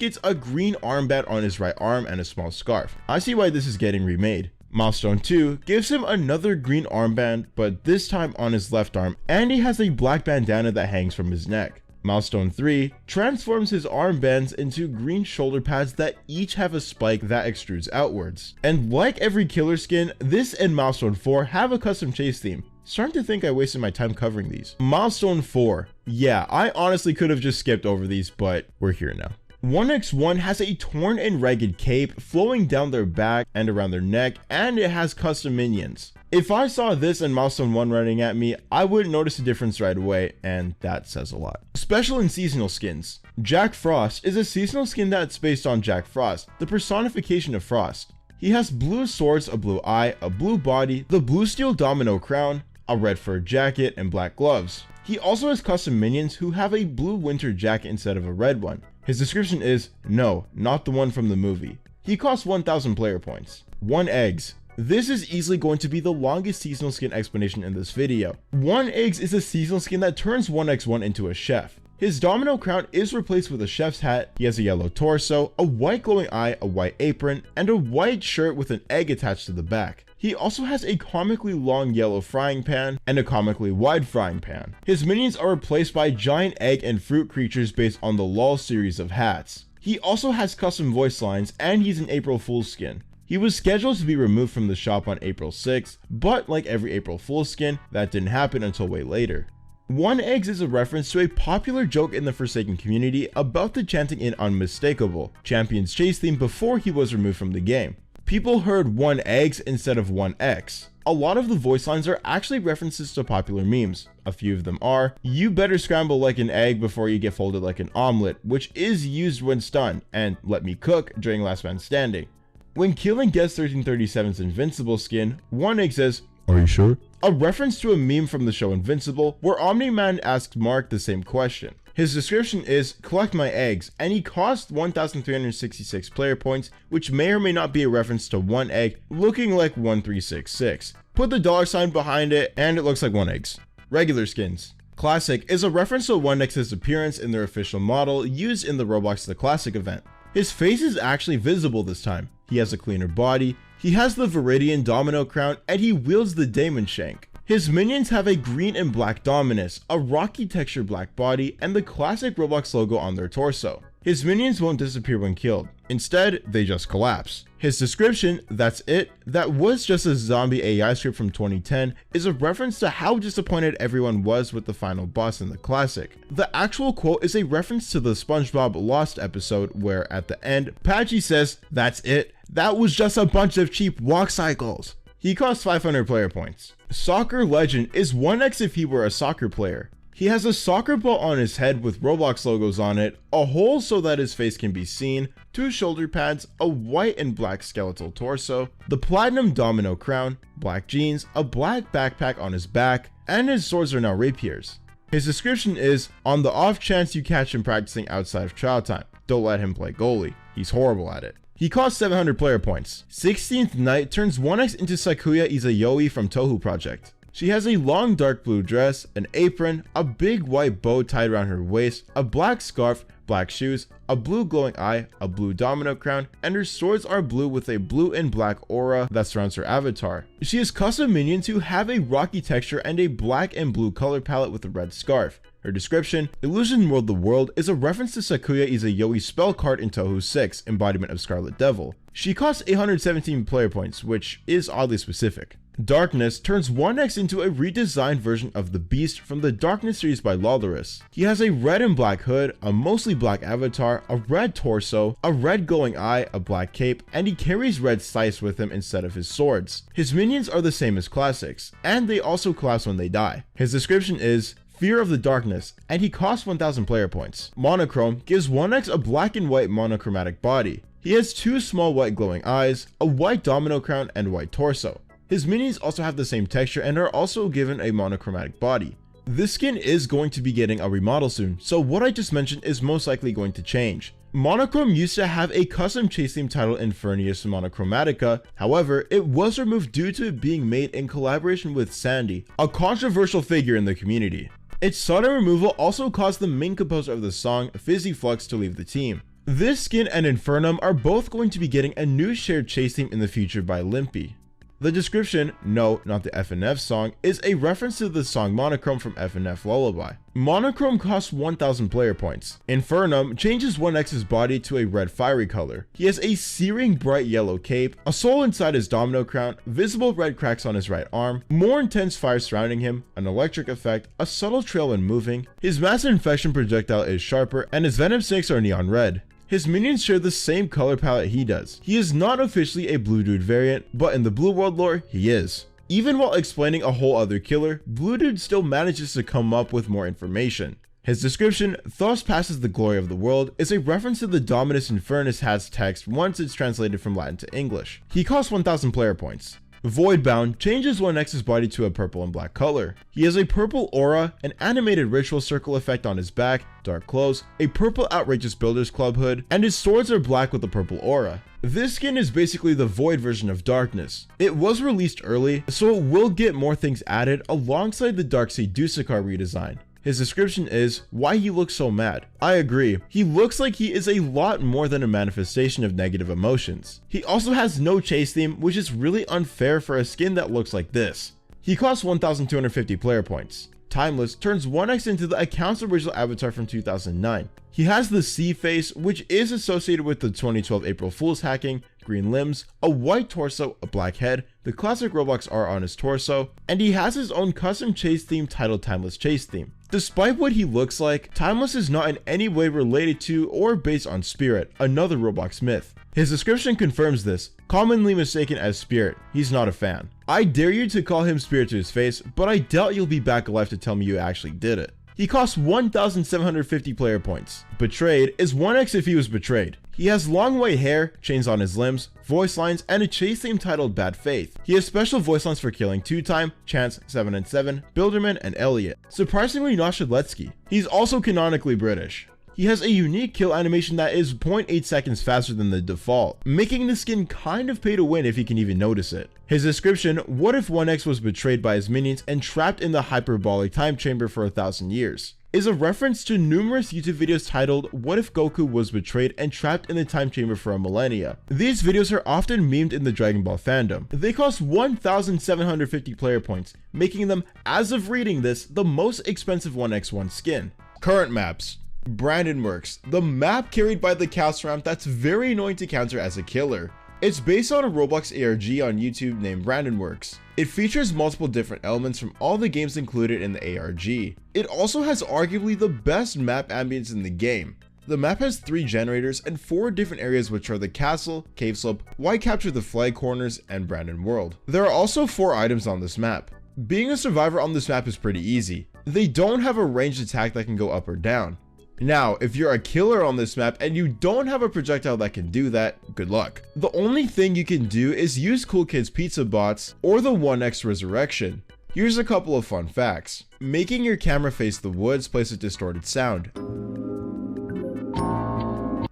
gets a green armband on his right arm and a small scarf. I see why this is getting remade. Milestone 2 gives him another green armband, but this time on his left arm, and he has a black bandana that hangs from his neck. Milestone 3 transforms his armbands into green shoulder pads that each have a spike that extrudes outwards. And like every killer skin, this and Milestone 4 have a custom chase theme. Starting to think I wasted my time covering these. Milestone 4. Yeah, I honestly could have just skipped over these, but we're here now. 1x1 has a torn and ragged cape flowing down their back and around their neck, and it has custom minions. If I saw this and Milestone 1 running at me, I wouldn't notice a difference right away, and that says a lot. Special and seasonal skins. Jack Frost is a seasonal skin that's based on Jack Frost, the personification of Frost. He has blue swords, a blue eye, a blue body, the blue steel domino crown, a red fur jacket, and black gloves. He also has custom minions who have a blue winter jacket instead of a red one. His description is, no, not the one from the movie. He costs 1,000 player points. 1 eggs. This is easily going to be the longest seasonal skin explanation in this video. 1 eggs is a seasonal skin that turns 1x1 into a chef. His domino crown is replaced with a chef's hat, he has a yellow torso, a white glowing eye, a white apron, and a white shirt with an egg attached to the back. He also has a comically long yellow frying pan and a comically wide frying pan. His minions are replaced by giant egg and fruit creatures based on the LOL series of hats. He also has custom voice lines, and he's an April Fool's skin. He was scheduled to be removed from the shop on April 6th, but like every April Fool's skin, that didn't happen until way later. 1 eggs is a reference to a popular joke in the Forsaken community about the chanting in Unmistakable, Champion's chase theme before he was removed from the game. People heard 1 eggs instead of 1x. A lot of the voice lines are actually references to popular memes. A few of them are, you better scramble like an egg before you get folded like an omelet, which is used when stunned, and let me cook during Last Man Standing. When killing Guest 1337's Invincible skin, 1 egg says, "Are you sure?" A reference to a meme from the show Invincible, where Omni-Man asks Mark the same question. His description is, collect my eggs, and he costs 1,366 player points, which may or may not be a reference to 1 egg looking like 1366. Put the $ behind it, and it looks like 1 eggs. Regular skins. Classic is a reference to 1x's appearance in their official model used in the Roblox The Classic event. His face is actually visible this time. He has a cleaner body, He has the Viridian Domino Crown and he wields the Daemon Shank. His minions have a green and black Dominus, a rocky texture black body, and the classic Roblox logo on their torso. His minions won't disappear when killed. Instead, they just collapse. His description, "That's it, that was just a zombie AI script from 2010, is a reference to how disappointed everyone was with the final boss in the classic. The actual quote is a reference to the SpongeBob Lost episode where at the end, Patchy says, "That's it, that was just a bunch of cheap walk cycles." He costs 500 player points. Soccer Legend is 1x if he were a soccer player. He has a soccer ball on his head with Roblox logos on it, a hole so that his face can be seen, 2 shoulder pads, a white and black skeletal torso, the platinum domino crown, black jeans, a black backpack on his back, and his swords are now rapiers. His description is, "On the off chance you catch him practicing outside of trial time, don't let him play goalie. He's horrible at it." He costs 700 player points. 16th Night turns 1x into Sakuya Izayoi from Touhou Project. She has a long dark blue dress, an apron, a big white bow tied around her waist, a black scarf, black shoes, a blue glowing eye, a blue domino crown, and her swords are blue with a blue and black aura that surrounds her avatar. She has custom minions who have a rocky texture and a black and blue color palette with a red scarf. Her description, "Illusion World the World," is a reference to Sakuya Izayoi's spell card in Touhou 6, Embodiment of Scarlet Devil. She costs 817 player points, which is oddly specific. Darkness turns 1x into a redesigned version of the Beast from the Darkness series by Lawlerus. He has a red and black hood, a mostly black avatar, a red torso, a red glowing eye, a black cape, and he carries red scythes with him instead of his swords. His minions are the same as classics, and they also collapse when they die. His description is, "Fear of the Darkness," and he costs 1000 player points. Monochrome gives 1x a black and white monochromatic body. He has 2 small white glowing eyes, a white domino crown, and white torso. His minions also have the same texture and are also given a monochromatic body. This skin is going to be getting a remodel soon, so what I just mentioned is most likely going to change. Monochrome used to have a custom chase theme titled Infernius Monochromatica, however, it was removed due to it being made in collaboration with Sandy, a controversial figure in the community. Its sudden removal also caused the main composer of the song, Fizzy Flux, to leave the team. This skin and Infernum are both going to be getting a new shared chase theme in the future by Limpy. The description, no, not the FNF song, is a reference to the song Monochrome from FNF Lullaby. Monochrome costs 1000 player points. Infernum changes 1x's body to a red fiery color. He has a searing bright yellow cape, a soul inside his domino crown, visible red cracks on his right arm, more intense fire surrounding him, an electric effect, a subtle trail when moving. His mass infection projectile is sharper, and his venom snakes are neon red. His minions share the same color palette he does. He is not officially a Blue Dude variant, but in the Blue World lore, he is. Even while explaining a whole other killer, Blue Dude still manages to come up with more information. His description, "Thus passes the glory of the world," is a reference to the Dominus Infernus hat's text once it's translated from Latin to English. He costs 1000 player points. Voidbound changes 1x's body to a purple and black color. He has a purple aura, an animated ritual circle effect on his back, dark clothes, a purple outrageous builder's club hood, and his swords are black with a purple aura. This skin is basically the Void version of Darkness. It was released early, so it will get more things added alongside the Darkseid Dusekkar redesign. His description is, "Why he looks so mad." I agree, he looks like he is a lot more than a manifestation of negative emotions. He also has no chase theme, which is really unfair for a skin that looks like this. He costs 1250 player points. Timeless turns 1x into the account's original avatar from 2009. He has the sea face, which is associated with the 2012 April Fool's hacking, green limbs, a white torso, a black head, the classic Roblox R on his torso, and he has his own custom chase theme titled Timeless Chase Theme. Despite what he looks like, Timeless is not in any way related to or based on Spirit, another Roblox myth. His description confirms this, commonly mistaken as Spirit. He's not a fan. I dare you to call him Spirit to his face, but I doubt you'll be back alive to tell me you actually did it. He costs 1750 player points. Betrayed is 1x if he was betrayed. He has long white hair, chains on his limbs, voice lines, and a chase theme titled Bad Faith. He has special voice lines for killing 2-Time, Chance, 7 and 7, Builderman, and Elliot. Surprisingly not Shedletsky. He's also canonically British. He has a unique kill animation that is 0.8 seconds faster than the default, making the skin kind of pay to win if you can even notice it. His description, what if 1x was betrayed by his minions and trapped in the hyperbolic time chamber for 1000 years? is a reference to numerous YouTube videos titled "What if Goku was betrayed and trapped in the time chamber for a millennia?" These videos are often memed in the Dragon Ball fandom. They cost 1,750 player points, making them, as of reading this, the most expensive 1x1 skin. Current maps. Brandon Works, the map carried by the cast ramp that's very annoying to counter as a killer. It's based on a Roblox ARG on YouTube named Brandon Works. It features multiple different elements from all the games included in the ARG. It also has arguably the best map ambience in the game. The map has 3 generators and 4 different areas, which are the castle, cave slope, why capture the flag corners, and Brandon World. There are also 4 items on this map. Being a survivor on this map is pretty easy. They don't have a ranged attack that can go up or down. Now, if you're a killer on this map and you don't have a projectile that can do that, good luck. The only thing you can do is use Kool Kid's pizza bots or the 1x resurrection. Here's a couple of fun facts. Making your camera face the woods plays a distorted sound.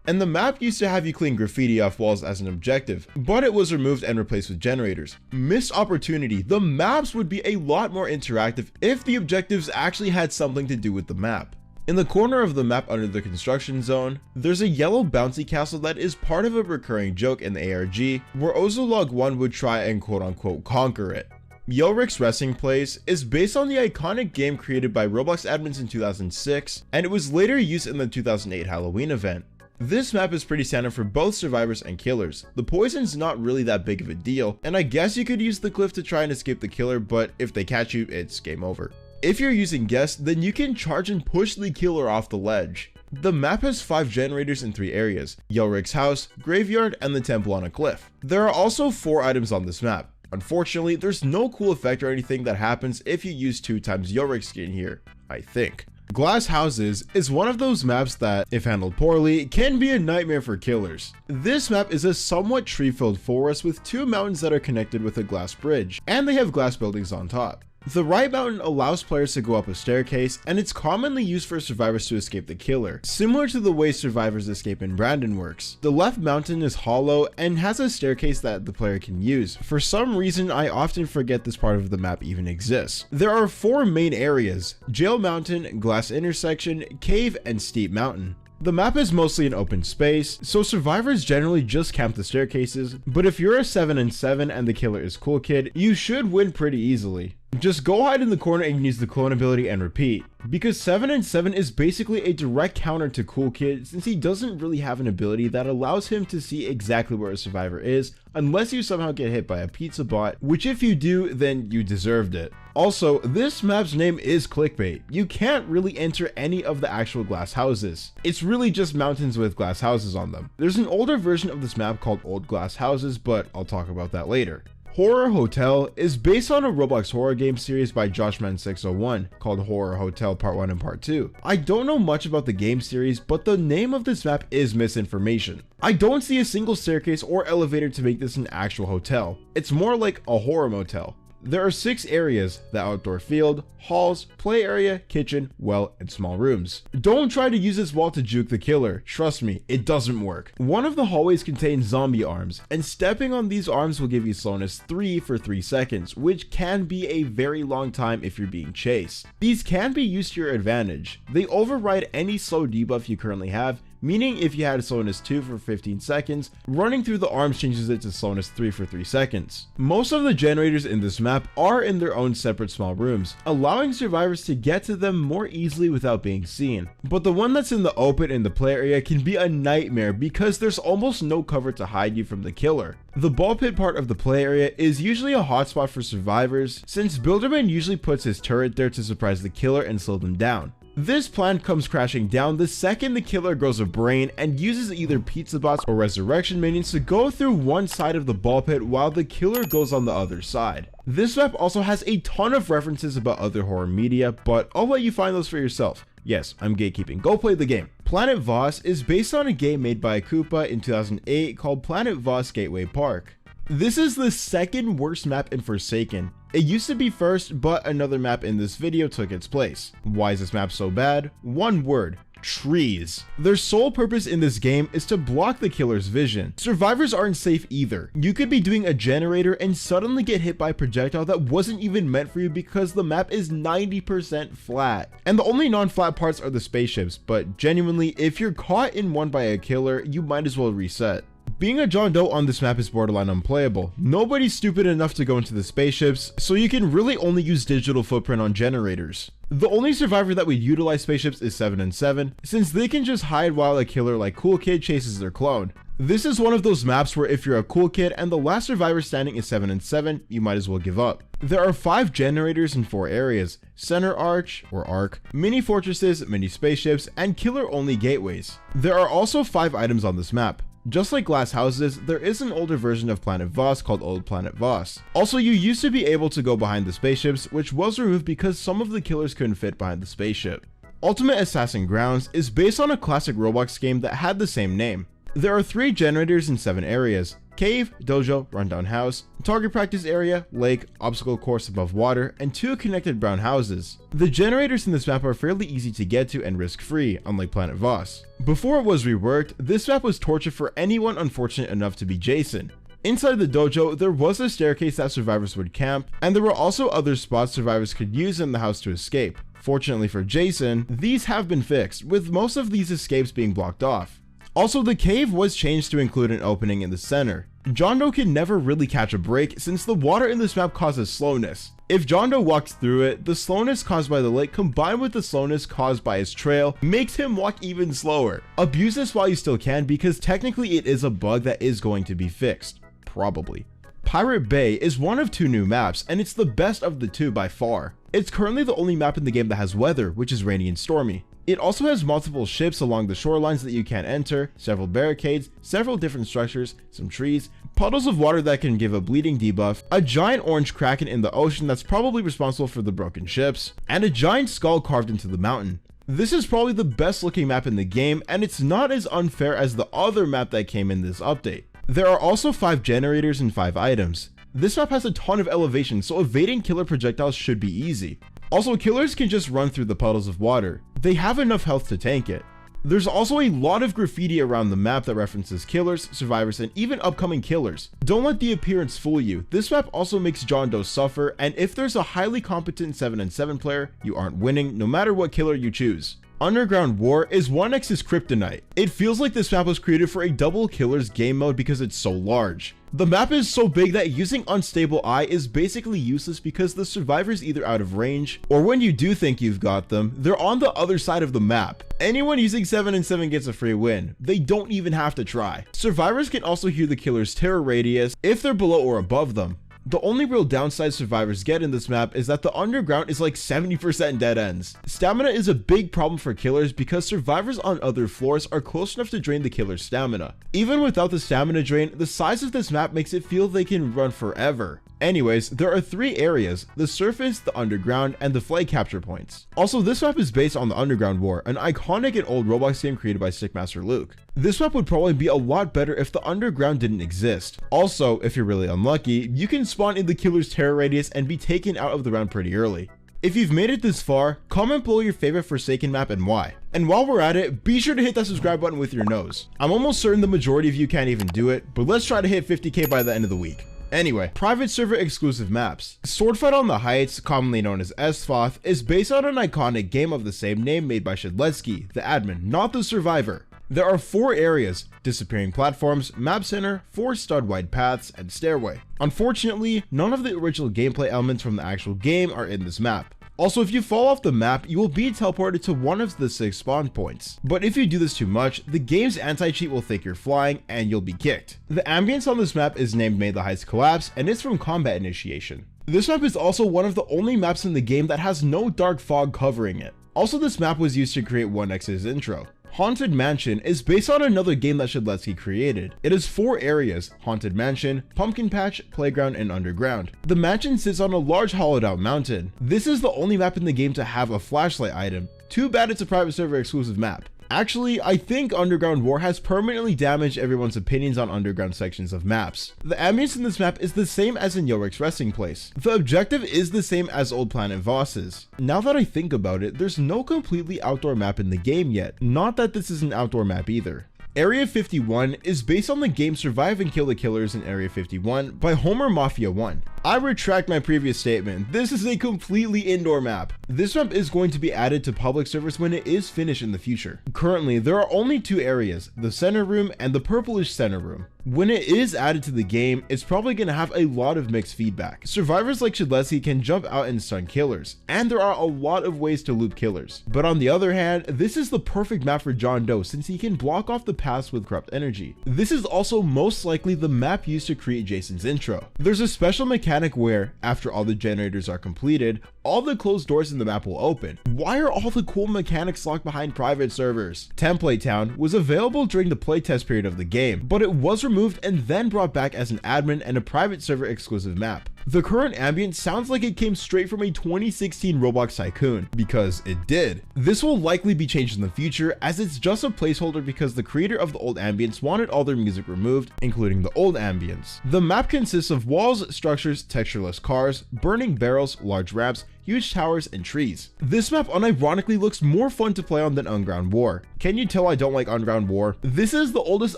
And the map used to have you clean graffiti off walls as an objective, but it was removed and replaced with generators. Missed opportunity. The maps would be a lot more interactive if the objectives actually had something to do with the map. In the corner of the map under the construction zone, there's a yellow bouncy castle that is part of a recurring joke in the ARG, where Ozolog 1 would try and quote-unquote conquer it. Yelric's Resting Place is based on the iconic game created by Roblox admins in 2006, and it was later used in the 2008 Halloween event. This map is pretty standard for both survivors and killers. The poison's not really that big of a deal, and I guess you could use the cliff to try and escape the killer, but if they catch you, it's game over. If you're using guests, then you can charge and push the killer off the ledge. The map has 5 generators in 3 areas: Yelric's house, graveyard, and the temple on a cliff. There are also 4 items on this map. Unfortunately, there's no cool effect or anything that happens if you use 2 times Yelric's skin here, I think. Glass Houses is one of those maps that, if handled poorly, can be a nightmare for killers. This map is a somewhat tree-filled forest with 2 mountains that are connected with a glass bridge, and they have glass buildings on top. The right mountain allows players to go up a staircase, and it's commonly used for survivors to escape the killer, similar to the way survivors escape in Brandon Works. The left mountain is hollow and has a staircase that the player can use. For some reason, I often forget this part of the map even exists. There are 4 main areas: Jail Mountain, Glass Intersection, Cave, and Steep Mountain. The map is mostly an open space, so survivors generally just camp the staircases, but if you're a 7 and 7 and the killer is Kool Kid, you should win pretty easily. Just go hide in the corner and use the clone ability and repeat, because 7 and 7 is basically a direct counter to Kool Kid, since he doesn't really have an ability that allows him to see exactly where a survivor is, unless you somehow get hit by a pizza bot, which if you do, then you deserved it. Also, this map's name is clickbait. You can't really enter any of the actual glass houses. It's really just mountains with glass houses on them. There's an older version of this map called Old Glass Houses, but I'll talk about that later. Horror Hotel is based on a Roblox horror game series by Joshman601 called Horror Hotel Part 1 and Part 2. I don't know much about the game series, but the name of this map is misinformation. I don't see a single staircase or elevator to make this an actual hotel. It's more like a horror motel. There are 6 areas: the outdoor field, halls, play area, kitchen, well, and small rooms. Don't try to use this wall to juke the killer. Trust me, it doesn't work. One of the hallways contains zombie arms, and stepping on these arms will give you slowness 3 for 3 seconds, which can be a very long time if you're being chased. These can be used to your advantage. They override any slow debuff you currently have, meaning if you had slowness 2 for 15 seconds, running through the arms changes it to slowness 3 for 3 seconds. Most of the generators in this map are in their own separate small rooms, allowing survivors to get to them more easily without being seen. But the one that's in the open in the play area can be a nightmare because there's almost no cover to hide you from the killer. The ball pit part of the play area is usually a hotspot for survivors, since Builderman usually puts his turret there to surprise the killer and slow them down. This plan comes crashing down the second the killer grows a brain and uses either pizza bots or resurrection minions to go through one side of the ball pit while the killer goes on the other side. This map also has a ton of references about other horror media, but I'll let you find those for yourself. Yes, I'm gatekeeping. Go play the game. Planet Voss is based on a game made by Koopa in 2008 called Planet Voss Gateway Park. This is the second worst map in Forsaken. It used to be first, but another map in this video took its place. Why is this map so bad? One word: trees. Their sole purpose in this game is to block the killer's vision. Survivors aren't safe either. You could be doing a generator and suddenly get hit by a projectile that wasn't even meant for you because the map is 90% flat. And the only non-flat parts are the spaceships, but genuinely, if you're caught in one by a killer, you might as well reset. Being a John Doe on this map is borderline unplayable. Nobody's stupid enough to go into the spaceships, so you can really only use digital footprint on generators. The only survivor that would utilize spaceships is 7 and 7, since they can just hide while a killer like Kool Kid chases their clone. This is one of those maps where if you're a Kool Kid and the last survivor standing is 7 and 7, you might as well give up. There are 5 generators in 4 areas: center arch or arc, mini fortresses, mini spaceships, and killer only gateways. There are also 5 items on this map. Just like glass houses, there is an older version of Planet Voss called Old Planet Voss. Also, you used to be able to go behind the spaceships, which was removed because some of the killers couldn't fit behind the spaceship. Ultimate Assassin Grounds is based on a classic Roblox game that had the same name. There are 3 generators in 7 areas: cave, dojo, rundown house, target practice area, lake, obstacle course above water, and 2 connected brown houses. The generators in this map are fairly easy to get to and risk-free, unlike Planet Voss. Before it was reworked, this map was torture for anyone unfortunate enough to be Jason. Inside the dojo, there was a staircase that survivors would camp, and there were also other spots survivors could use in the house to escape. Fortunately for Jason, these have been fixed, with most of these escapes being blocked off. Also, the cave was changed to include an opening in the center. John Doe can never really catch a break since the water in this map causes slowness. If John Doe walks through it, the slowness caused by the lake combined with the slowness caused by his trail makes him walk even slower. Abuse this while you still can because technically it is a bug that is going to be fixed. Probably. Pirate Bay is one of 2 new maps, and it's the best of the 2 by far. It's currently the only map in the game that has weather, which is rainy and stormy. It also has multiple ships along the shorelines that you can't enter, several barricades, several different structures, some trees, puddles of water that can give a bleeding debuff, a giant orange kraken in the ocean that's probably responsible for the broken ships, and a giant skull carved into the mountain. This is probably the best looking map in the game, and it's not as unfair as the other map that came in this update. There are also 5 generators and 5 items. This map has a ton of elevation, so evading killer projectiles should be easy. Also, killers can just run through the puddles of water. They have enough health to tank it. There's also a lot of graffiti around the map that references killers, survivors, and even upcoming killers. Don't let the appearance fool you. This map also makes John Doe suffer, and if there's a highly competent 7 and 7 player, you aren't winning no matter what killer you choose. Underground War is 1x's kryptonite. It feels like this map was created for a double killers game mode because it's so large. The map is so big that using Unstable Eye is basically useless because the survivor's either out of range, or when you do think you've got them, they're on the other side of the map. Anyone using 7 and 7 gets a free win. They don't even have to try. Survivors can also hear the killer's terror radius if they're below or above them. The only real downside survivors get in this map is that the underground is like 70% dead ends. Stamina is a big problem for killers because survivors on other floors are close enough to drain the killer's stamina. Even without the stamina drain, the size of this map makes it feel they can run forever. Anyways, there are 3 areas: the surface, the underground, and the flag capture points. Also, this map is based on the Underground War, an iconic and old Roblox game created by Stickmaster Luke. This map would probably be a lot better if the underground didn't exist. Also, if you're really unlucky, you can spawn in the killer's terror radius and be taken out of the round pretty early. If you've made it this far, comment below your favorite Forsaken map and why. And while we're at it, be sure to hit that subscribe button with your nose. I'm almost certain the majority of you can't even do it, but let's try to hit 50k by the end of the week. Anyway, private server exclusive maps. Swordfight on the Heights, commonly known as SFOTH, is based on an iconic game of the same name made by Shedletsky, the admin, not the survivor. There are 4 areas: disappearing platforms, map center, 4 stud-wide paths, and stairway. Unfortunately, none of the original gameplay elements from the actual game are in this map. Also, if you fall off the map, you will be teleported to one of the 6 spawn points. But if you do this too much, the game's anti-cheat will think you're flying and you'll be kicked. The ambience on this map is named May the Heights Collapse, and it's from Combat Initiation. This map is also one of the only maps in the game that has no dark fog covering it. Also, this map was used to create 1x's intro. Haunted Mansion is based on another game that Shedletsky created. It has 4 areas: Haunted Mansion, Pumpkin Patch, Playground, and Underground. The mansion sits on a large hollowed out mountain. This is the only map in the game to have a flashlight item. Too bad it's a private server exclusive map. Actually, I think Underground War has permanently damaged everyone's opinions on underground sections of maps. The ambience in this map is the same as in Yorick's resting place. The objective is the same as Old Planet Voss's. Now that I think about it, there's no completely outdoor map in the game yet. Not that this is an outdoor map either. Area 51 is based on the game Survive and Kill the Killers in Area 51 by Homer Mafia 1. I retract my previous statement. This is a completely indoor map. This map is going to be added to public servers when it is finished in the future. Currently, there are only two areas, the center room and the purplish center room. When it is added to the game, it's probably going to have a lot of mixed feedback. Survivors like Shedletsky can jump out and stun killers, and there are a lot of ways to loop killers. But on the other hand, this is the perfect map for John Doe since he can block off the paths with corrupt energy. This is also most likely the map used to create Jason's intro. There's a special mechanic where, after all the generators are completed, all the closed doors in the map will open. Why are all the cool mechanics locked behind private servers? Template Town was available during the playtest period of the game, but it was removed and then brought back as an admin and a private server exclusive map. The current ambience sounds like it came straight from a 2016 Roblox Tycoon, because it did. This will likely be changed in the future as it's just a placeholder because the creator of the old ambience wanted all their music removed, including the old ambience. The map consists of walls, structures, textureless cars, burning barrels, large ramps, huge towers, and trees. This map unironically looks more fun to play on than Underground War. Can you tell I don't like Underground War? This is the oldest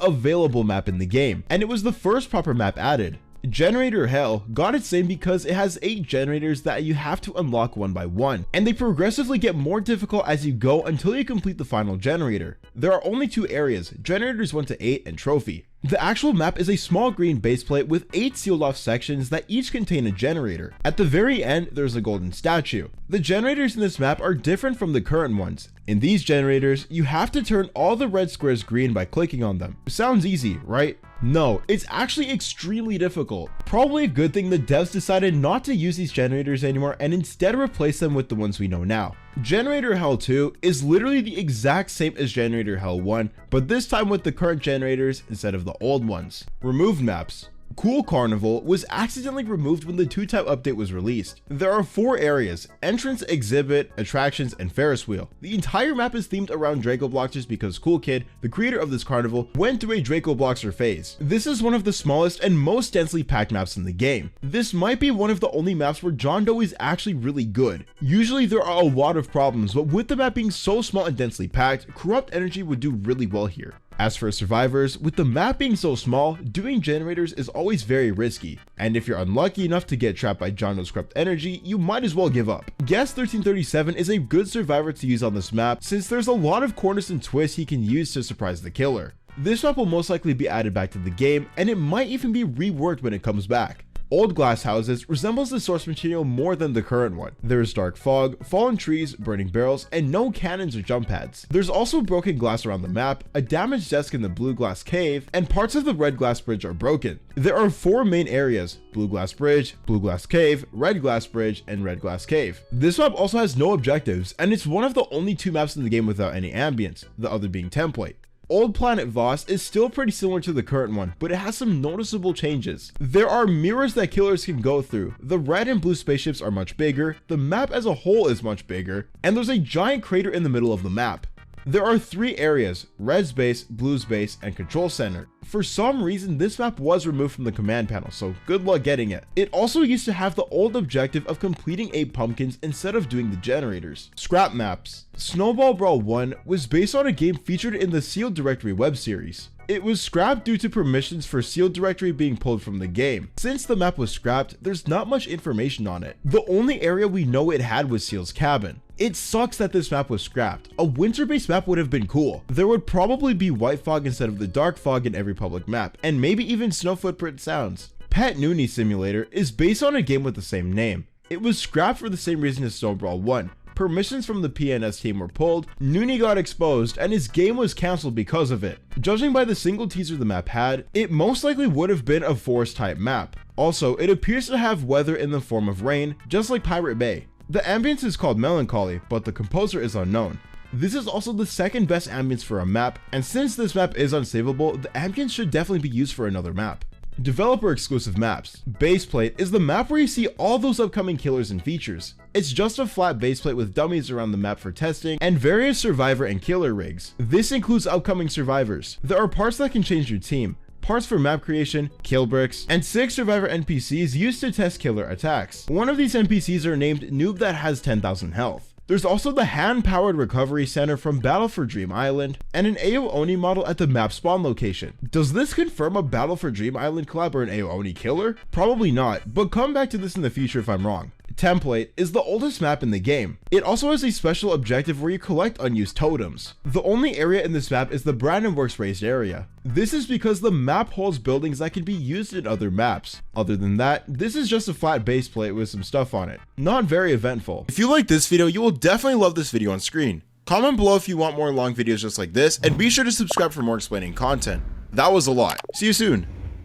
available map in the game, and it was the first proper map added. Generator Hell got its name because it has 8 generators that you have to unlock one by one, and they progressively get more difficult as you go until you complete the final generator. There are only 2 areas, generators 1 to 8 and trophy. The actual map is a small green base plate with 8 sealed off sections that each contain a generator. At the very end, there's a golden statue. The generators in this map are different from the current ones. In these generators, you have to turn all the red squares green by clicking on them. Sounds easy, right? No, it's actually extremely difficult. Probably a good thing the devs decided not to use these generators anymore and instead replace them with the ones we know now. Generator Hell 2 is literally the exact same as Generator Hell 1, but this time with the current generators instead of the old ones. Removed maps. Kool Carnival was accidentally removed when the 2-type update was released. There are 4 areas: entrance, exhibit, attractions, and Ferris wheel. The entire map is themed around Drako Bloxers because Kool Kid, the creator of this carnival, went through a Drako Bloxer phase. This is one of the smallest and most densely packed maps in the game. This might be one of the only maps where John Doe is actually really good. Usually there are a lot of problems, but with the map being so small and densely packed, corrupt energy would do really well here. As for survivors, with the map being so small, doing generators is always very risky, and if you're unlucky enough to get trapped by John Doe's corrupt energy, you might as well give up. Guess 1337 is a good survivor to use on this map since there's a lot of corners and twists he can use to surprise the killer. This map will most likely be added back to the game, and it might even be reworked when it comes back. Old glass houses resembles the source material more than the current one. There is dark fog, fallen trees, burning barrels, and no cannons or jump pads. There's also broken glass around the map, a damaged desk in the blue glass cave, and parts of the red glass bridge are broken. There are 4 main areas: blue glass bridge, blue glass cave, red glass bridge, and red glass cave. This map also has no objectives, and it's one of the only 2 maps in the game without any ambience, the other being template. Old Planet Voss is still pretty similar to the current one, but it has some noticeable changes. There are mirrors that killers can go through, the red and blue spaceships are much bigger, the map as a whole is much bigger, and there's a giant crater in the middle of the map. There are 3 areas: Red's base, Blue's base, and Control Center. For some reason, this map was removed from the command panel, so good luck getting it. It also used to have the old objective of completing 8 pumpkins instead of doing the generators. Scrap maps. Snowball Brawl 1 was based on a game featured in the Sealed Directory web series. It was scrapped due to permissions for Sealed Directory being pulled from the game. Since the map was scrapped, there's not much information on it. The only area we know it had was Seal's cabin. It sucks that this map was scrapped. A winter-based map would have been cool. There would probably be white fog instead of the dark fog in every public map, and maybe even snow footprint sounds. Pet Noonie Simulator is based on a game with the same name. It was scrapped for the same reason as Snow Brawl 1. Permissions from the PNS team were pulled, Noonie got exposed, and his game was cancelled because of it. Judging by the single teaser the map had, it most likely would have been a forest type map. Also, it appears to have weather in the form of rain, just like Pirate Bay. The ambience is called Melancholy, but the composer is unknown. This is also the second best ambience for a map, and since this map is unsavable, the ambience should definitely be used for another map. Developer exclusive maps. Baseplate is the map where you see all those upcoming killers and features. It's just a flat baseplate with dummies around the map for testing, and various survivor and killer rigs. This includes upcoming survivors. There are parts that can change your team, parts for map creation, kill bricks, and 6 survivor NPCs used to test killer attacks. One of these NPCs are named Noob that has 10,000 health. There's also the hand-powered recovery center from Battle for Dream Island, and an AO Oni model at the map spawn location. Does this confirm a Battle for Dream Island collab or an AO Oni killer? Probably not, but come back to this in the future if I'm wrong. Template is the oldest map in the game. It also has a special objective where you collect unused totems. The only area in this map is the Brandon Works raised area. This is because the map holds buildings that can be used in other maps. Other than that, this is just a flat base plate with some stuff on it. Not very eventful. If you like this video, you will definitely love this video on screen. Comment below if you want more long videos just like this, and be sure to subscribe for more explaining content. That was a lot. See you soon.